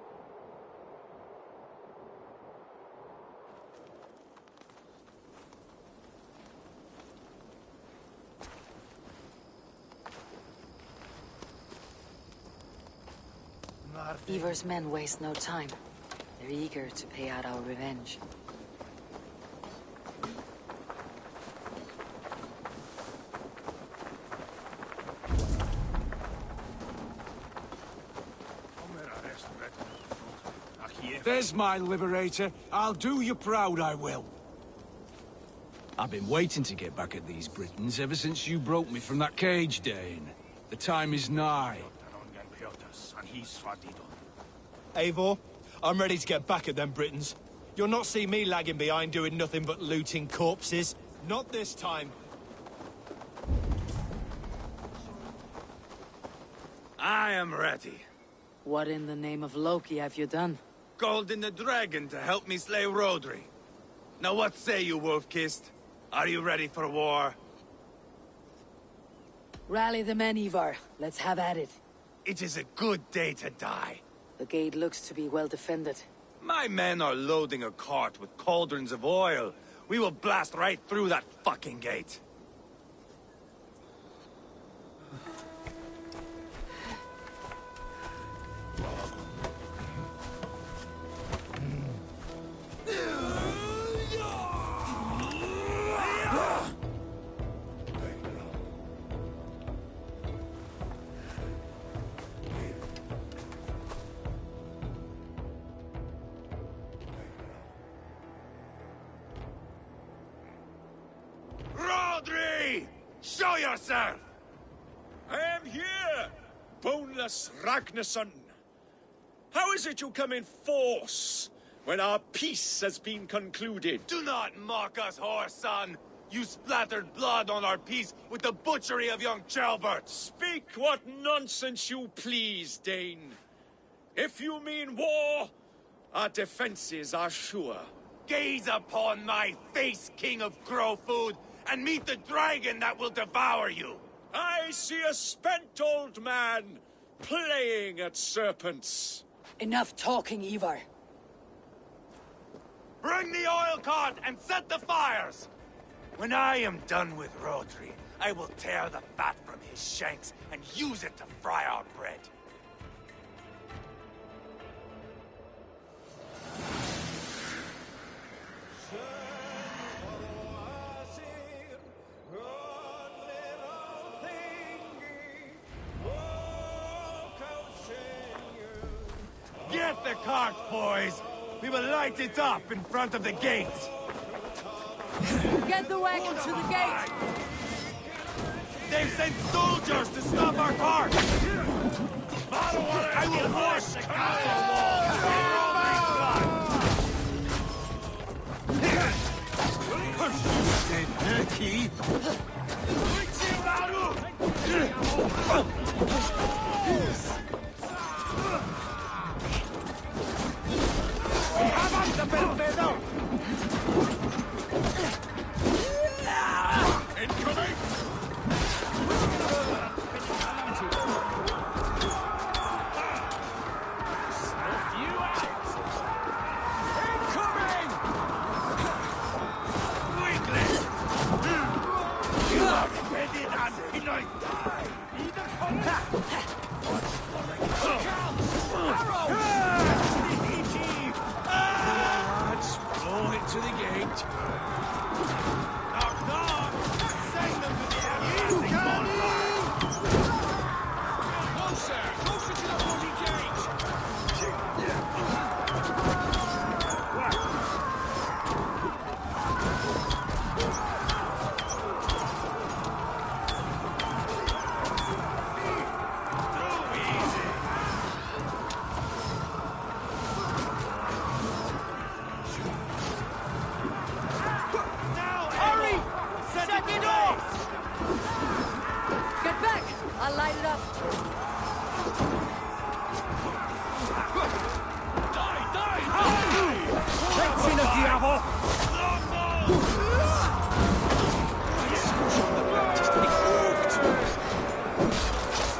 Ivar's men waste no time. They're eager to pay out our revenge. There's my liberator. I'll do you proud, I will. I've been waiting to get back at these Britons ever since you broke me from that cage, Dane. The time is nigh. Eivor, I'm ready to get back at them Britons. You'll not see me lagging behind doing nothing but looting corpses. Not this time. I am ready. What in the name of Loki have you done? Called in the dragon to help me slay Rodri. Now what say you, Wolf-Kissed? Are you ready for war? Rally the men, Ivar. Let's have at it. It is a good day to die. The gate looks to be well defended. My men are loading a cart with cauldrons of oil. We will blast right through that fucking gate. Show yourself! I am here, boneless Ragnarsson. How is it you come in force when our peace has been concluded? Do not mock us, whoreson! You splattered blood on our peace with the butchery of young Chalbert! Speak what nonsense you please, Dane. If you mean war, our defenses are sure. Gaze upon my face, King of Crow Food, and meet the dragon that will devour you! I see a spent old man playing at serpents. Enough talking, Ivar. Bring the oil cart and set the fires! When I am done with Rodri, I will tear the fat from his shanks and use it to fry our bread. Get the cart, boys! We will light it up in front of the gate! Get the wagon to the gate! They've sent soldiers to stop our cart! I will wash the castle walls ¡Avanza, Perpedo! Incoming! Lads, blow it to the gate. Knock, knock! Send them to the enemy! Closer! Closer to the bloody gate! I'll light it up. Pezzino diavolo!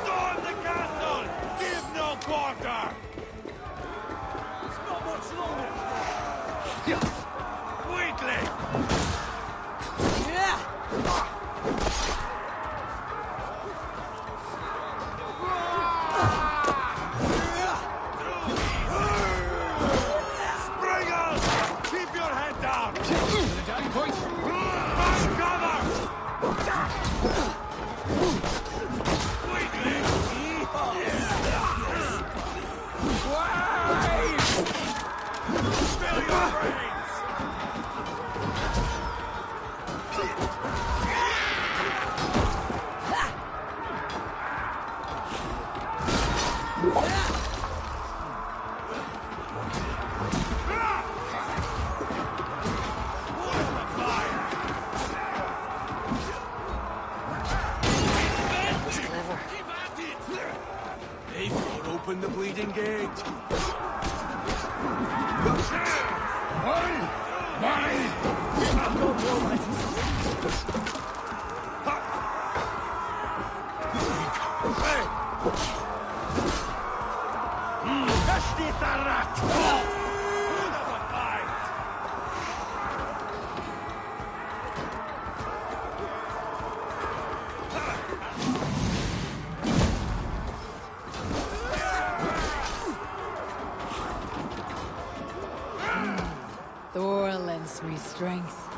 Storm the castle! Give no quarter! It's not much longer! Weakling! Yeah! Open the bleeding gate. Thor lends me strength.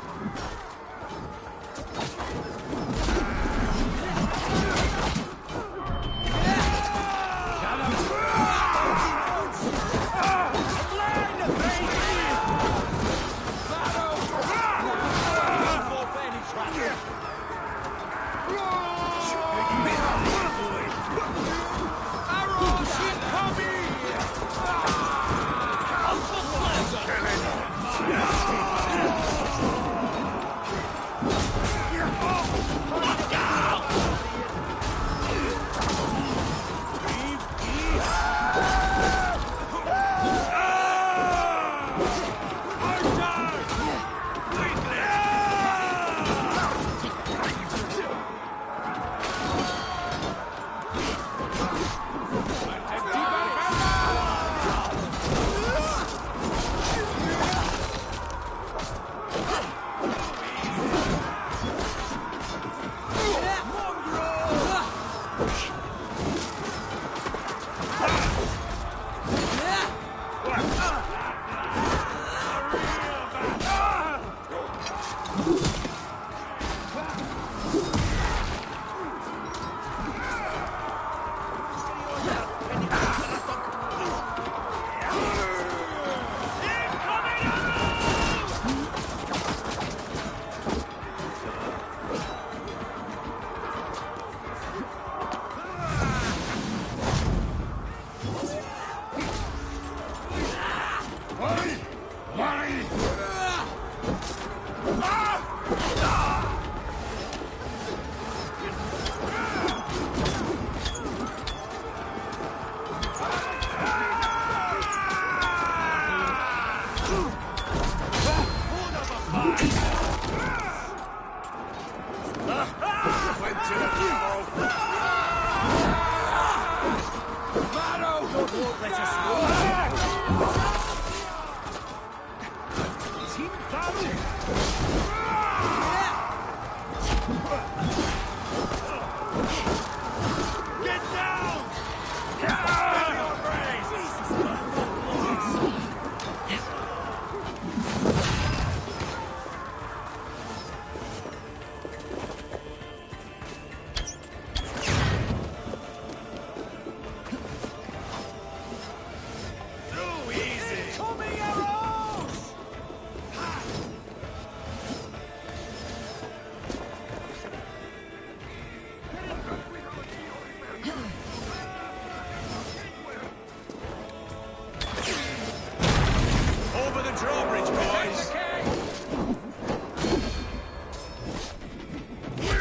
drawbridge, boys!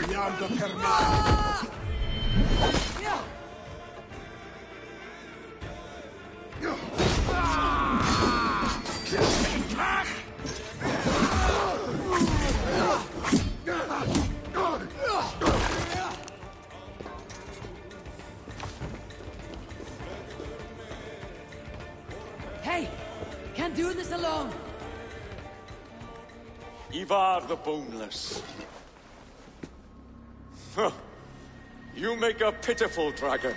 Beyond the permit. Hey! Can't do this alone! Ivar the Boneless. Huh. You make a pitiful dragon.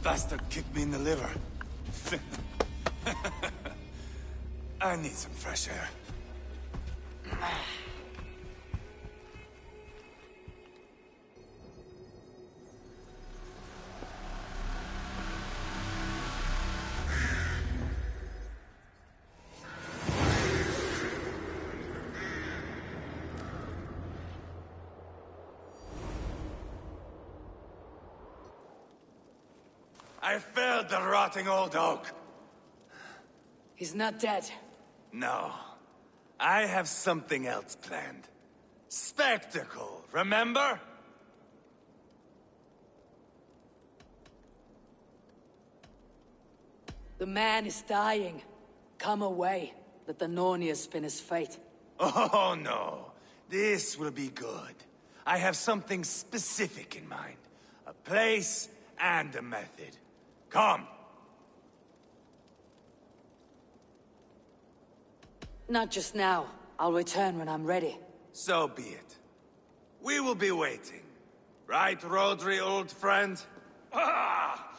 Bastard kicked me in the liver. I need some fresh air. I felled the rotting old oak. He's not dead. No. I have something else planned. Spectacle, remember? The man is dying. Come away. Let the Nornir spin his fate. Oh, no. This will be good. I have something specific in mind. A place and a method. Come. Not just now. I'll return when I'm ready. So be it. We will be waiting. Right, Rodri, old friend? Ah!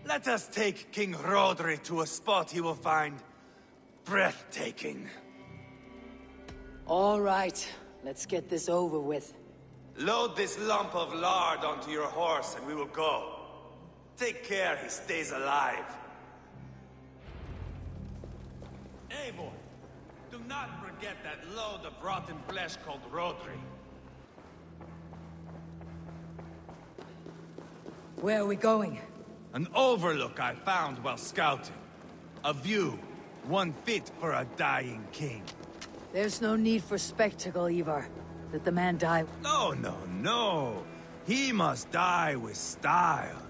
Let us take King Rodri to a spot he will find breathtaking. All right. Let's get this over with. Load this lump of lard onto your horse and we will go. Take care he stays alive. Eivor, do not forget that load of rotten flesh called Rodri. Where are we going? An overlook I found while scouting. A view, one fit for a dying king. There's no need for spectacle, Ivar. Let the man die. No, no, no. He must die with style.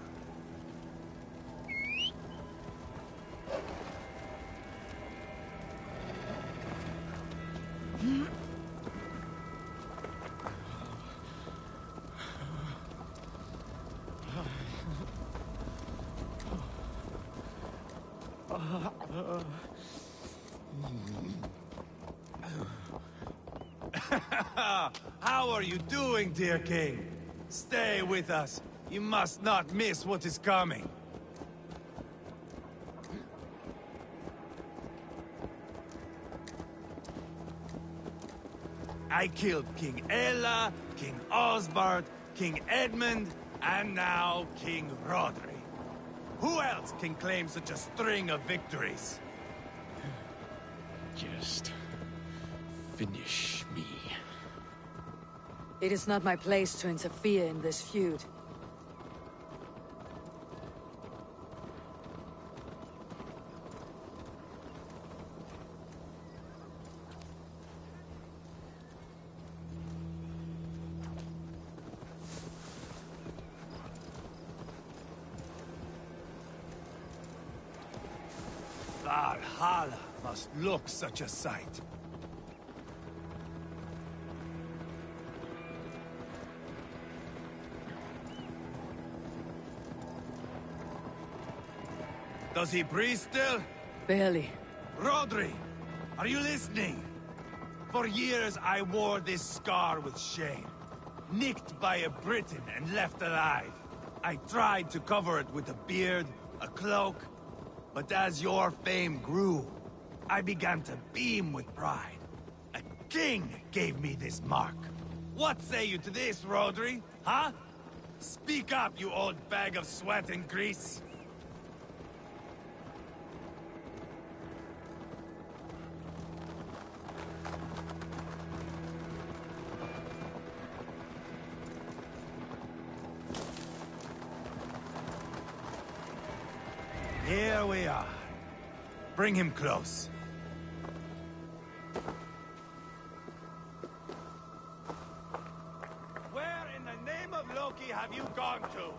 How are you doing, dear king? Stay with us. You must not miss what is coming. I killed King Ella, King Osbert, King Edmund, and now King Rodri. Who else can claim such a string of victories? Just finish me. It is not my place to interfere in this feud. Valhalla must look such a sight. Does he breathe still? Barely. Rodri, are you listening? For years I wore this scar with shame. Nicked by a Briton and left alive. I tried to cover it with a beard, a cloak, but as your fame grew, I began to beam with pride. A king gave me this mark. What say you to this, Rodri? Huh? Speak up, you old bag of sweat and grease. Here we are. Bring him close. Where in the name of Loki have you gone to?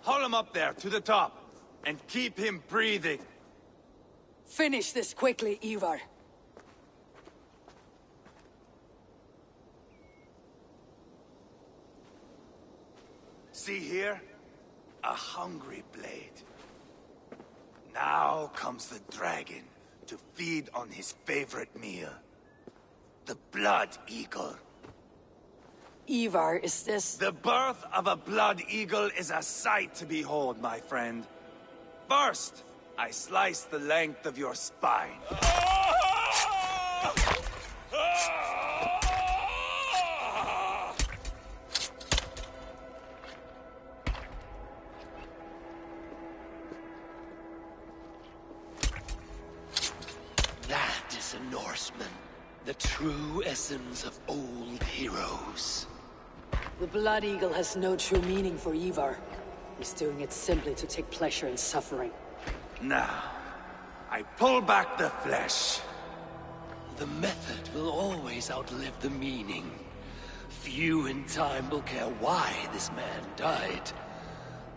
Haul him up there, to the top, and keep him breathing. Finish this quickly, Ivar. See here? A hungry blade. Now comes the dragon to feed on his favorite meal. The blood eagle. Ivar, is this... The birth of a blood eagle is a sight to behold, my friend. First, I slice the length of your spine. That is a Norseman. The true essence of old heroes. The Blood Eagle has no true meaning for Ivar. He's doing it simply to take pleasure in suffering. Now, I pull back the flesh. The method will always outlive the meaning. Few in time will care why this man died.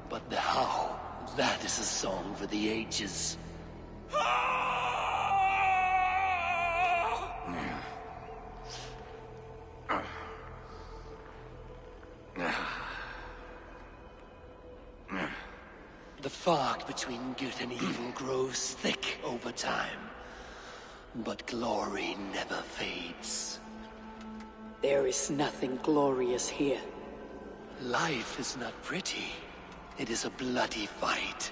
But the how, that is a song for the ages. The fog between good and evil grows thick over time. But glory never fades. There is nothing glorious here. Life is not pretty. It is a bloody fight.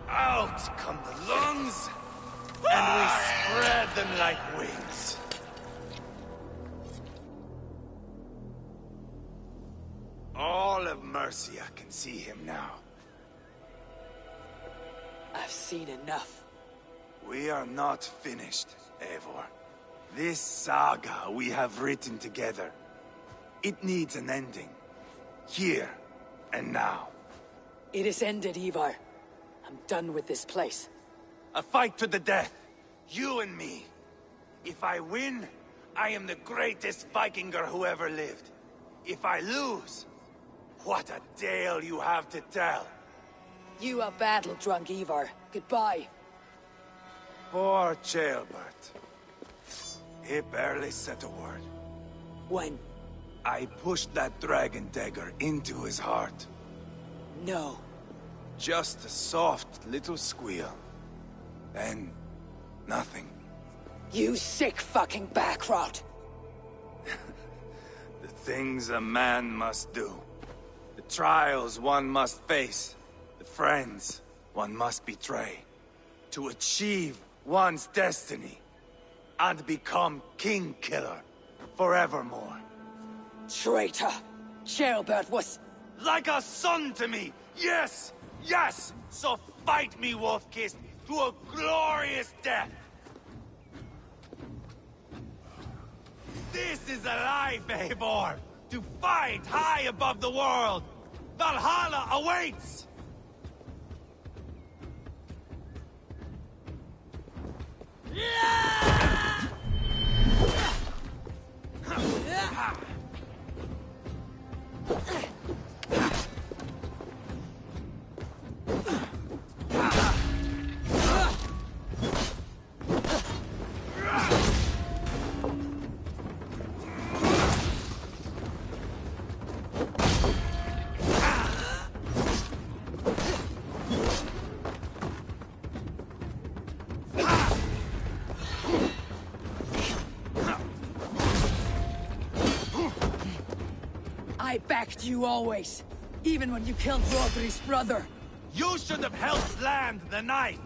Out come the lungs, and we spread them like wings. All of Mercia can see him now. I've seen enough. We are not finished, Eivor. This saga we have written together, it needs an ending. Here and now. It is ended, Ivar. I'm done with this place. A fight to the death. You and me. If I win, I am the greatest Vikinger who ever lived. If I lose, What a tale you have to tell! You a battle-drunk Ivar. Goodbye. Poor Ceolbert. He barely said a word. When? I pushed that dragon dagger into his heart. No. Just a soft little squeal. Then, nothing. You sick fucking backrot! The things a man must do. The trials one must face. The friends one must betray. To achieve one's destiny. And become King Killer forevermore. Traitor! Ceolbert was... Like a son to me! Yes! Yes! So fight me, Wolf-Kissed, to a glorious death! This is a life, Eivor! To fight high above the world! Valhalla awaits! I backed you always. Even when you killed Rodri's brother. You should have helped land the knife!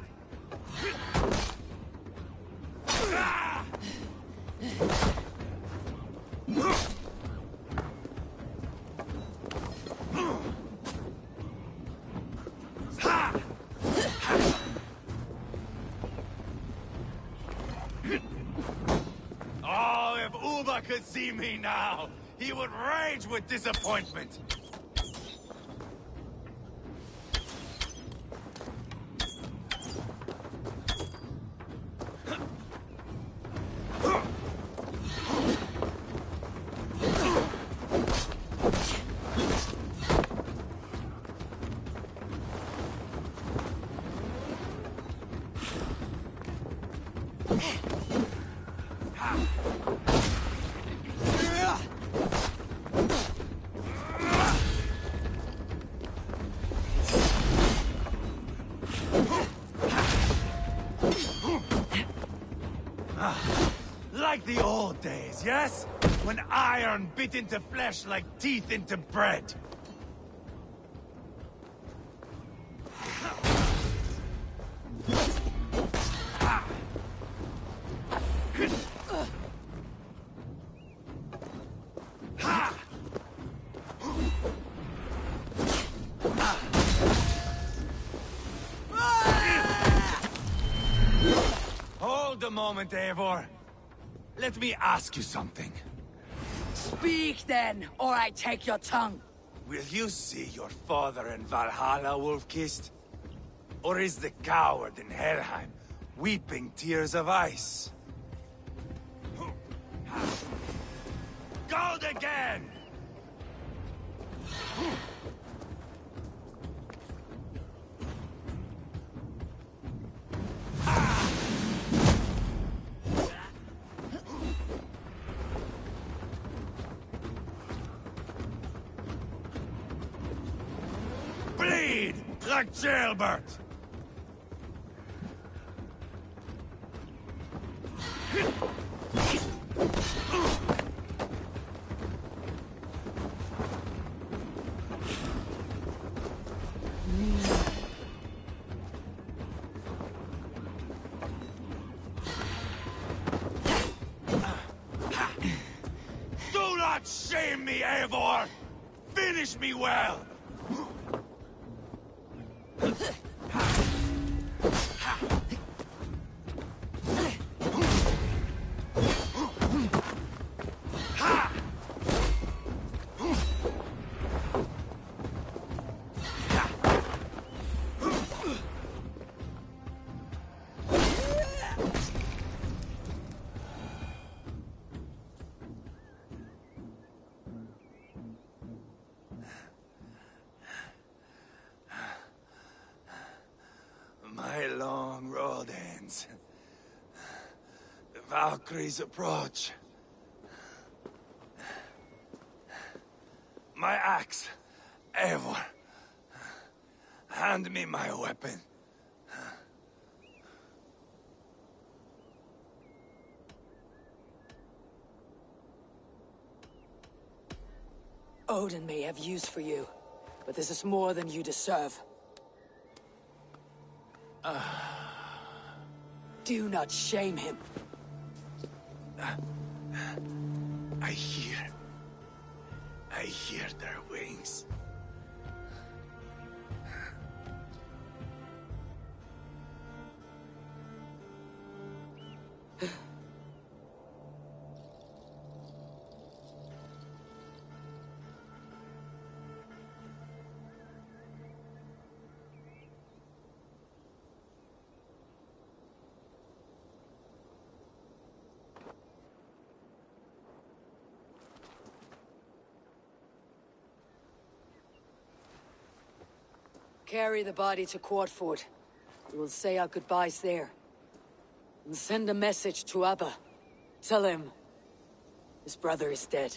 Oh, if Uba could see me now, he would rage with disappointment. Like the old days, yes? When iron bit into flesh like teeth into bread. Hold a moment, Eivor. Let me ask you something. Speak then, or I take your tongue. Will you see your father in Valhalla, Wolf-Kissed? Or is the coward in Helheim weeping tears of ice? Gold again! Bleed like Ceolbert! Do not shame me, Eivor! Finish me well! long road ends. The Valkyries approach. My axe, Eivor. Hand me my weapon. Odin may have use for you, but this is more than you deserve. Do not shame him. I hear their wings. Carry the body to Quartford. We will say our goodbyes there. And send a message to Abba. Tell him his brother is dead.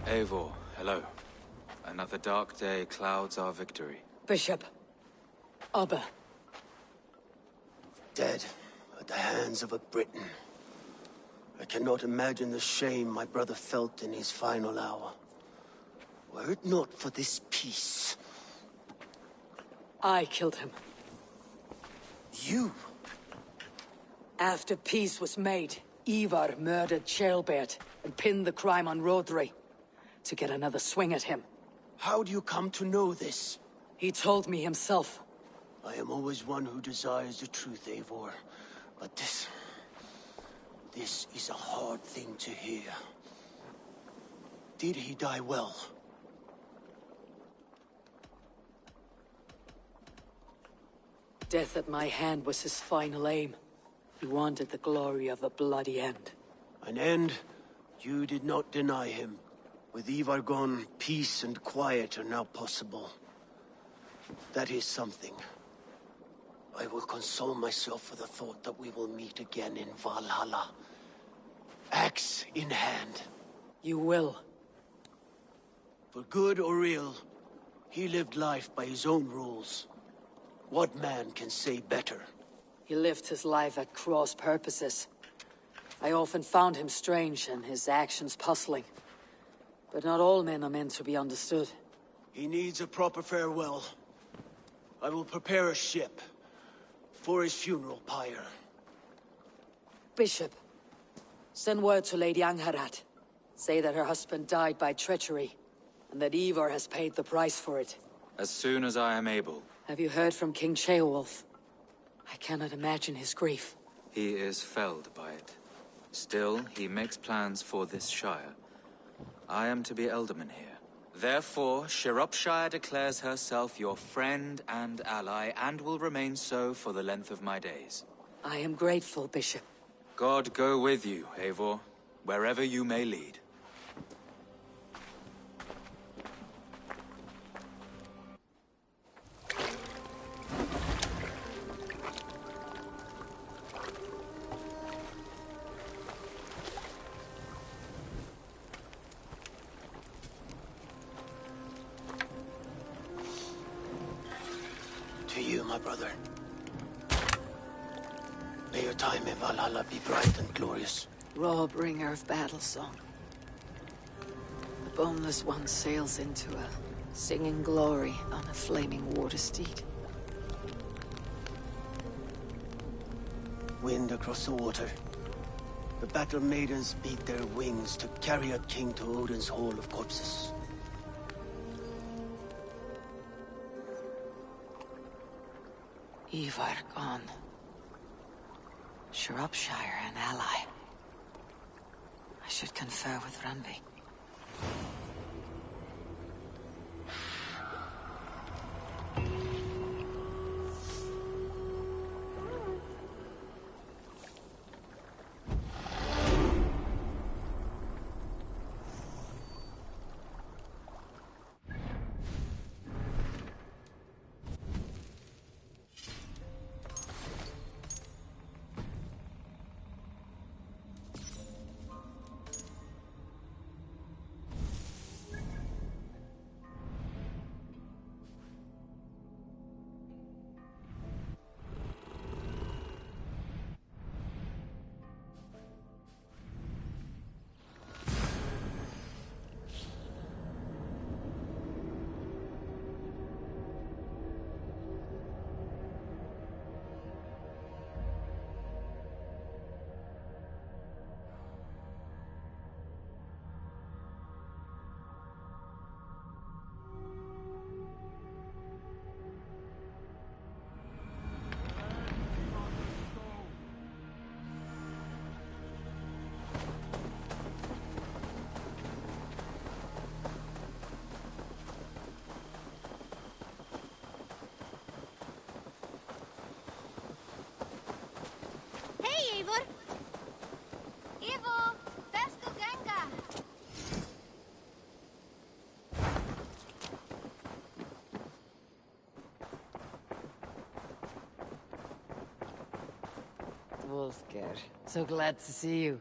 Eivor, hello. Another dark day clouds our victory. Bishop. Abba. Dead at the hands of a Briton. I cannot imagine the shame my brother felt in his final hour. Were it not for this peace... I killed him. You? After peace was made, Ivar murdered Ceolbert and pinned the crime on Rodri to get another swing at him. How do you come to know this? He told me himself. I am always one who desires the truth, Eivor. But this is a hard thing to hear. Did he die well? Death at my hand was his final aim. He wanted the glory of a bloody end. An end you did not deny him. With Ivar gone, peace and quiet are now possible. That is something. I will console myself for the thought that we will meet again in Valhalla. Axe in hand. You will. For good or ill, he lived life by his own rules. What man can say better? He lived his life at cross purposes. I often found him strange and his actions puzzling. But not all men are meant to be understood. He needs a proper farewell. I will prepare a ship for his funeral pyre. Bishop, send word to Lady Angharad. Say that her husband died by treachery, and that Ivar has paid the price for it. As soon as I am able. Have you heard from King Ceolwulf? I cannot imagine his grief. He is felled by it. Still, he makes plans for this shire. I am to be Elderman here. Therefore, Shropshire declares herself your friend and ally, and will remain so for the length of my days. I am grateful, Bishop. God go with you, Eivor, wherever you may lead. To you, my brother. May your time in Valhalla be bright and glorious. Raw bringer of battle song. The boneless one sails into a singing glory on a flaming water steed. Wind across the water. The battle maidens beat their wings to carry a king to Odin's Hall of Corpses. Ivar gone. Shropshire an ally. I should confer with Randvi. Wolfgar, so glad to see you.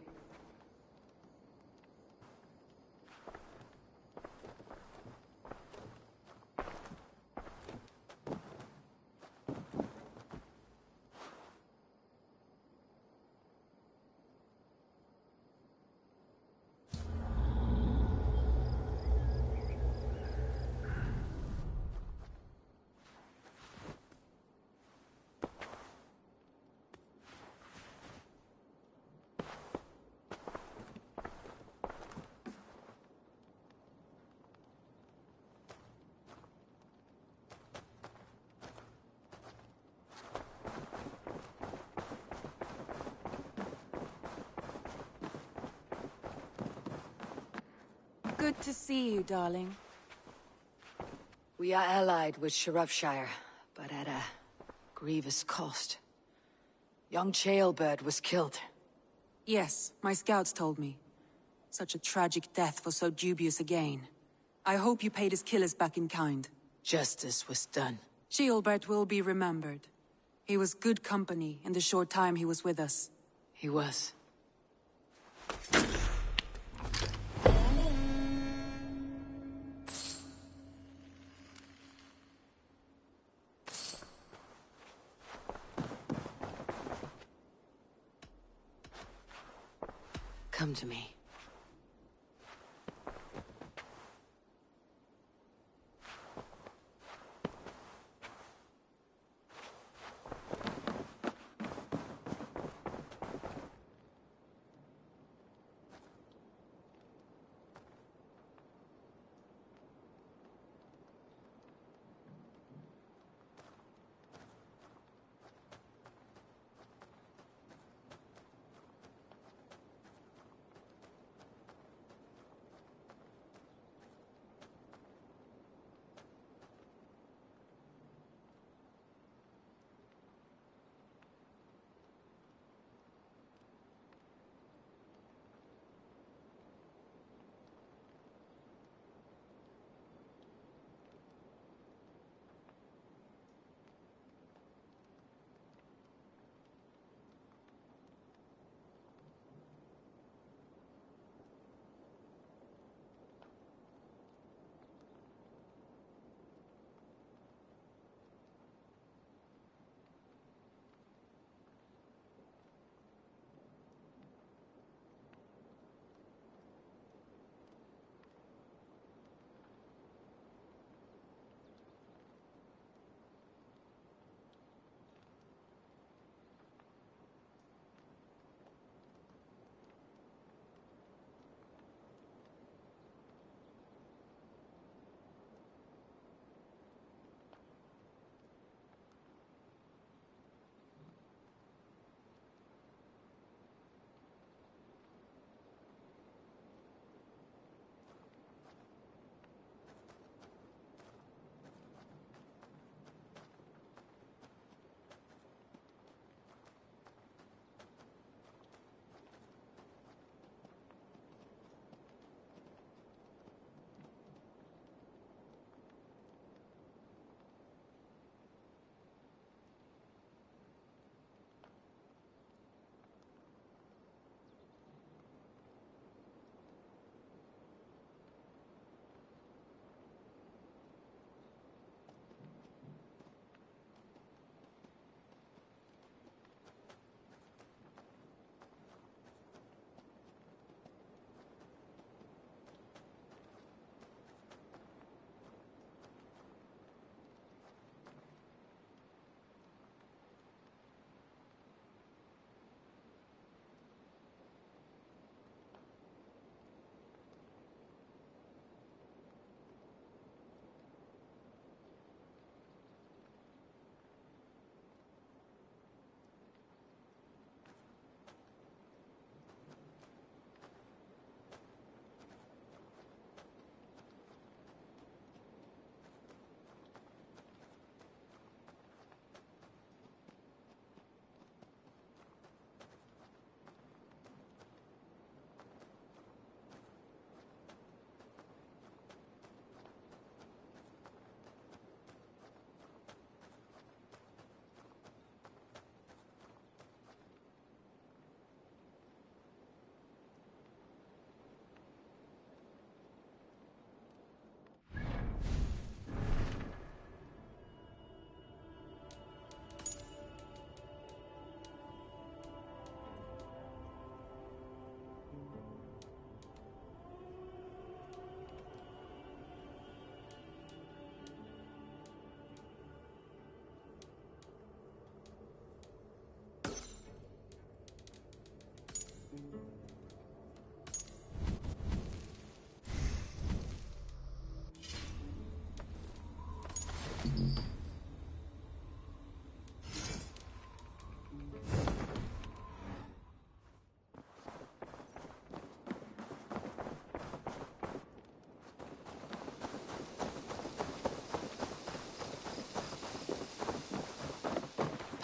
Good to see you, darling. We are allied with Shropshire, but at a grievous cost. Young Chaelbert was killed. Yes, my scouts told me. Such a tragic death for so dubious a gain. I hope you paid his killers back in kind. Justice was done. Chaelbert will be remembered. He was good company in the short time he was with us. He was. Come to me.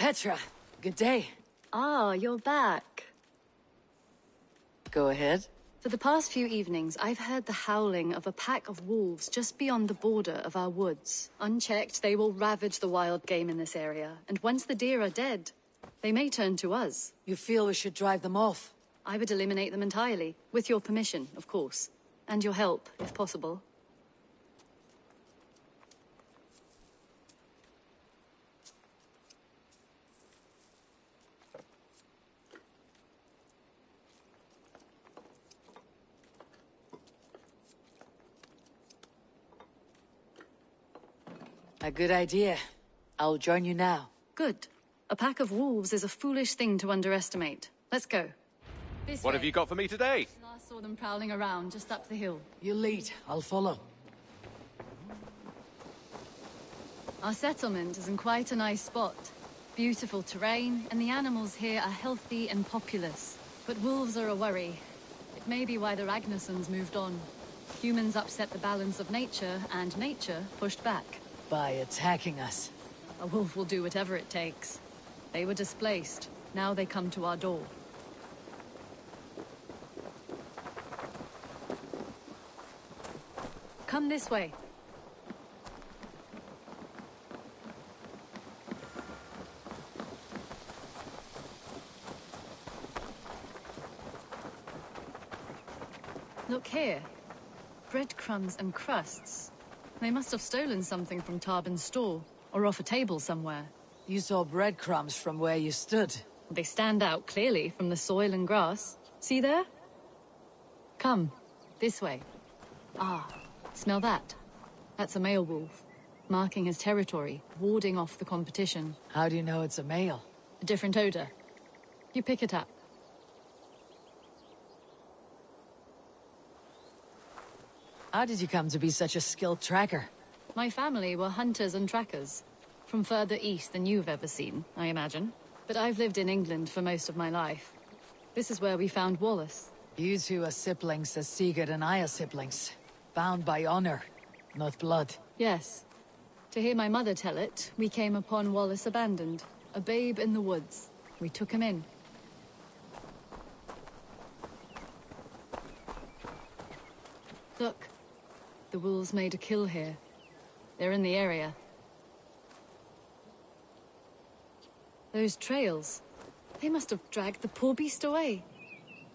Petra. Good day. Ah, you're back. Go ahead. For the past few evenings, I've heard the howling of a pack of wolves just beyond the border of our woods. Unchecked, they will ravage the wild game in this area, and once the deer are dead, they may turn to us. You feel we should drive them off? I would eliminate them entirely, with your permission, of course. And your help, if possible. A good idea. I'll join you now. Good. A pack of wolves is a foolish thing to underestimate. Let's go. What have you got for me today? Last saw them prowling around just up the hill. You lead. I'll follow. Our settlement is in quite a nice spot. Beautiful terrain, and the animals here are healthy and populous. But wolves are a worry. It may be why the Ragnarsons moved on. Humans upset the balance of nature, and nature pushed back. By attacking us. A wolf will do whatever it takes. They were displaced. Now they come to our door. Come this way. Look here. Breadcrumbs and crusts. They must have stolen something from Tarbin's store, or off a table somewhere. You saw breadcrumbs from where you stood. They stand out clearly from the soil and grass. See there? Come, this way. Ah, smell that? That's a male wolf, marking his territory, warding off the competition. How do you know it's a male? A different odor. You pick it up. How did you come to be such a skilled tracker? My family were hunters and trackers. From further east than you've ever seen, I imagine. But I've lived in England for most of my life. This is where we found Wallace. You two are siblings as Sigurd and I are siblings. Bound by honor, not blood. Yes. To hear my mother tell it, we came upon Wallace abandoned. A babe in the woods. We took him in. Look. The wolves made a kill here. They're in the area. Those trails. They must have dragged the poor beast away.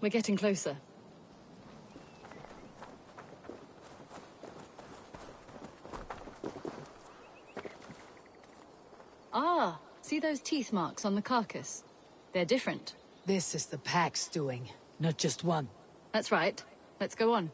We're getting closer. Ah, see those teeth marks on the carcass? They're different. This is the pack's doing, not just one. That's right. Let's go on.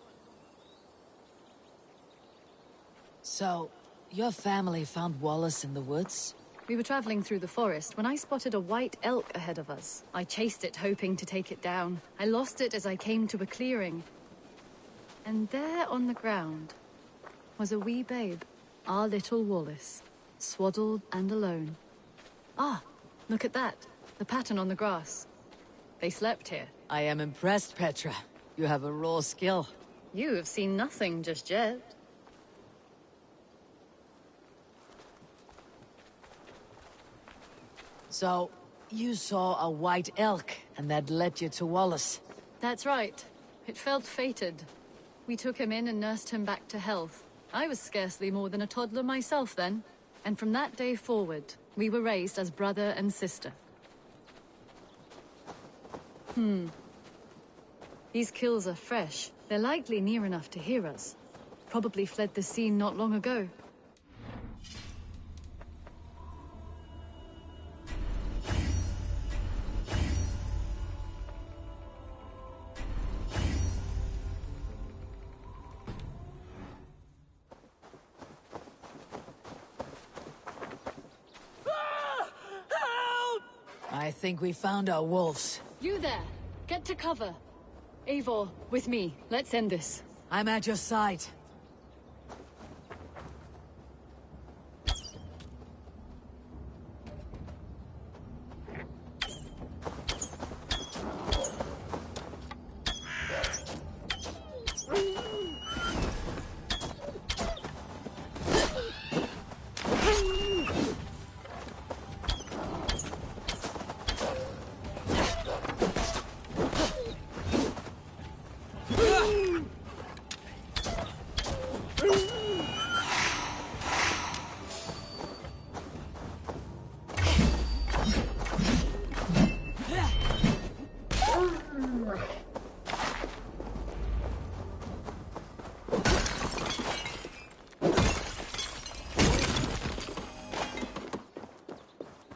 So, your family found Wallace in the woods? We were traveling through the forest when I spotted a white elk ahead of us. I chased it, hoping to take it down. I lost it as I came to a clearing. And there on the ground was a wee babe, our little Wallace, swaddled and alone. Ah, look at that. The pattern on the grass. They slept here. I am impressed, Petra. You have a raw skill. You have seen nothing just yet. So, you saw a white elk, and that led you to Wallace? That's right. It felt fated. We took him in and nursed him back to health. I was scarcely more than a toddler myself then. And from that day forward, we were raised as brother and sister. These kills are fresh. They're likely near enough to hear us. Probably fled the scene not long ago. I think we found our wolves. You there! Get to cover! Eivor, with me. Let's end this. I'm at your side.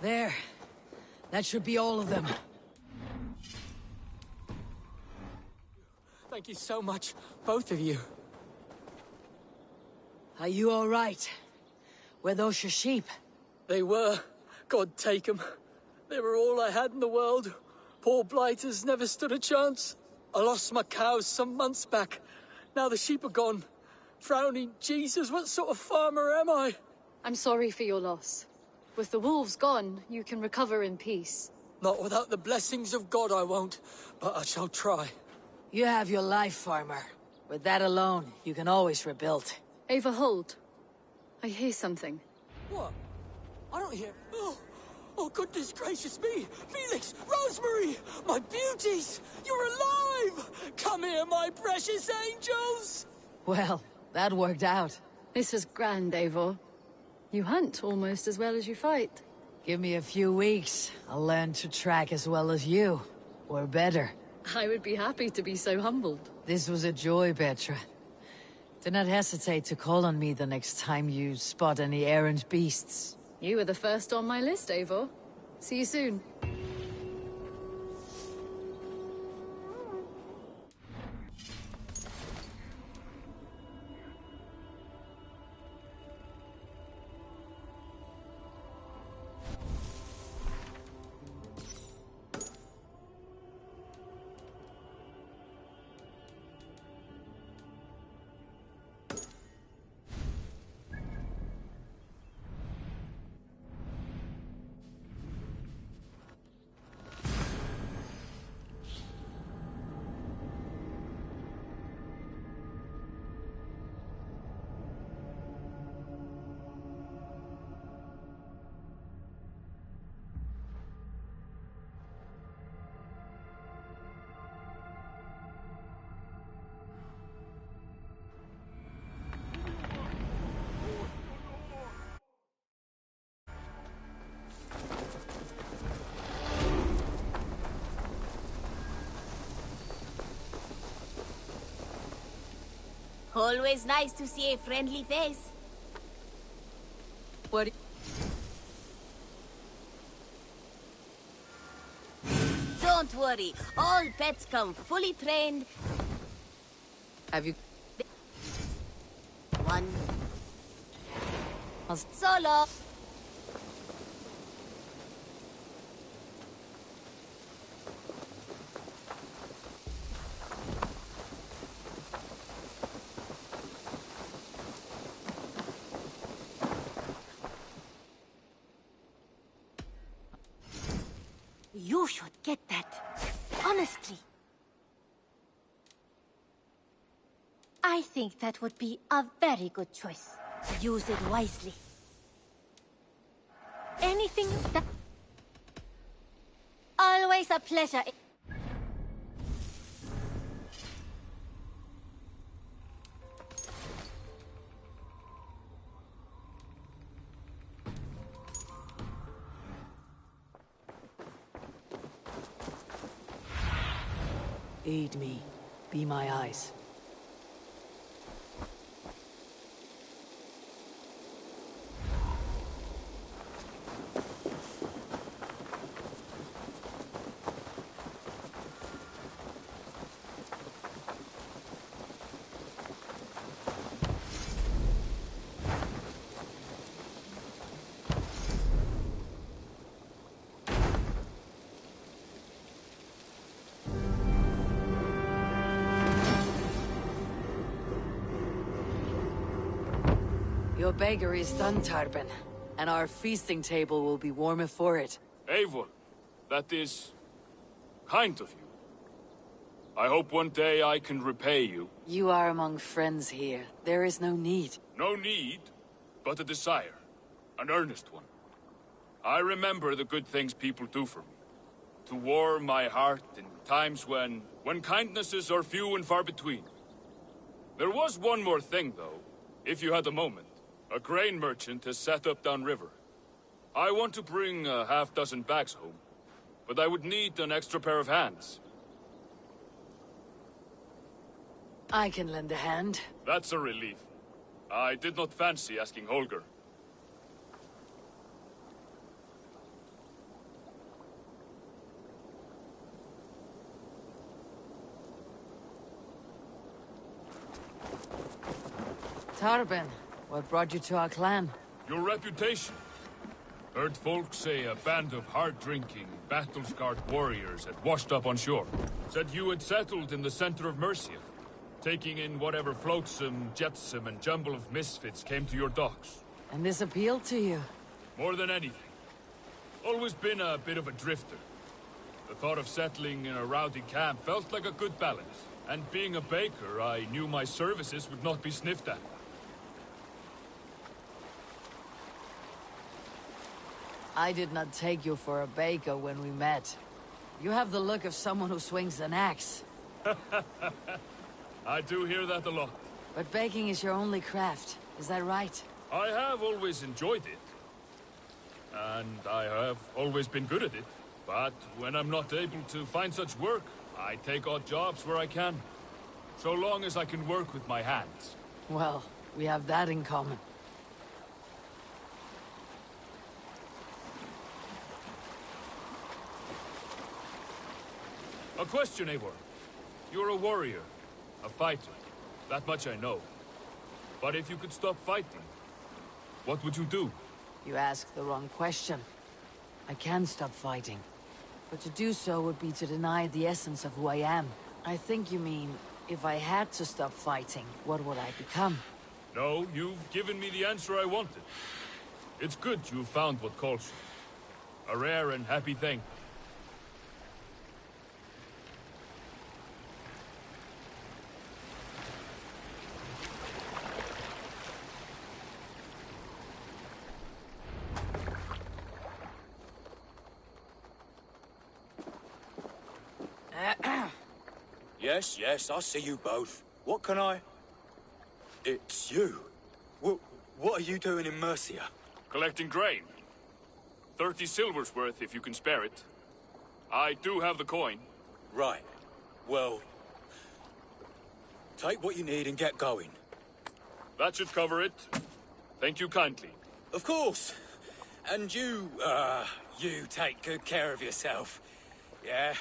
There. That should be all of them. Thank you so much, both of you. Are you all right? Were those your sheep? They were. God take them. They were all I had in the world. Poor blighters never stood a chance. I lost my cows some months back. Now the sheep are gone. Frowning Jesus, what sort of farmer am I? I'm sorry for your loss. With the wolves gone, you can recover in peace. Not without the blessings of God I won't, but I shall try. You have your life, farmer. With that alone, you can always rebuild. Ava, hold. I hear something. What? I don't hear... Oh, goodness gracious me! Felix! Rosemary! My beauties! You're alive! Come here, my precious angels! Well, that worked out. This was grand, Eivor. You hunt almost as well as you fight. Give me a few weeks. I'll learn to track as well as you. Or better. I would be happy to be so humbled. This was a joy, Petra. Do not hesitate to call on me the next time you spot any errant beasts. You were the first on my list, Eivor. See you soon. Always nice to see a friendly face. What? Don't worry, all pets come fully trained. Have you... One. Solo. You should get that. Honestly. I think that would be a very good choice. Use it wisely. Anything that... Always a pleasure. Aid me. Be my eyes. Your beggar is done, Tarben, and our feasting table will be warmer for it. Eivor, that is... kind of you. I hope one day I can repay you. You are among friends here. There is no need. No need, but a desire. An earnest one. I remember the good things people do for me. To warm my heart in times when kindnesses are few and far between. There was one more thing, though, if you had a moment. A grain merchant has set up downriver. I want to bring a half-dozen bags home, but I would need an extra pair of hands. I can lend a hand. That's a relief. I did not fancy asking Holger. Tarben, what brought you to our clan? Your reputation. Heard folks say a band of hard-drinking, battle-scarred warriors had washed up on shore. Said you had settled in the center of Mercia, taking in whatever flotsam, jetsam, and jumble of misfits came to your docks. And this appealed to you? More than anything. Always been a bit of a drifter. The thought of settling in a rowdy camp felt like a good balance. And being a baker, I knew my services would not be sniffed at. I did not take you for a baker when we met. You have the look of someone who swings an axe. I do hear that a lot. But baking is your only craft, is that right? I have always enjoyed it. And I have always been good at it. But when I'm not able to find such work, I take odd jobs where I can. So long as I can work with my hands. Well, we have that in common. A question, Eivor. You're a warrior, a fighter. That much I know. But if you could stop fighting, what would you do? You ask the wrong question. I can stop fighting. But to do so would be to deny the essence of who I am. I think you mean, if I had to stop fighting, what would I become? No, you've given me the answer I wanted. It's good you found what calls you. A rare and happy thing. Yes, I see you both. What can I... It's you. What are you doing in Mercia? Collecting grain. 30 silver's worth if you can spare it. I do have the coin. Right. Well... take what you need and get going. That should cover it. Thank you kindly. Of course. And you take good care of yourself. Yeah?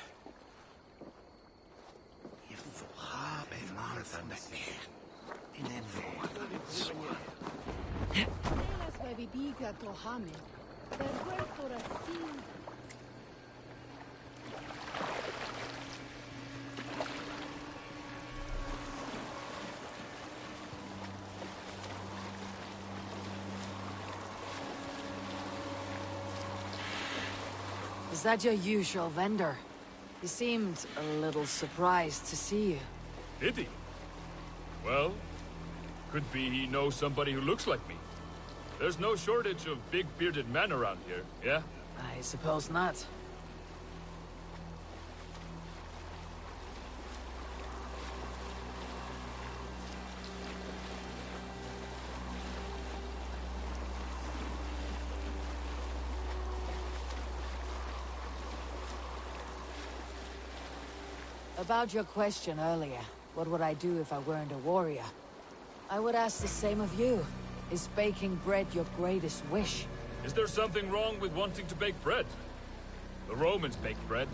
Is that your usual vendor? He seemed a little surprised to see you. Did he? Well, could be he knows somebody who looks like me. There's no shortage of big bearded men around here, yeah? I suppose not. About your question earlier, what would I do if I weren't a warrior? I would ask the same of you. Is baking bread your greatest wish? Is there something wrong with wanting to bake bread? The Romans baked bread.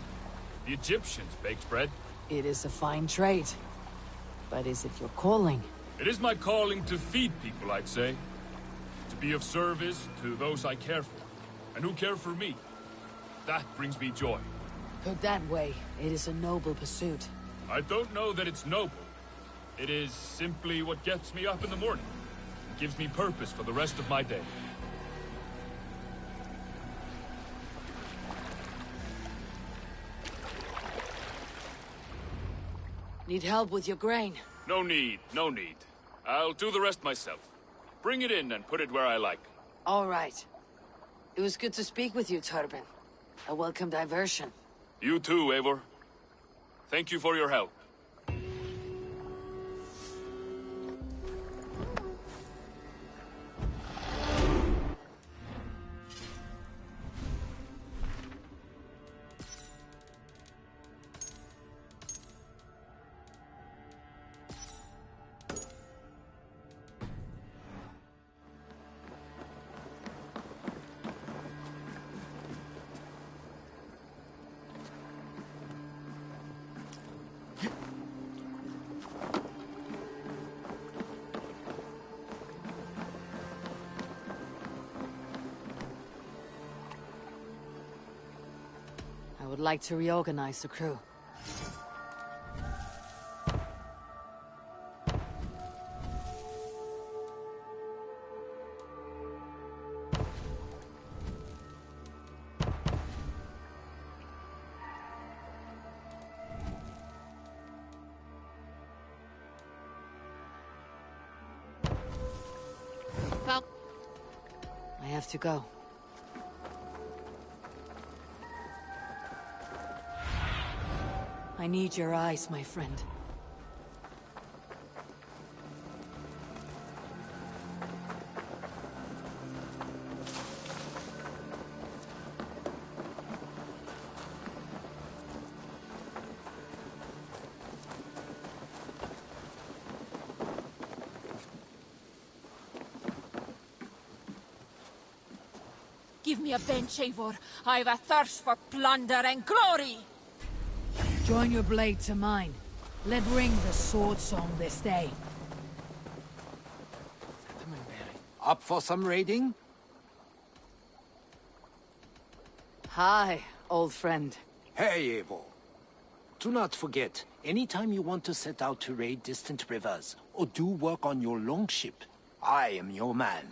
The Egyptians baked bread. It is a fine trade. But is it your calling? It is my calling to feed people, I'd say. To be of service to those I care for, and who care for me. That brings me joy. Put that way, it is a noble pursuit. I don't know that it's noble. It is simply what gets me up in the morning. And gives me purpose for the rest of my day. Need help with your grain? No need, no need. I'll do the rest myself. Bring it in and put it where I like. All right. It was good to speak with you, Turban. A welcome diversion. You too, Eivor. Thank you for your help. would like to reorganize the crew. I have to go. I need your eyes, my friend. Give me a bench, Eivor. I've a thirst for plunder and glory! Join your blade to mine. Let ring the sword song this day. Up for some raiding? Hi, old friend. Hey, Eivor. Do not forget, anytime you want to set out to raid distant rivers, or do work on your longship, I am your man.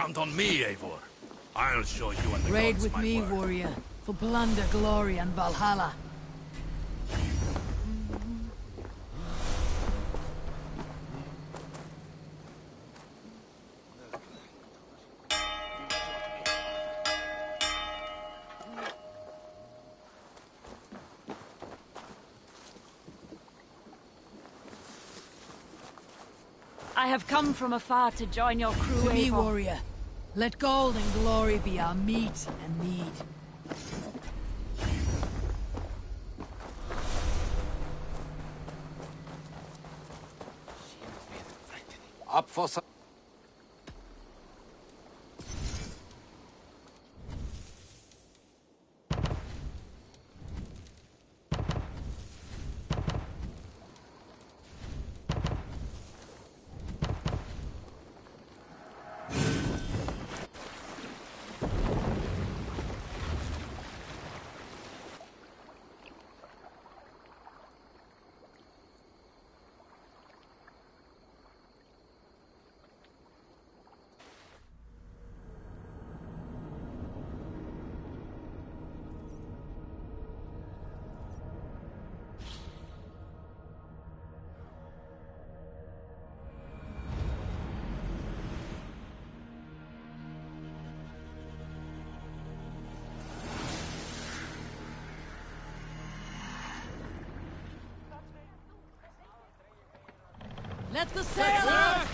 Count on me, Eivor. I'll show you and the Raid gods with my me, work. warrior, for plunder, glory, and Valhalla. I have come from afar to join your crew, To me, Eivor. warrior. Let gold and glory be our meat and mead. Up for some... Let the sail out!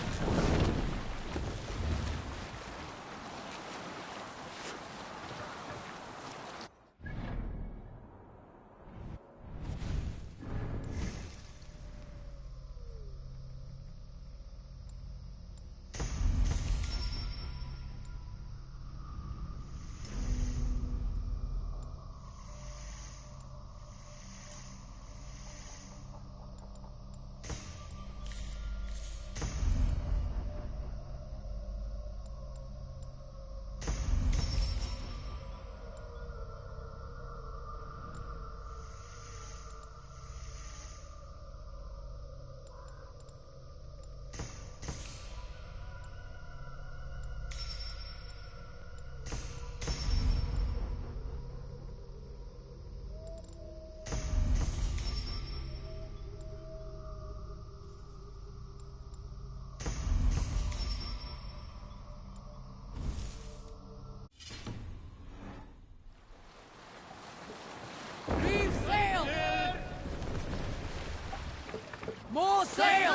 More sail!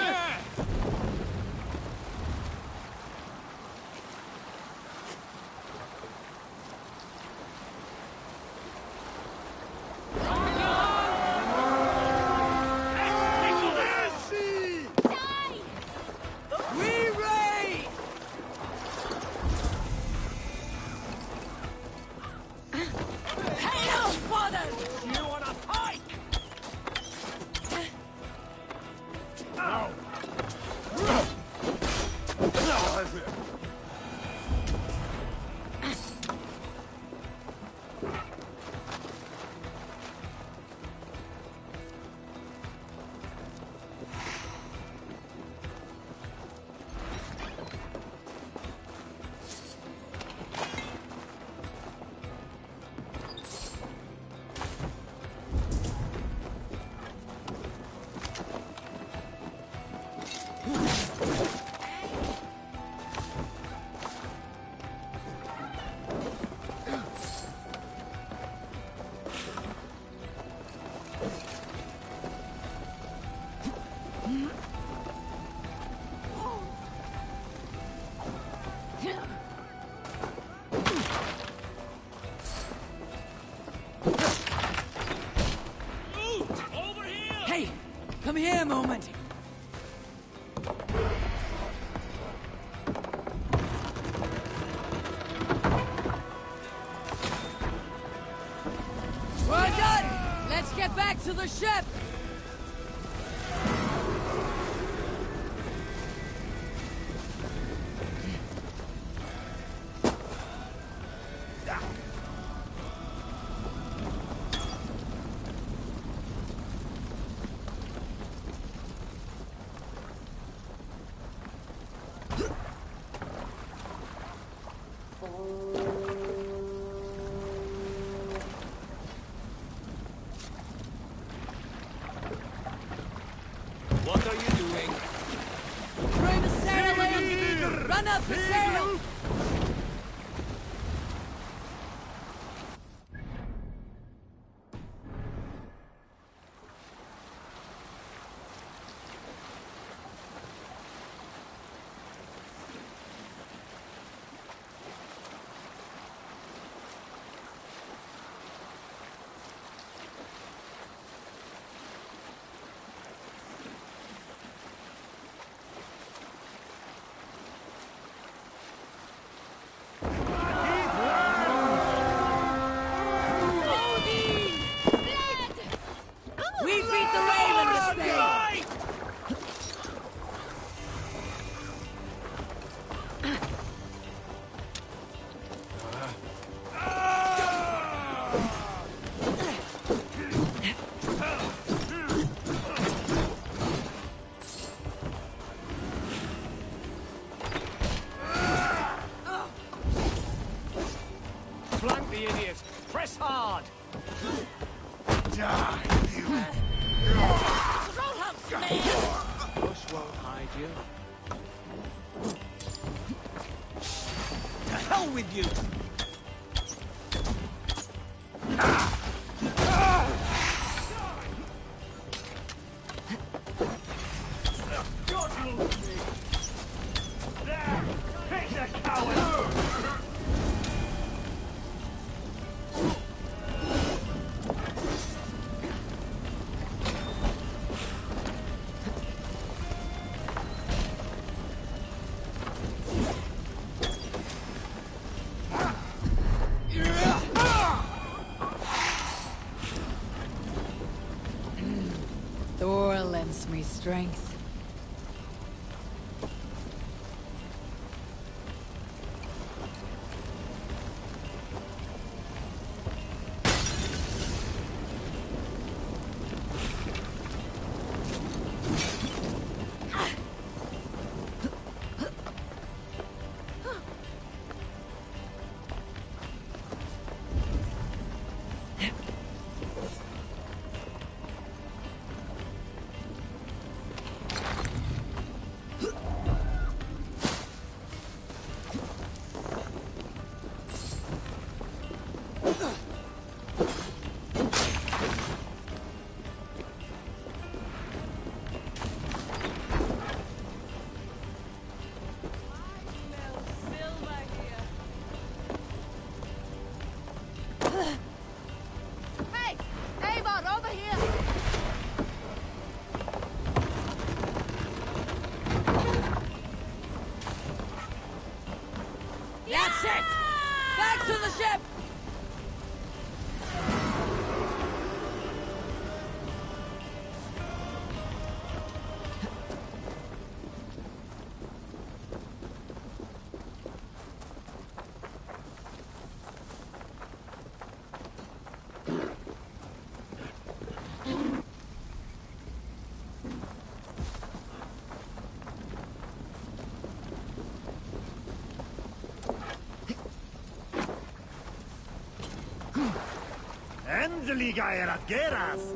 Hey, come here a moment. We're done! Let's get back to the ship! What are you doing? Bring the sail in! Run up the sail! We beat the Raven this day! Flank the idiot! Press hard! Die, you! Push won't hide you. To hell with you! Thor lends me strength. Gruseliger erat gerast!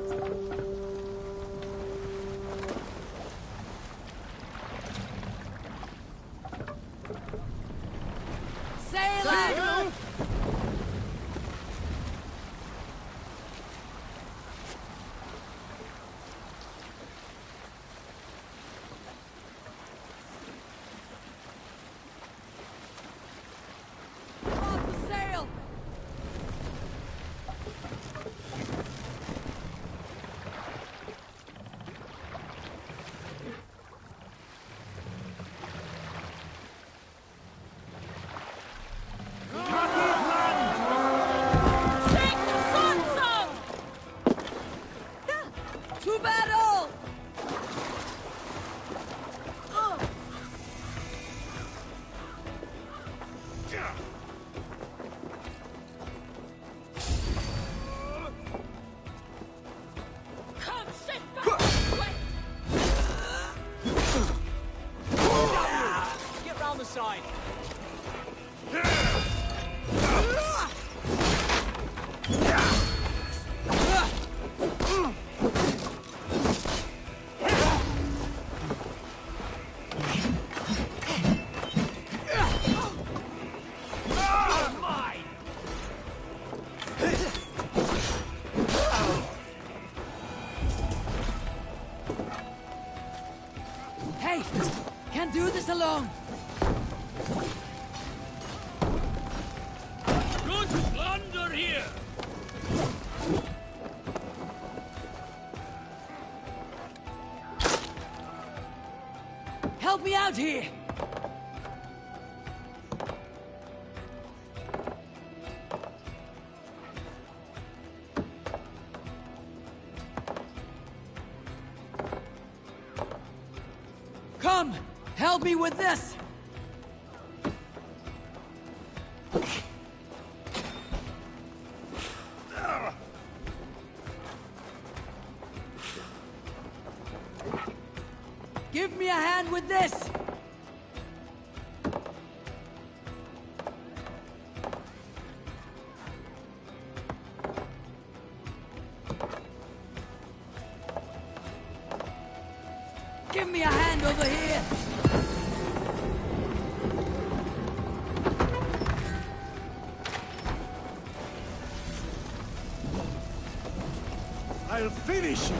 Sailing! Off the sail! To battle! Come, sit back! Get round the side. Hey! Can't do this alone! Good plunder here! Help me out here! Come! Help me with this! Give me a hand with this! Give me a hand over here! I'll finish you!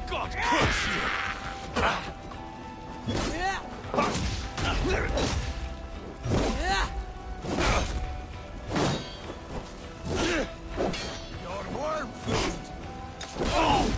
God curse you! Your worm food! Oh!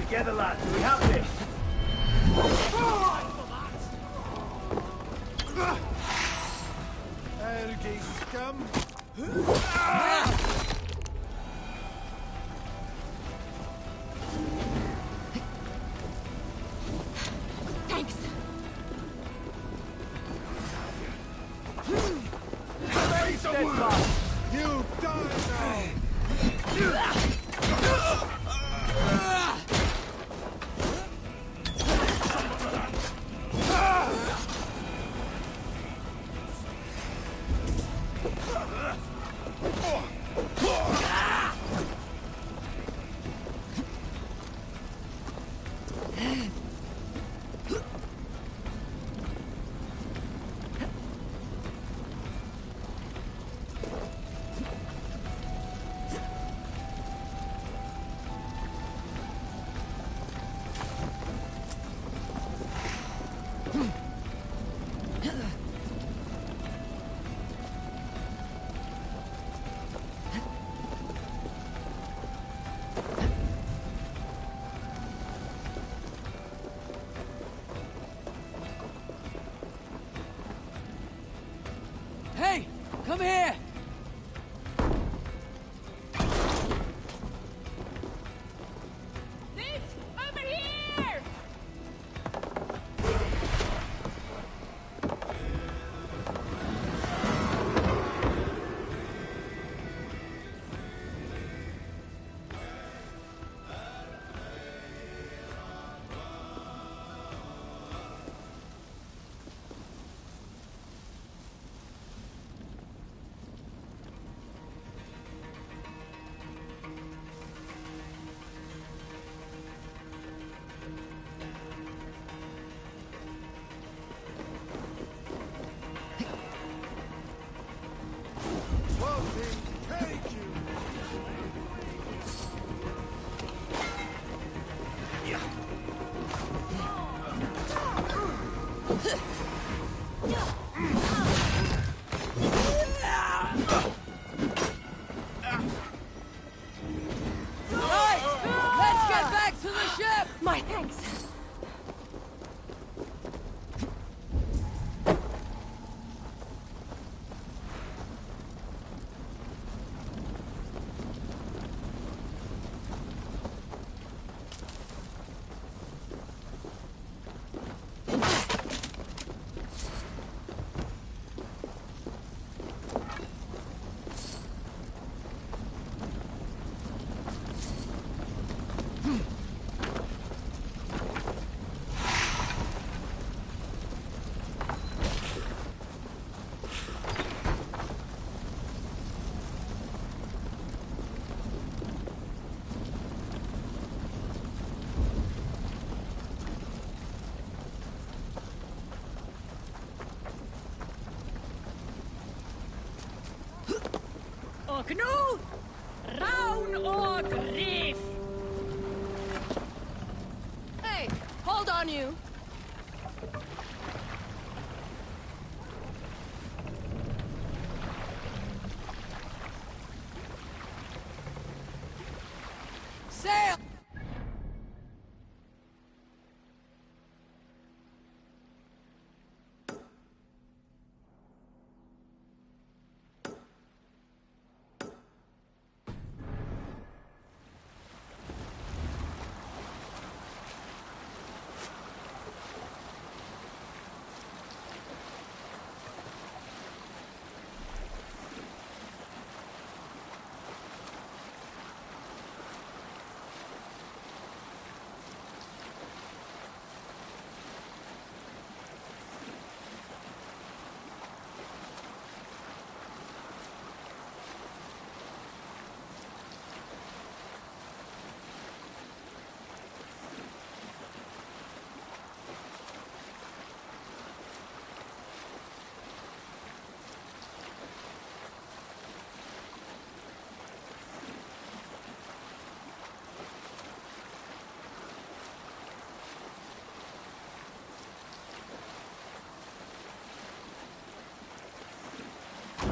Together, lads, we have this! Ergy scum! Thanks. dead body. You die now! Hey! Come here! Over here! My thanks. Och nu, round och reef! Hey, hold on you! Sail!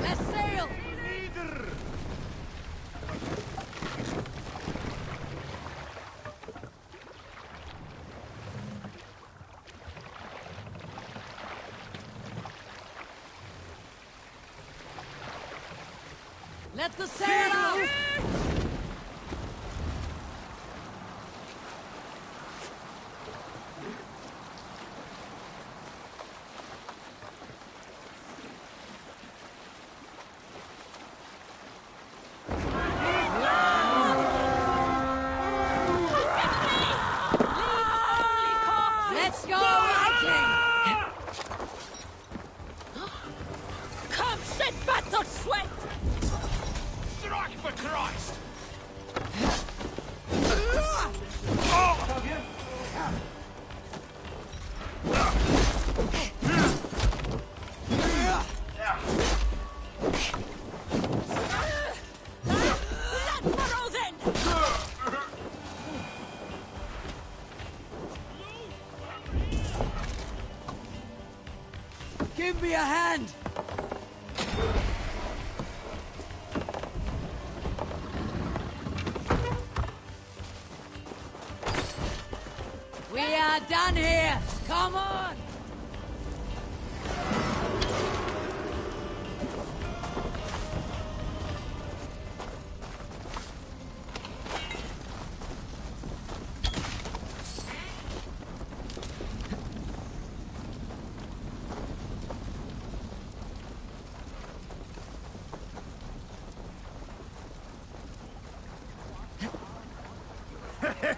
Let's sail! Let the sail out! me a hand! We are done here! Come on!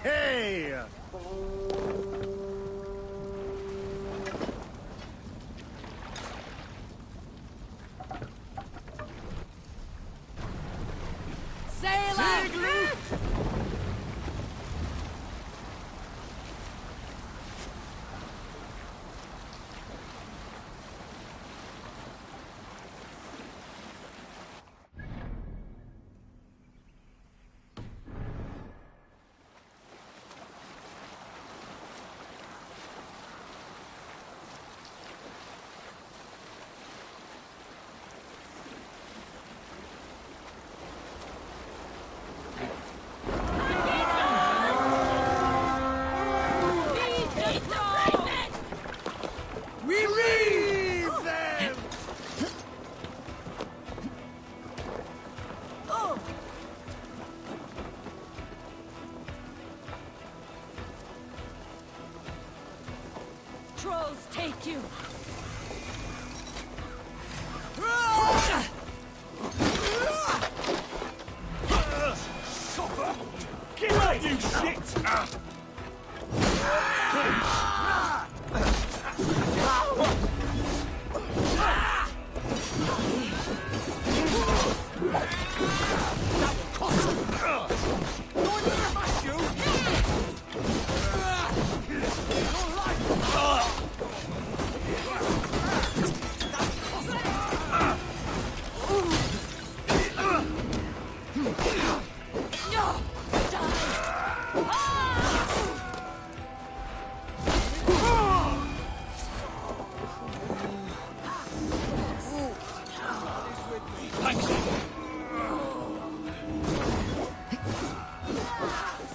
Hey! Sailor! Trolls take you! Get out, you shit!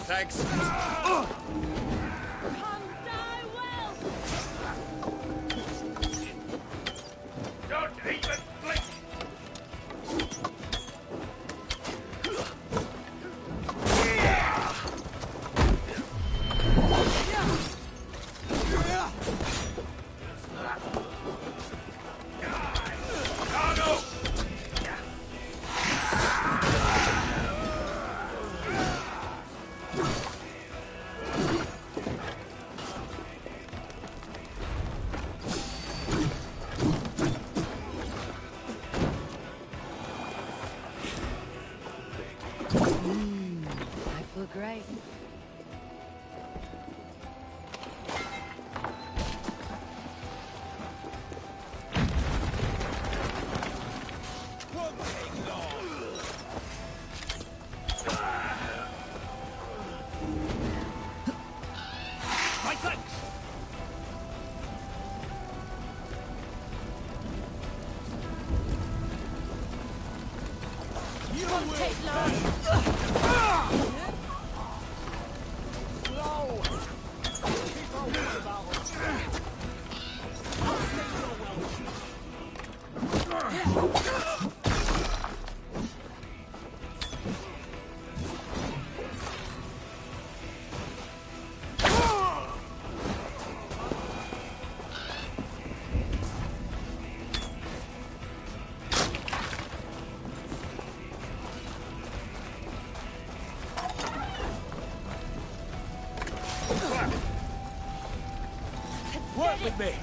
Thanks. Don't even blink! I feel great. My thanks! You Won't take long! Slow! Keep our wits about us. I'll stay to the well. Work with me!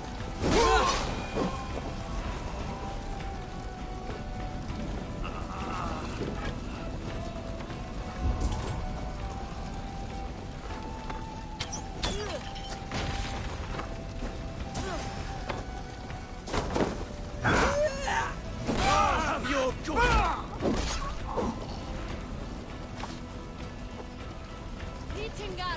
Have your Hittingar!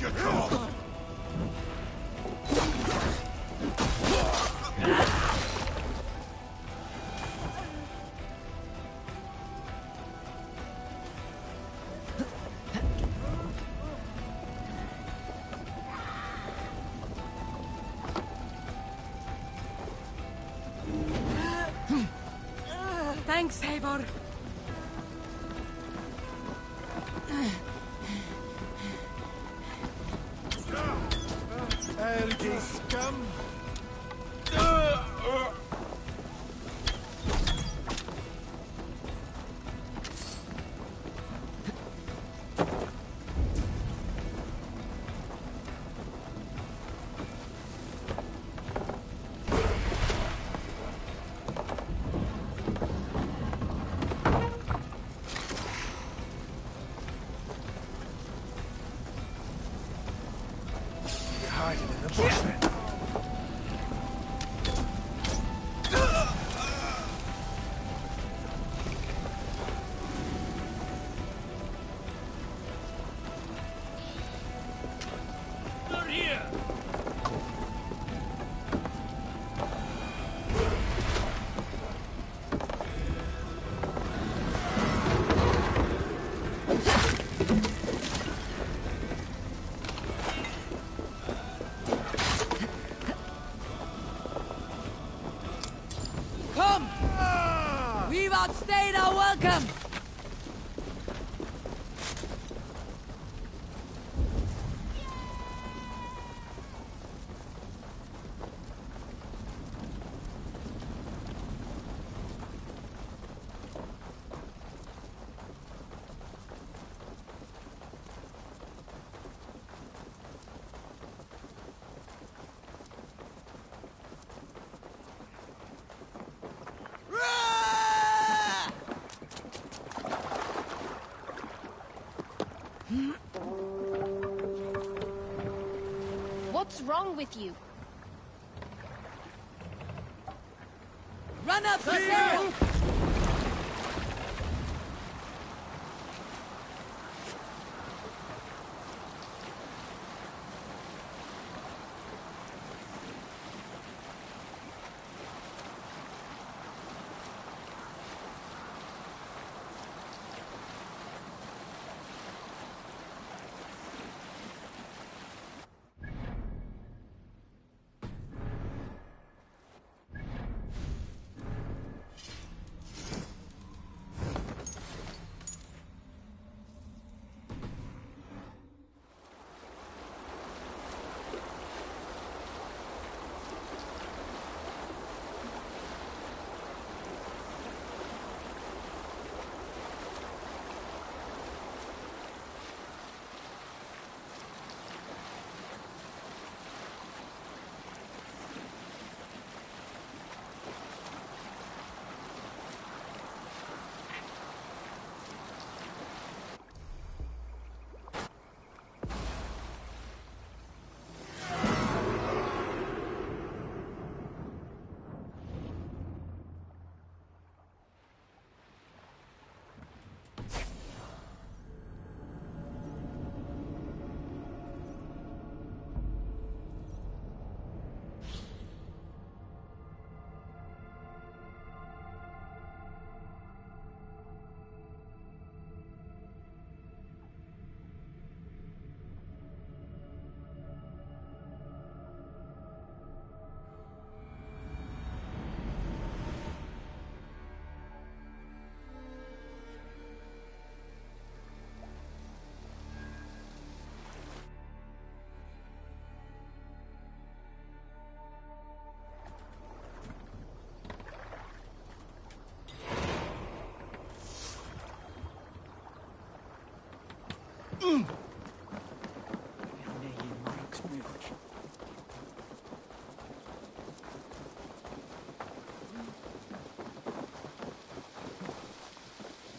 your call. Thanks, Eivor. Ergi scum! You're hiding in the bush then. They're here! Come! We've outstayed our welcome! What's wrong with you? Run up, Berserker!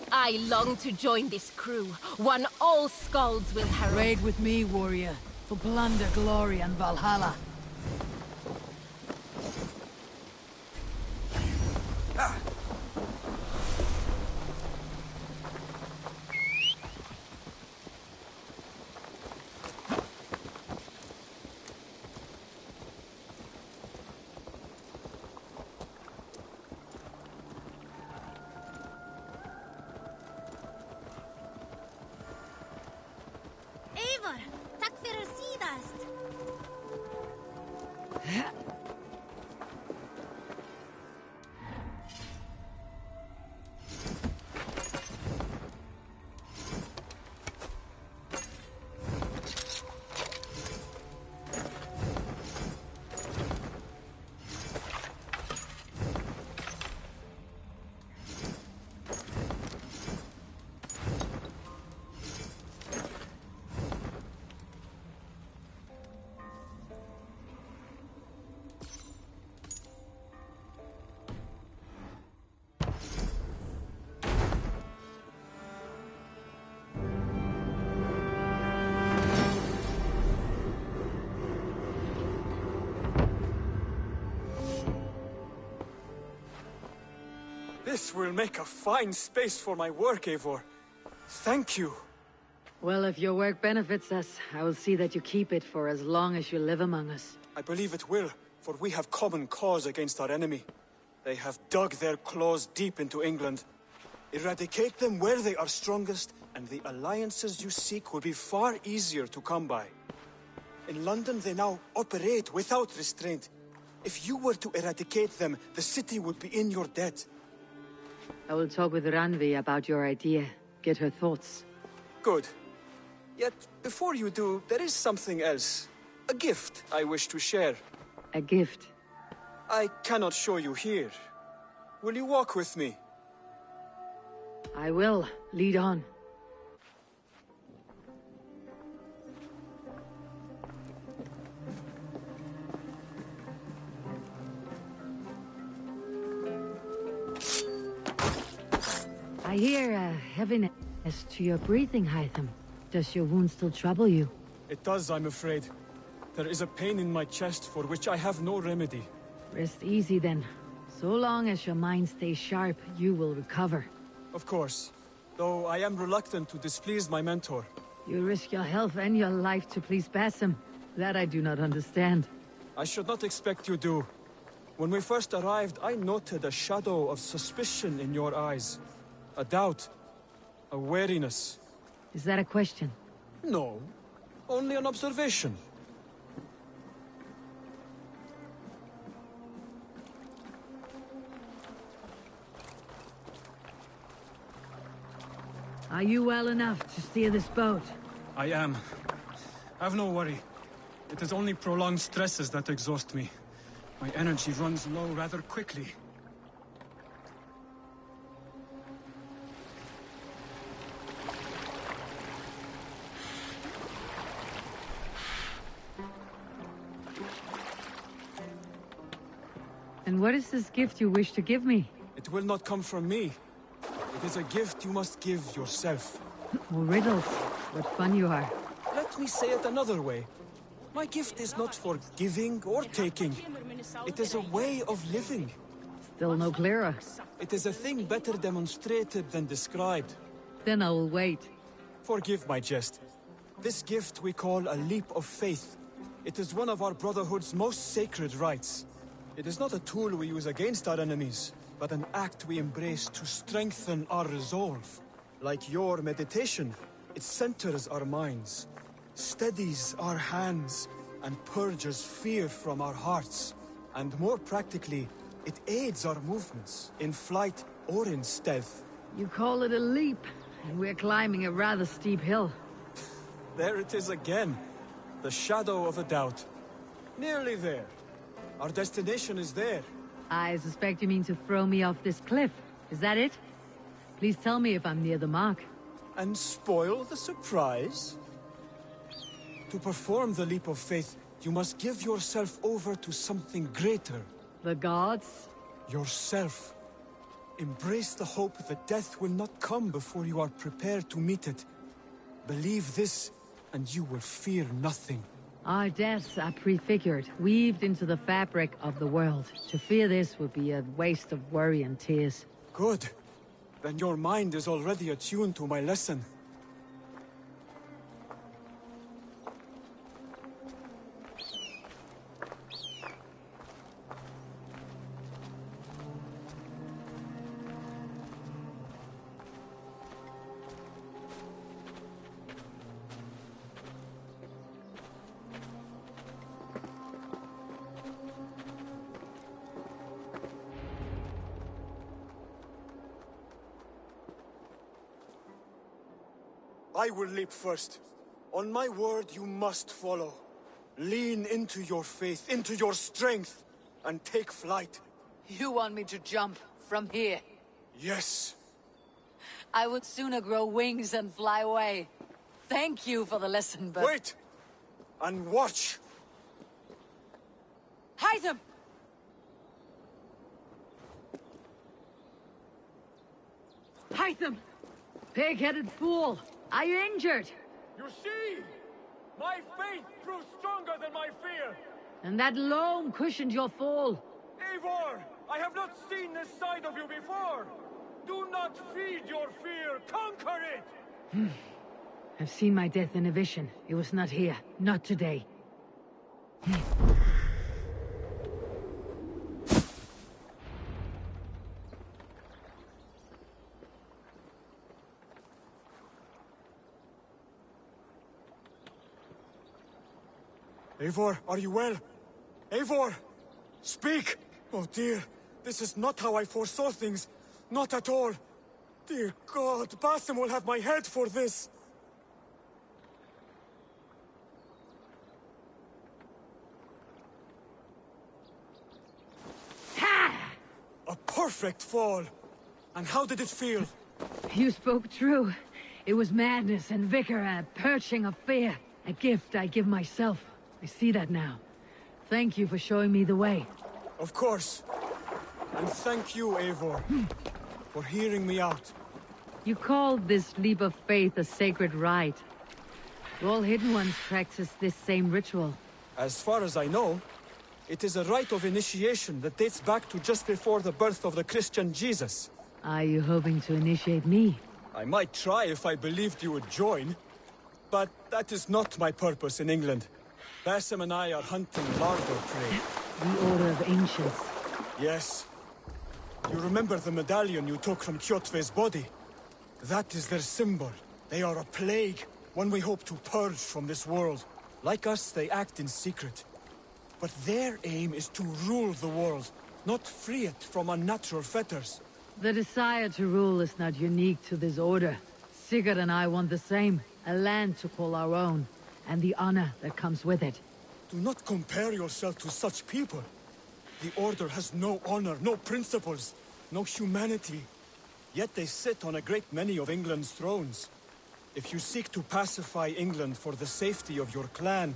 I long to join this crew, one all skalds will herald. Raid with me, warrior, for plunder, glory, and Valhalla. This will make a fine space for my work, Eivor. Thank you. Well, if your work benefits us, I will see that you keep it for as long as you live among us. I believe it will, for we have common cause against our enemy. They have dug their claws deep into England. Eradicate them where they are strongest, and the alliances you seek will be far easier to come by. In London, they now operate without restraint. If you were to eradicate them, the city would be in your debt. I will talk with Ranvi about your idea. Get her thoughts. Good. Yet, before you do, there is something else. A gift I wish to share. A gift? I cannot show you here. Will you walk with me? I will. Lead on. I hear a heaviness to your breathing, Hytham. Does your wound still trouble you? It does, I'm afraid. There is a pain in my chest for which I have no remedy. Rest easy then. So long as your mind stays sharp, you will recover. Of course. Though I am reluctant to displease my mentor. You risk your health and your life to please Basim. That I do not understand. I should not expect you do. When we first arrived, I noted a shadow of suspicion in your eyes. A doubt. A wariness. Is that a question? No. Only an observation. Are you well enough to steer this boat? I am. Have no worry. It is only prolonged stresses that exhaust me. My energy runs low rather quickly. And what is this gift you wish to give me? It will not come from me. It is a gift you must give yourself. More riddles. What fun you are. Let me say it another way. My gift is not for giving or taking. It is a way of living. Still no clearer. It is a thing better demonstrated than described. Then I will wait. Forgive my jest. This gift we call a leap of faith. It is one of our Brotherhood's most sacred rites. It is not a tool we use against our enemies, but an act we embrace to strengthen our resolve. Like your meditation, it centers our minds, steadies our hands, and purges fear from our hearts. And more practically, it aids our movements, in flight or in stealth. You call it a leap, and we're climbing a rather steep hill. There it is again, the shadow of a doubt. Nearly there. Our destination is there. I suspect you mean to throw me off this cliff. Is that it? Please tell me if I'm near the mark. And spoil the surprise? To perform the leap of faith, you must give yourself over to something greater. The gods? Yourself. Embrace the hope that death will not come before you are prepared to meet it. Believe this, and you will fear nothing. Our deaths are prefigured, weaved into the fabric of the world. To fear this would be a waste of worry and tears. Good. Then your mind is already attuned to my lesson. I will leap first. On my word, you must follow. Lean into your faith, into your strength, and take flight. You want me to jump from here? Yes. I would sooner grow wings and fly away. Thank you for the lesson, but... Wait! And watch! Hytham! Hytham! Pig-headed fool! Are you injured? You see? My faith grew stronger than my fear! And that loam cushioned your fall. Eivor! I have not seen this side of you before! Do not feed your fear, conquer it! I've seen my death in a vision. It was not here. Not today. Eivor, are you well? Eivor! Speak! Oh dear, this is not how I foresaw things. Not at all. Dear God, Basim will have my head for this. A perfect fall. And how did it feel? You spoke true. It was madness and vigor, a purging of fear. A gift I give myself. I see that now. Thank you for showing me the way. Of course. And thank you, Eivor, for hearing me out. You called this leap of faith a sacred rite. All Hidden Ones practice this same ritual. As far as I know, it is a rite of initiation that dates back to just before the birth of the Christian Jesus. Are you hoping to initiate me? I might try if I believed you would join. But that is not my purpose in England. Basim and I are hunting larder prey. The Order of Ancients. Yes. You remember the medallion you took from Kjotve's body? That is their symbol. They are a plague, one we hope to purge from this world. Like us, they act in secret. But their aim is to rule the world, not free it from unnatural fetters. The desire to rule is not unique to this order. Sigurd and I want the same. A land to call our own, and the honor that comes with it. Do not compare yourself to such people. The Order has no honor, no principles, no humanity. Yet they sit on a great many of England's thrones. If you seek to pacify England for the safety of your clan...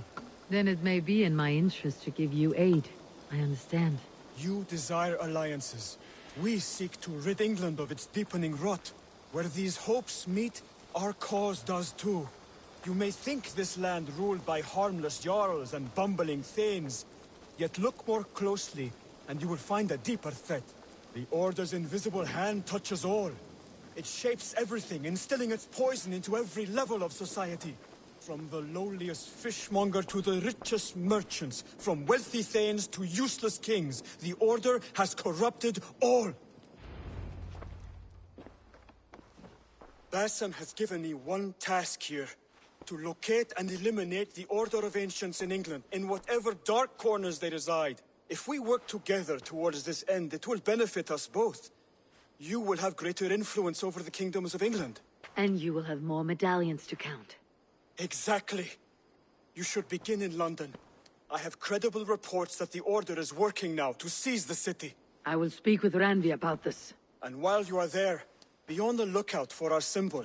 Then it may be in my interest to give you aid. I understand. You desire alliances. We seek to rid England of its deepening rot. Where these hopes meet, our cause does too. You may think this land ruled by harmless jarls and bumbling thanes. Yet look more closely, and you will find a deeper threat. The Order's invisible hand touches all. It shapes everything, instilling its poison into every level of society. From the lowliest fishmonger to the richest merchants, from wealthy thanes to useless kings, the Order has corrupted all. Basim has given me one task here. To locate and eliminate the Order of Ancients in England, in whatever dark corners they reside. If we work together towards this end, it will benefit us both. You will have greater influence over the kingdoms of England. And you will have more medallions to count. Exactly. You should begin in London. I have credible reports that the Order is working now to seize the city. I will speak with Randvi about this. And while you are there, be on the lookout for our symbol.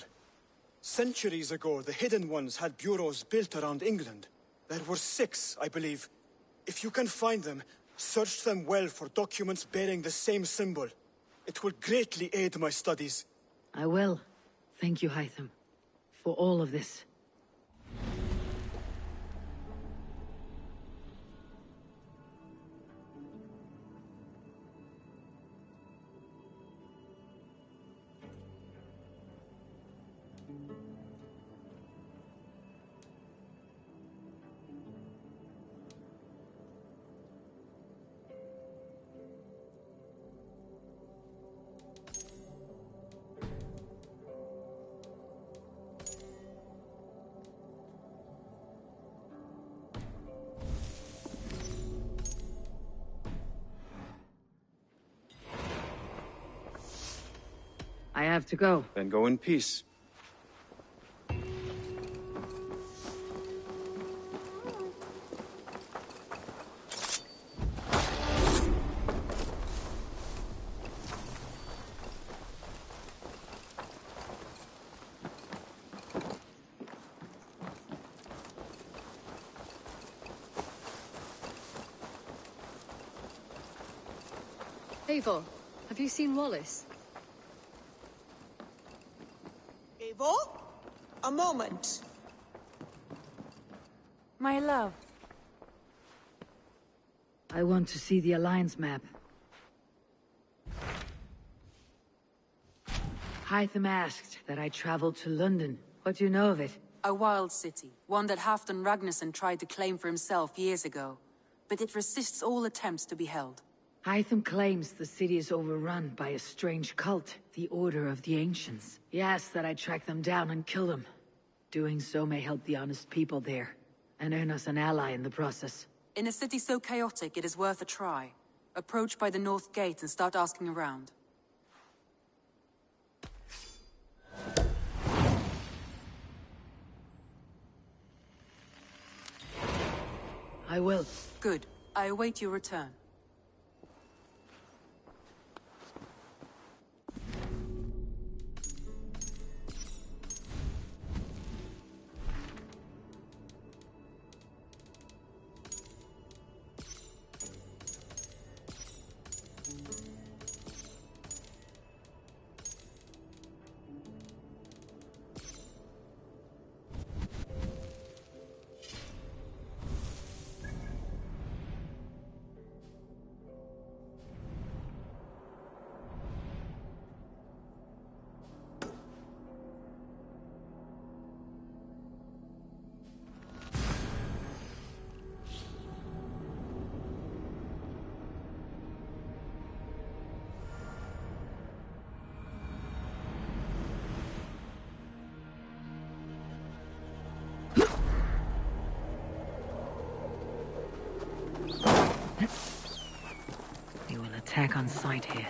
Centuries ago, the Hidden Ones had bureaus built around England. There were 6, I believe. If you can find them, search them well for documents bearing the same symbol. It will greatly aid my studies. I will. Thank you, Hytham, for all of this. I have to go. Then go in peace. Eivor, have you seen Wallace? Eivor? A moment. My love. I want to see the Alliance map. Hytham asked that I travel to London. What do you know of it? A wild city, one that Halfdan Ragnarsson tried to claim for himself years ago. But it resists all attempts to be held. Hytham claims the city is overrun by a strange cult, the Order of the Ancients. He asks that I track them down and kill them. Doing so may help the honest people there, and earn us an ally in the process. In a city so chaotic, it is worth a try. Approach by the North Gate and start asking around. I will. Good. I await your return. We will attack on sight here.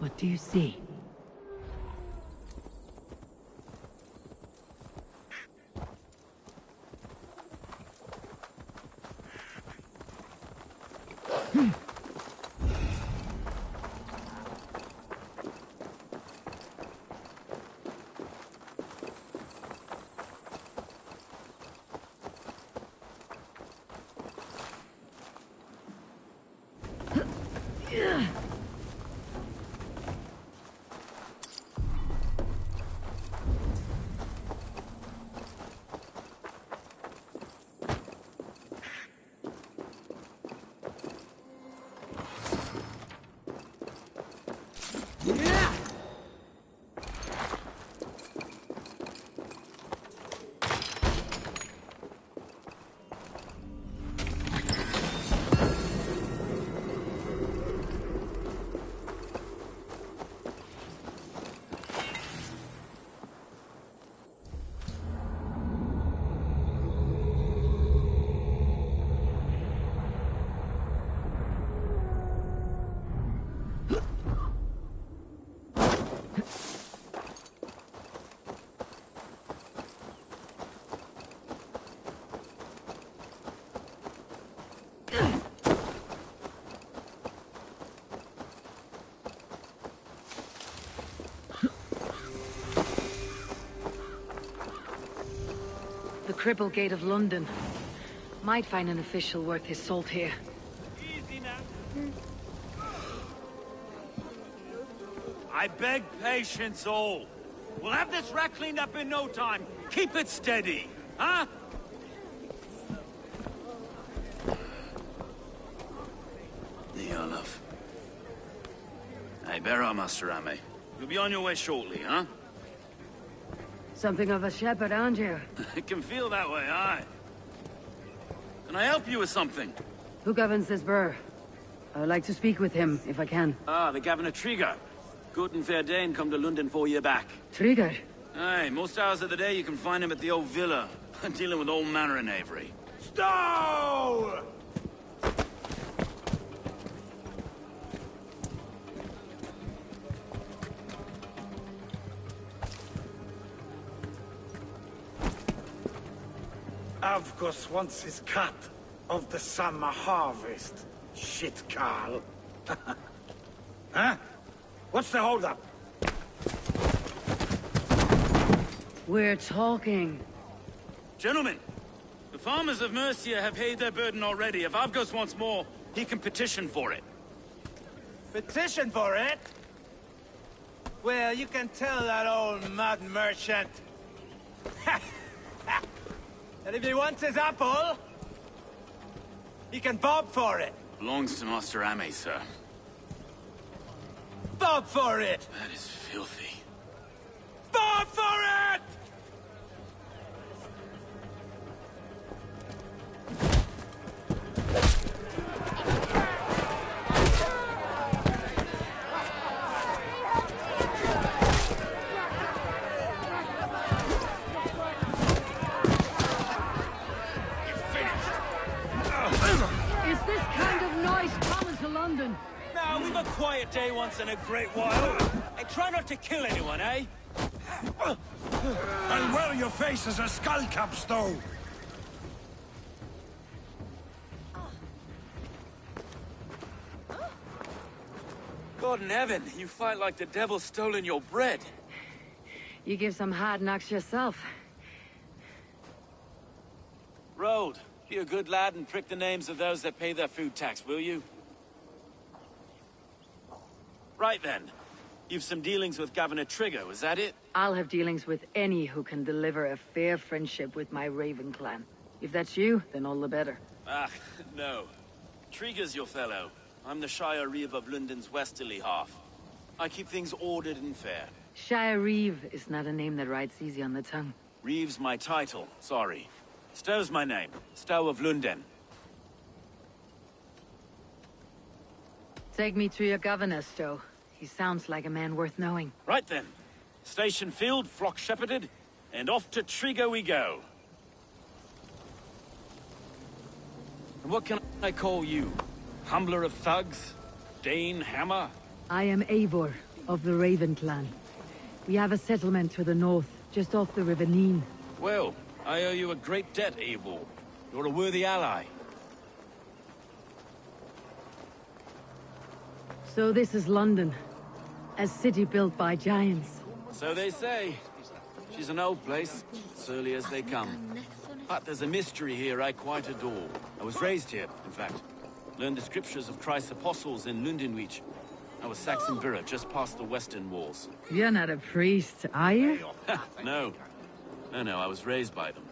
What do you see? Cripplegate of London. Might find an official worth his salt here. Easy now. I beg patience, all. We'll have this wreck cleaned up in no time. Keep it steady, huh? Olaf. Hey, bear up, Master Ame. You'll be on your way shortly, huh? Something of a shepherd, aren't you? It can feel that way, aye. Can I help you with something? Who governs this burr? I would like to speak with him, if I can. Ah, the Governor Trigger. Good and fair Dane come to London 4 year back. Trigger? Aye, most hours of the day you can find him at the old villa, dealing with all manner in Avery. Stow! Avgos wants his cut of the summer harvest. Shit, Carl. Huh? What's the holdup? We're talking. Gentlemen, the farmers of Mercia have paid their burden already. If Avgos wants more, he can petition for it. Petition for it? Well, you can tell that old mud merchant. And if he wants his apple, he can bob for it. Belongs to Master Ame, sir. Bob for it! That is filthy. Bob for it! Now, we've a quiet day once in a great while. And try not to kill anyone, eh? And well, your face is a skull cap, Stow. God in heaven, you fight like the devil's stolen your bread. You give some hard knocks yourself. Road, be a good lad and prick the names of those that pay their food tax, will you? Right then. You've some dealings with Governor Trigger, was that it? I'll have dealings with any who can deliver a fair friendship with my Raven clan. If that's you, then all the better. Ah, no. Trigger's your fellow. I'm the Shire Reeve of London's westerly half. I keep things ordered and fair. Shire Reeve is not a name that rides easy on the tongue. Reeve's my title, sorry. Stow's my name. Stow of London. Take me to your governor, Stow. He sounds like a man worth knowing. Right then. Station filled, flock shepherded, and off to Trigger we go. And what can I call you? Humbler of thugs? Dane Hammer? I am Eivor, of the Raven clan. We have a settlement to the north, just off the River Neen. Well, I owe you a great debt, Eivor. You're a worthy ally. So this is London. A city built by giants. So they say. She's an old place, surly as they come. But there's a mystery here I quite adore. I was raised here, in fact. Learned the scriptures of Christ's apostles in Lundenwich. I was Saxon Borough, just past the western walls. You're not a priest, are you? No. No, I was raised by them.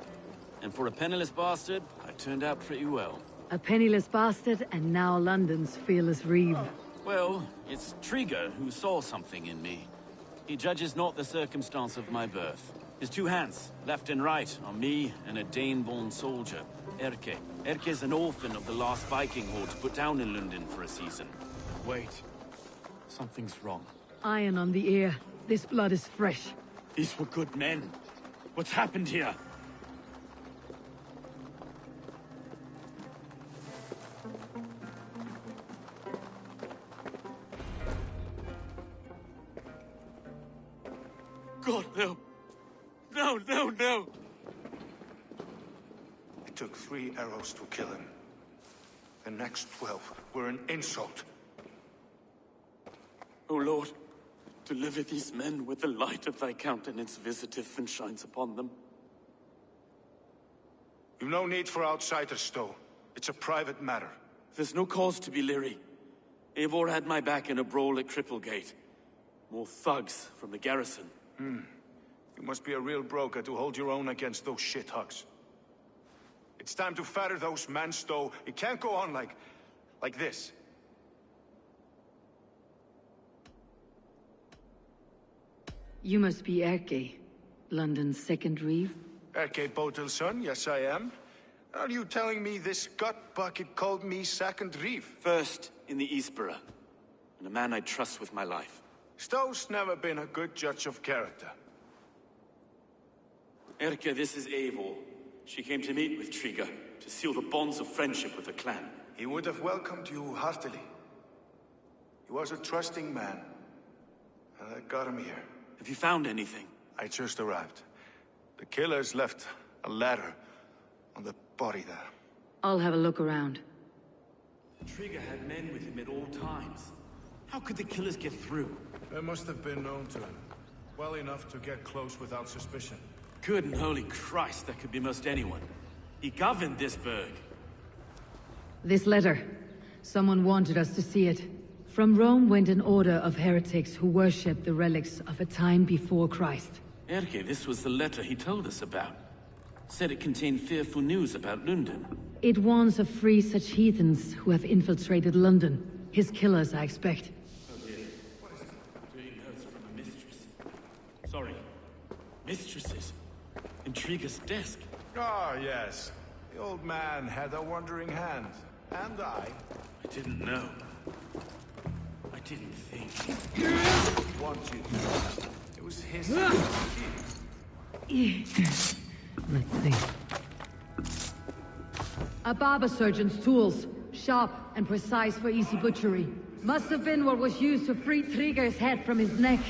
And for a penniless bastard, I turned out pretty well. A penniless bastard, and now London's fearless reeve. Well, it's Trigger who saw something in me. He judges not the circumstance of my birth. His two hands, left and right, on me and a Dane-born soldier, Erke. Erke's an orphan of the last Viking horde put down in London for a season. Wait. Something's wrong. Iron on the ear. This blood is fresh. These were good men. What's happened here? God, no. No. It took 3 arrows to kill him. The next 12 were an insult. O Lord, deliver these men with the light of thy countenance visiteth and shines upon them. You've no need for outsiders, Stowe. It's a private matter. There's no cause to be leery. Eivor had my back in a brawl at Cripplegate. More thugs from the garrison. You must be a real broker to hold your own against those shithugs. It's time to fetter those men, Stowe. It can't go on like this. You must be Erke, London's second reeve? Erke Botel's son, yes I am. Are you telling me this gut-bucket called me second reeve? First in the Eastborough, and a man I trust with my life. Stowe's never been a good judge of character. Erke, this is Eivor. She came to meet with Triga, to seal the bonds of friendship with the clan. He would have welcomed you heartily. He was a trusting man, and I got him here. Have you found anything? I just arrived. The killers left a letter on the body there. I'll have a look around. Triga had men with him at all times. How could the killers get through? They must have been known to him. Well enough to get close without suspicion. Good and holy Christ, that could be most anyone. He governed this burg. This letter. Someone wanted us to see it. From Rome went an order of heretics who worshipped the relics of a time before Christ. Erke, this was the letter he told us about. Said it contained fearful news about London. It warns of free such heathens who have infiltrated London. His killers, I expect. Oh dear. Doing notes from a mistress. Sorry. Mistresses. Intrigue's desk. Ah, yes. The old man had a wandering hand. And I didn't know. I didn't think. Want you to. It was his Let's see. A barber surgeon's tools. Sharp and precise for easy butchery. Must have been what was used to free Triga's head from his neck.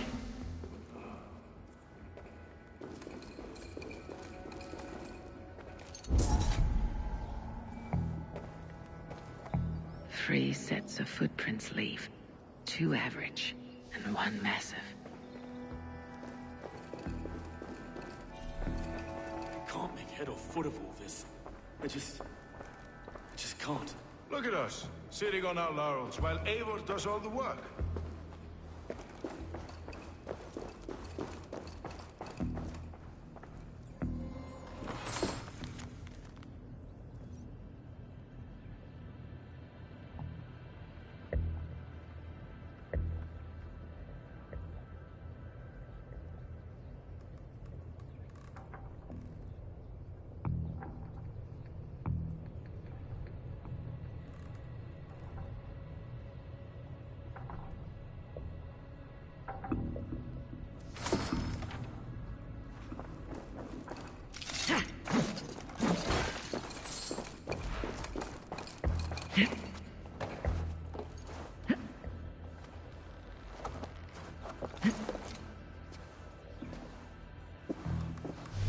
Three sets of footprints leave. 2 average, and 1 massive. I can't make head or foot of all this. I just can't. Look at us, sitting on our laurels, while Eivor does all the work.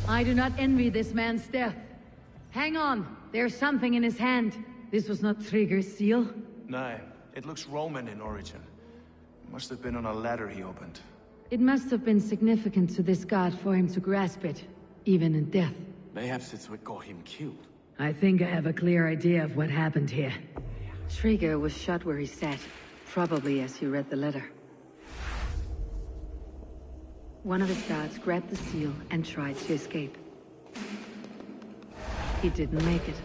I do not envy this man's death. Hang on, there's something in his hand. This was not Triga's seal? No, it looks Roman in origin. It must have been on a ladder he opened. It must have been significant to this god for him to grasp it, even in death. Perhaps it's what got him killed. I think I have a clear idea of what happened here. Triga was shot where he sat, probably as he read the letter. One of his guards grabbed the seal and tried to escape. He didn't make it.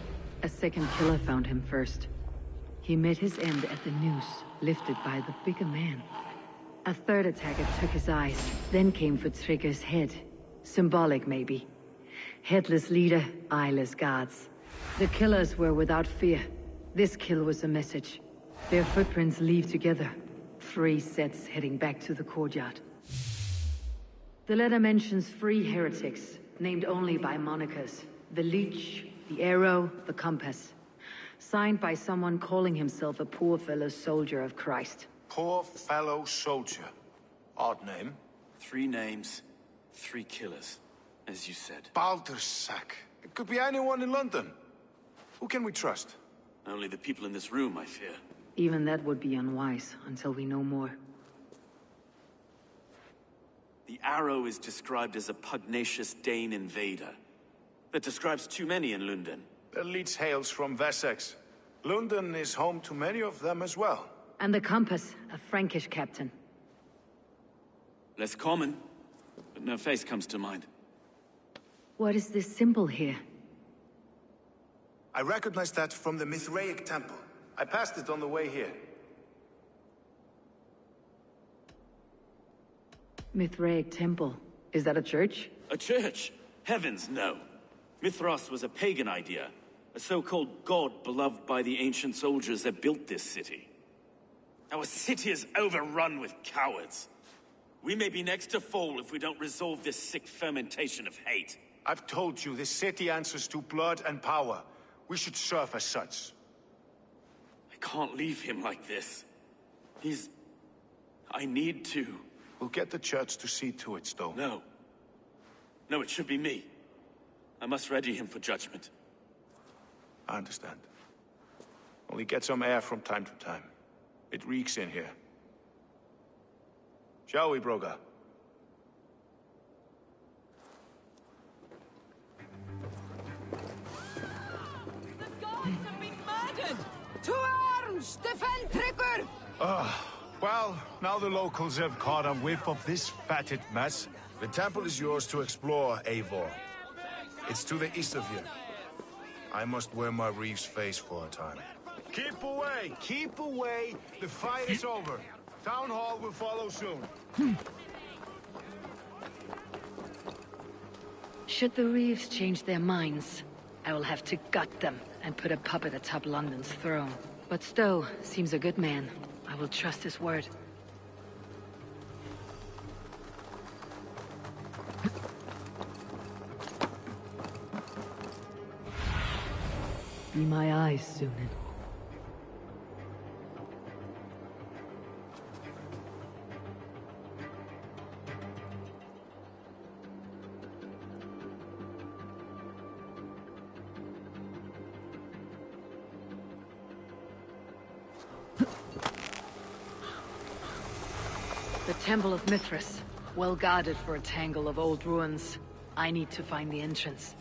A second killer found him first. He met his end at the noose, lifted by the bigger man. A third attacker took his eyes, then came for Triga's head. Symbolic, maybe. Headless leader, eyeless guards. The killers were without fear. This kill was a message. Their footprints leave together. 3 sets heading back to the courtyard. The letter mentions 3 heretics, named only by monikers. The Leech, the Arrow, the Compass. Signed by someone calling himself a poor fellow soldier of Christ. Poor fellow soldier. Odd name. 3 names, 3 killers, as you said. Baldersack. It could be anyone in London. Who can we trust? Only the people in this room, I fear. Even that would be unwise, until we know more. The Arrow is described as a pugnacious Dane invader. That describes too many in London. The leech hails from Wessex. London is home to many of them as well. And the compass, a Frankish captain. Less common, but no face comes to mind. What is this symbol here? I recognize that from the Mithraic temple. I passed it on the way here. Mithraic temple. Is that a church? A church? Heavens, no. Mithras was a pagan idea. A so-called god beloved by the ancient soldiers that built this city. Our city is overrun with cowards. We may be next to fall if we don't resolve this sick fermentation of hate. I've told you, this city answers to blood and power. We should serve as such. I can't leave him like this. I need to. We'll get the church to see to it, Stowe. No. No, it should be me. I must ready him for judgment. I understand. Only get some air from time to time. It reeks in here. Shall we, Broga? The gods have been murdered! To arms! Defend Trigger! Well, now the locals have caught a whiff of this fatted mess. The temple is yours to explore, Eivor. It's to the east of here. I must wear my Reeve's face for a time. Keep away! Keep away! The fight is over. Town Hall will follow soon. Should the Reeves change their minds, I will have to gut them and put a puppet atop London's throne. But Stowe seems a good man. I will trust his word. Be my eyes, Sunan. The Temple of Mithras, well guarded for a tangle of old ruins. I need to find the entrance.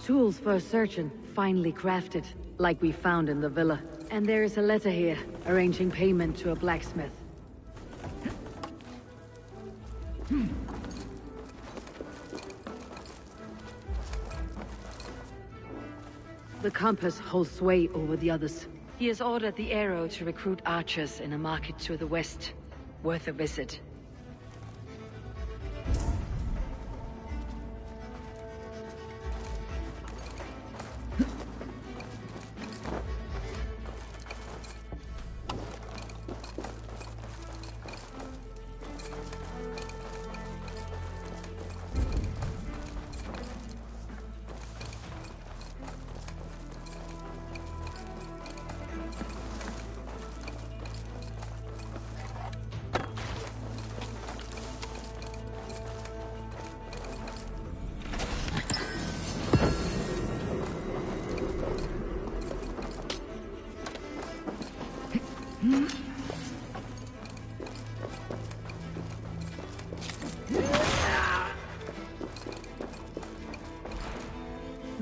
Tools for a surgeon, finely crafted, like we found in the villa. And there is a letter here, arranging payment to a blacksmith. The compass holds sway over the others. He has ordered the arrow to recruit archers in a market to the west. Worth a visit.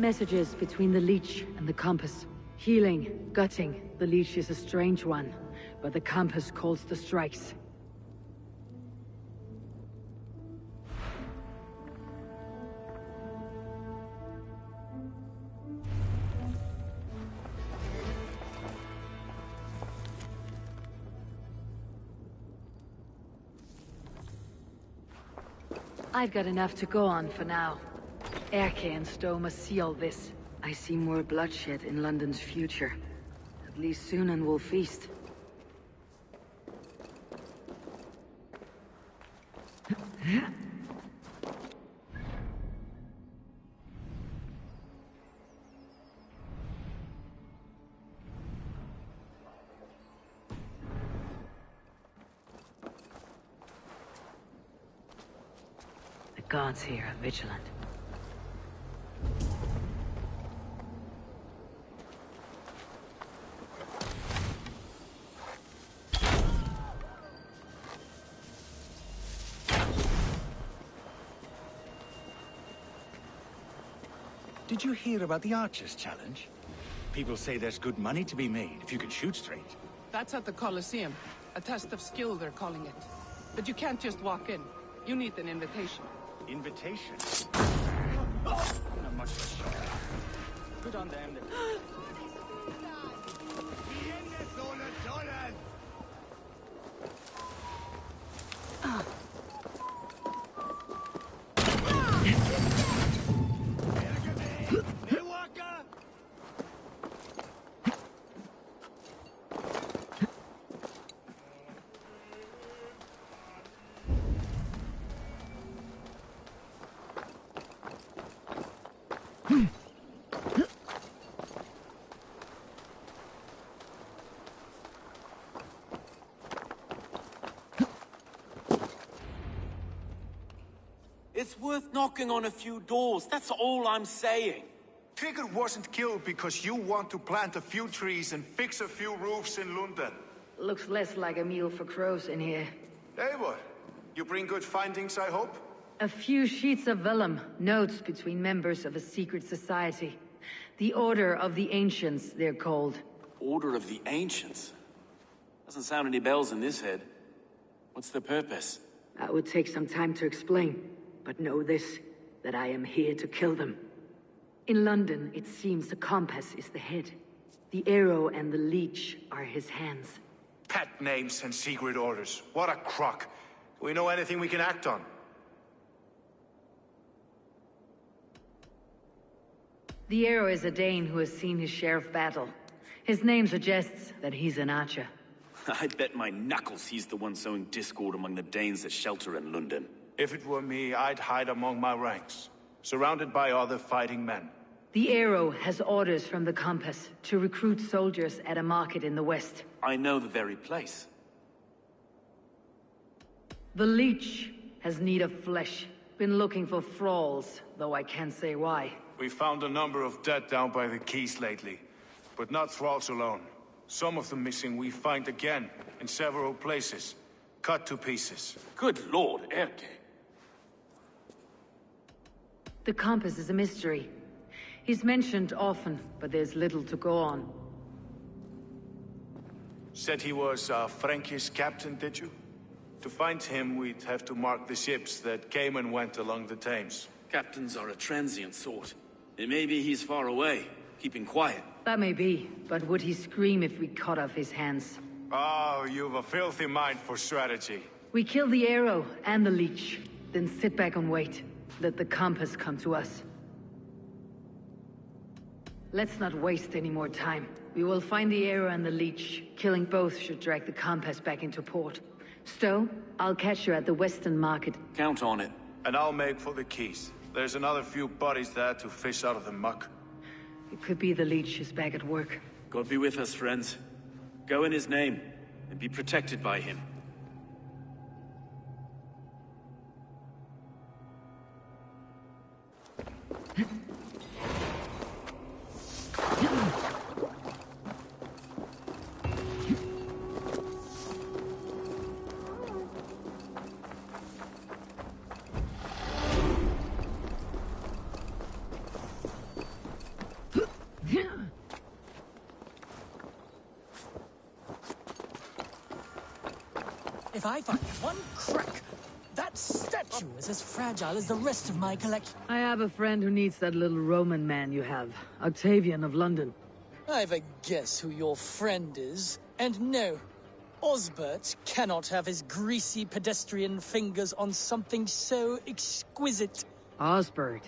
Messages between the leech and the compass. Healing, gutting. The leech is a strange one, but the compass calls the strikes. I've got enough to go on for now. Erke and Stowe must see all this. I see more bloodshed in London's future. At least Sunan will feast. The gods here are vigilant. Did you hear about the Archers Challenge? People say there's good money to be made if you can shoot straight. That's at the Colosseum. A test of skill, they're calling it. But you can't just walk in. You need an invitation. Invitation? Not much of a show. Good on them. It's worth knocking on a few doors, that's all I'm saying. Trigger wasn't killed because you want to plant a few trees and fix a few roofs in London. Looks less like a meal for crows in here. Eivor, you bring good findings, I hope? A few sheets of vellum, notes between members of a secret society. The Order of the Ancients, they're called. Order of the Ancients? Doesn't sound any bells in this head. What's the purpose? That would take some time to explain. But know this, that I am here to kill them. In London, it seems the compass is the head. The arrow and the leech are his hands. Pet names and secret orders. What a crock. Do we know anything we can act on? The arrow is a Dane who has seen his share of battle. His name suggests that he's an archer. I'd bet my knuckles he's the one sowing discord among the Danes that shelter in London. If it were me, I'd hide among my ranks, surrounded by other fighting men. The arrow has orders from the compass to recruit soldiers at a market in the west. I know the very place. The leech has need of flesh. Been looking for thralls, though I can't say why. We found a number of dead down by the quays lately, but not thralls alone. Some of the missing we find again, in several places, cut to pieces. Good lord, Erke. The compass is a mystery. He's mentioned often, but there's little to go on. Said he was a Frankish captain, did you? To find him, we'd have to mark the ships that came and went along the Thames. Captains are a transient sort. It may be he's far away, keeping quiet. That may be, but would he scream if we cut off his hands? Oh, you've a filthy mind for strategy. We kill the arrow and the leech, then sit back and wait. Let the compass come to us. Let's not waste any more time. We will find the arrow and the leech. Killing both should drag the compass back into port. Stowe, I'll catch you at the Western Market. Count on it. And I'll make for the quays. There's another few bodies there to fish out of the muck. It could be the leech is back at work. God be with us, friends. Go in his name, and be protected by him. If I find one crack, that statue is as fragile as the rest of my collection. I have a friend who needs that little Roman man you have. Octavian of London. I've a guess who your friend is. And no, Osbert cannot have his greasy pedestrian fingers on something so exquisite. Osbert.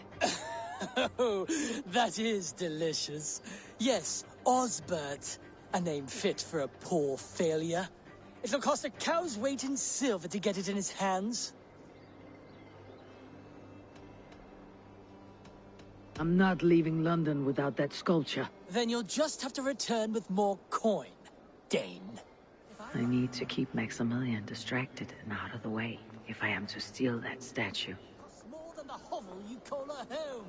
Oh, that is delicious. Yes, Osbert. A name fit for a poor failure. It'll cost a cow's weight in silver to get it in his hands. I'm not leaving London without that sculpture. Then you'll just have to return with more coin, Dane. I need to keep Maximilian distracted and out of the way if I am to steal that statue. Costs more than the hovel you call a home.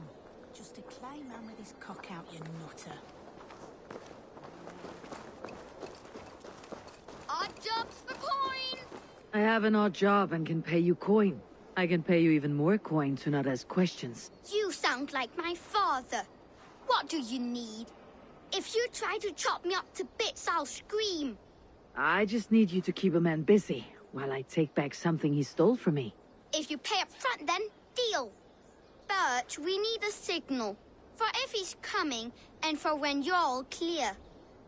Just a clay man with his cock out, you nutter. Odd jobs for coin! I have an odd job and can pay you coin. I can pay you even more coin to not ask questions. You sound like my father. What do you need? If you try to chop me up to bits, I'll scream. I just need you to keep a man busy while I take back something he stole from me. If you pay up front, then deal. But we need a signal. For if he's coming, and for when you're all clear.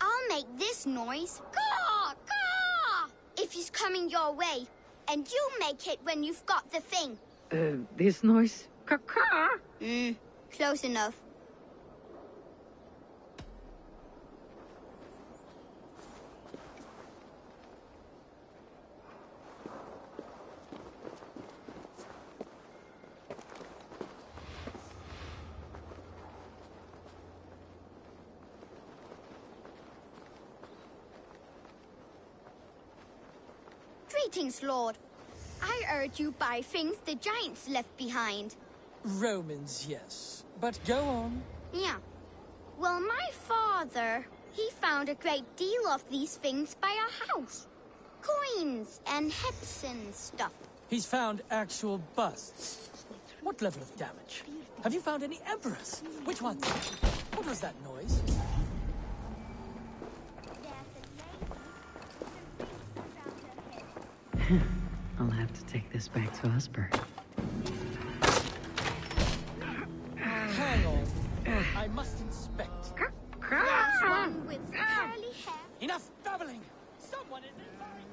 I'll make this noise. Caw! Caw! If he's coming your way. And you make it when you've got the thing. This noise? Caw-caw! Close enough. Greetings, Lord. I heard you buy things the giants left behind. Romans, yes. But go on. Yeah. Well, my father, he found a great deal of these things by our house. Coins and heps and stuff. He's found actual busts. What level of damage? Have you found any emperors? Which ones? What was that noise? I'll have to take this back to Osbert. Hang on. I must inspect. There's one with curly hair. Enough babbling! Someone is inside!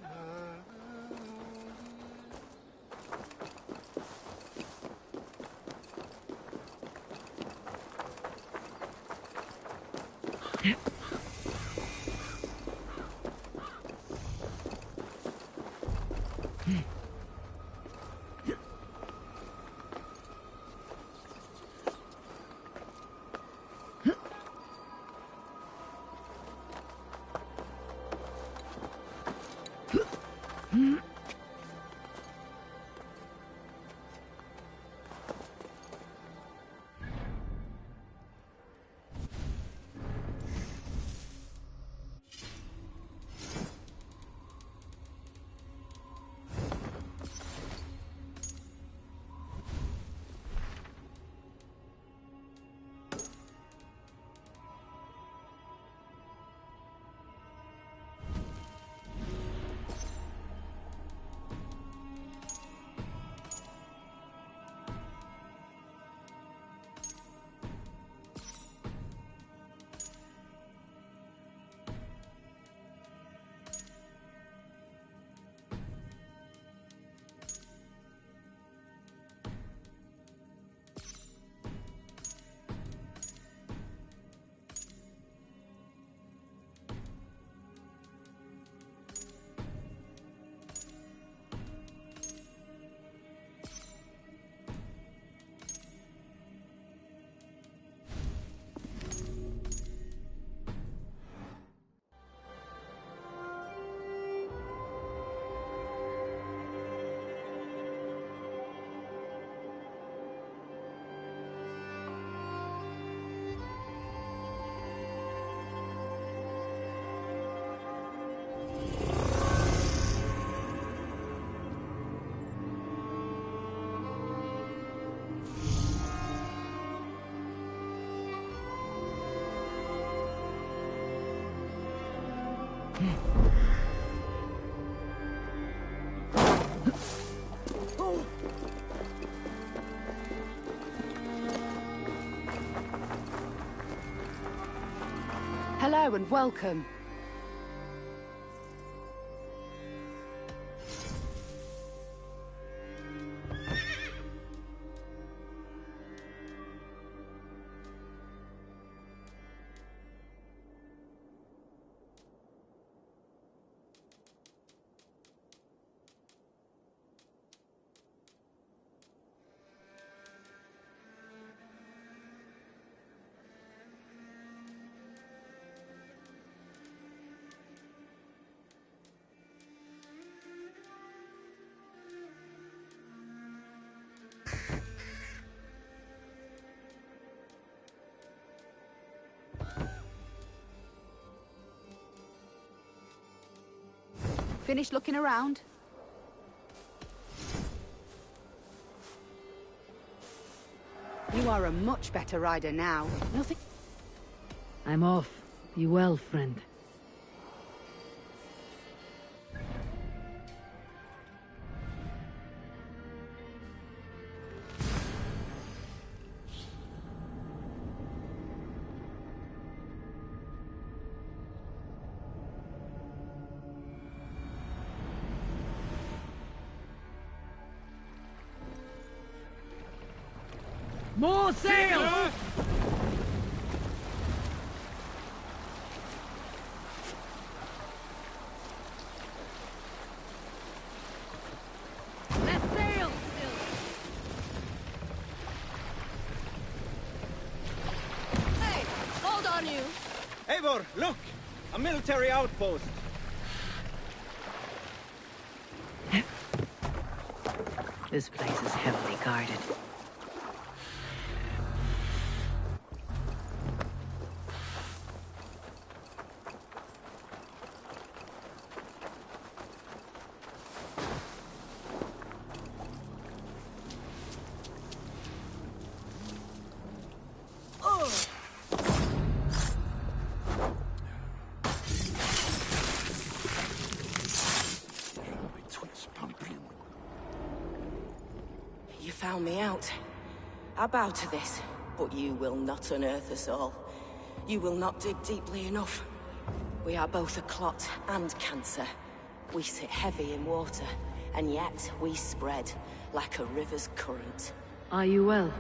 Hello and welcome. Finished looking around? You are a much better rider now. Nothing... I'm off. Be well, friend. More sail! Let's sail! Hey, hold on you! Eivor, look! A military outpost! This place is heavily guarded. You found me out. I bow to this, but you will not unearth us all. You will not dig deeply enough. We are both a clot and cancer. We sit heavy in water, and yet we spread like a river's current. Are you well?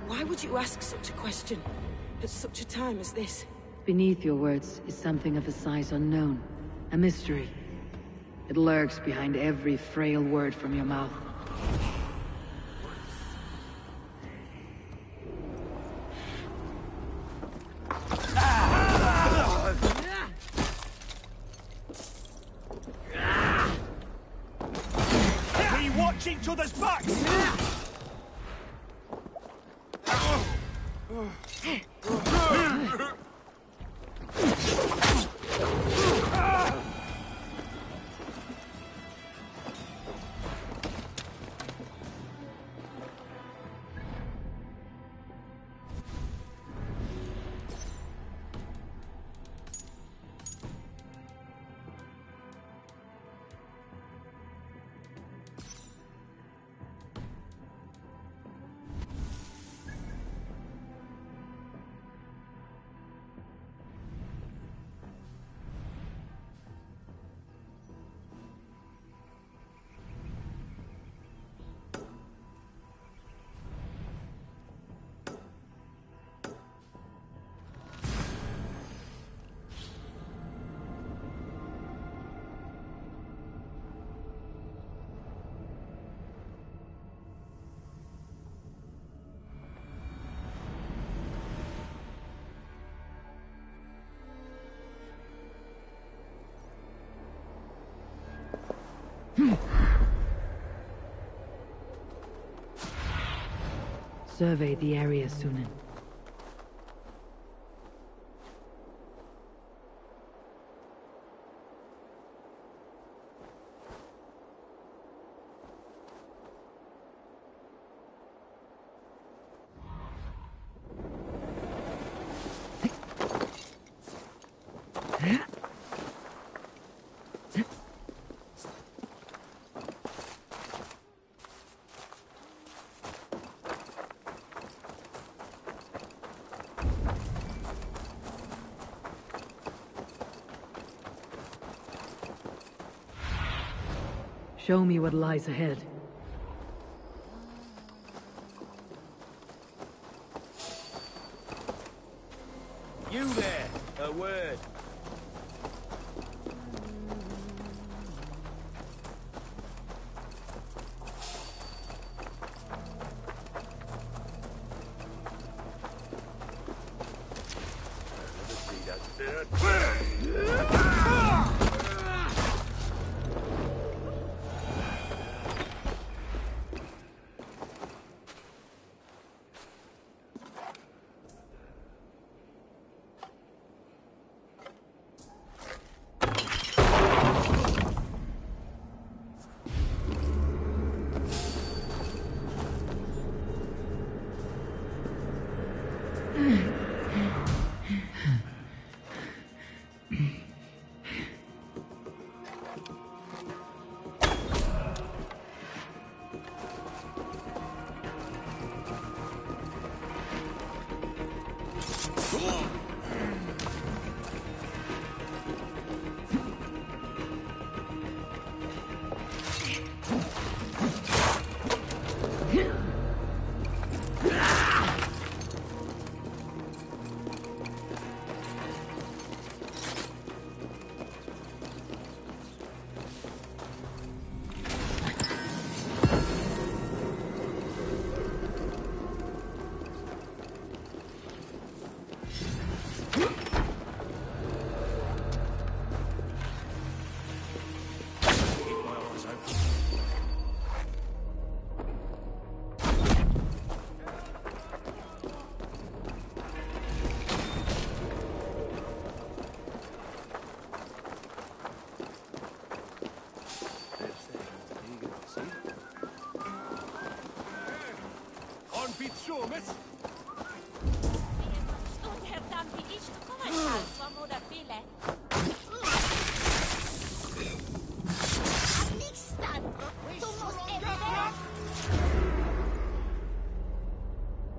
Why would you ask such a question at such a time as this? Beneath your words is something of a size unknown. A mystery. It lurks behind every frail word from your mouth. We watch each other's backs! Survey the area, Sunan. Show me what lies ahead. You there, a word.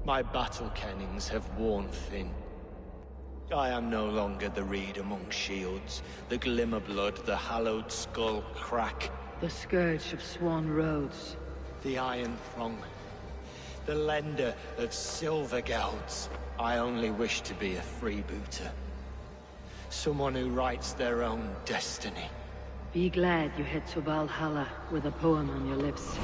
My battle kennings have worn thin. I am no longer the reed among shields, the glimmer blood, the hallowed skull crack. The scourge of Swan Roads. The Iron Throng. The lender of silver gelds. I only wish to be a freebooter. Someone who writes their own destiny. Be glad you head to Valhalla with a poem on your lips.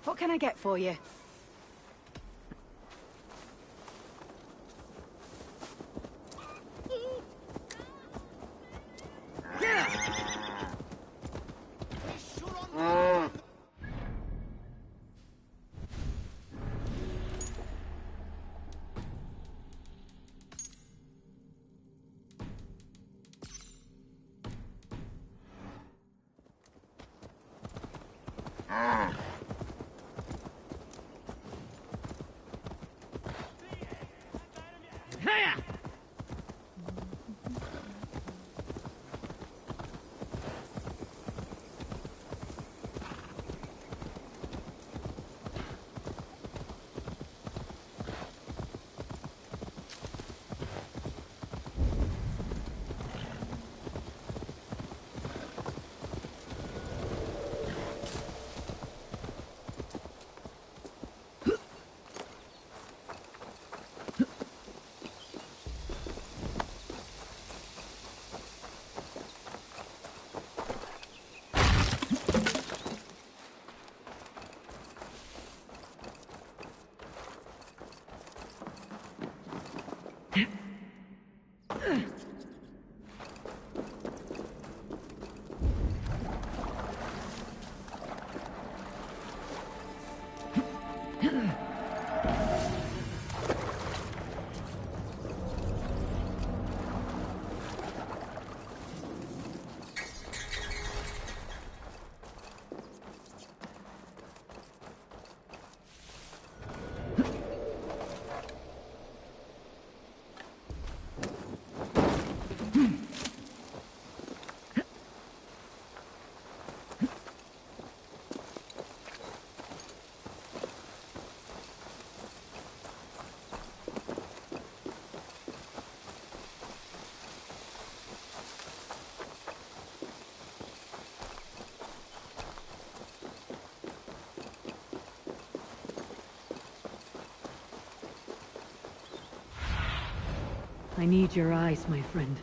What can I get for you? I need your eyes, my friend.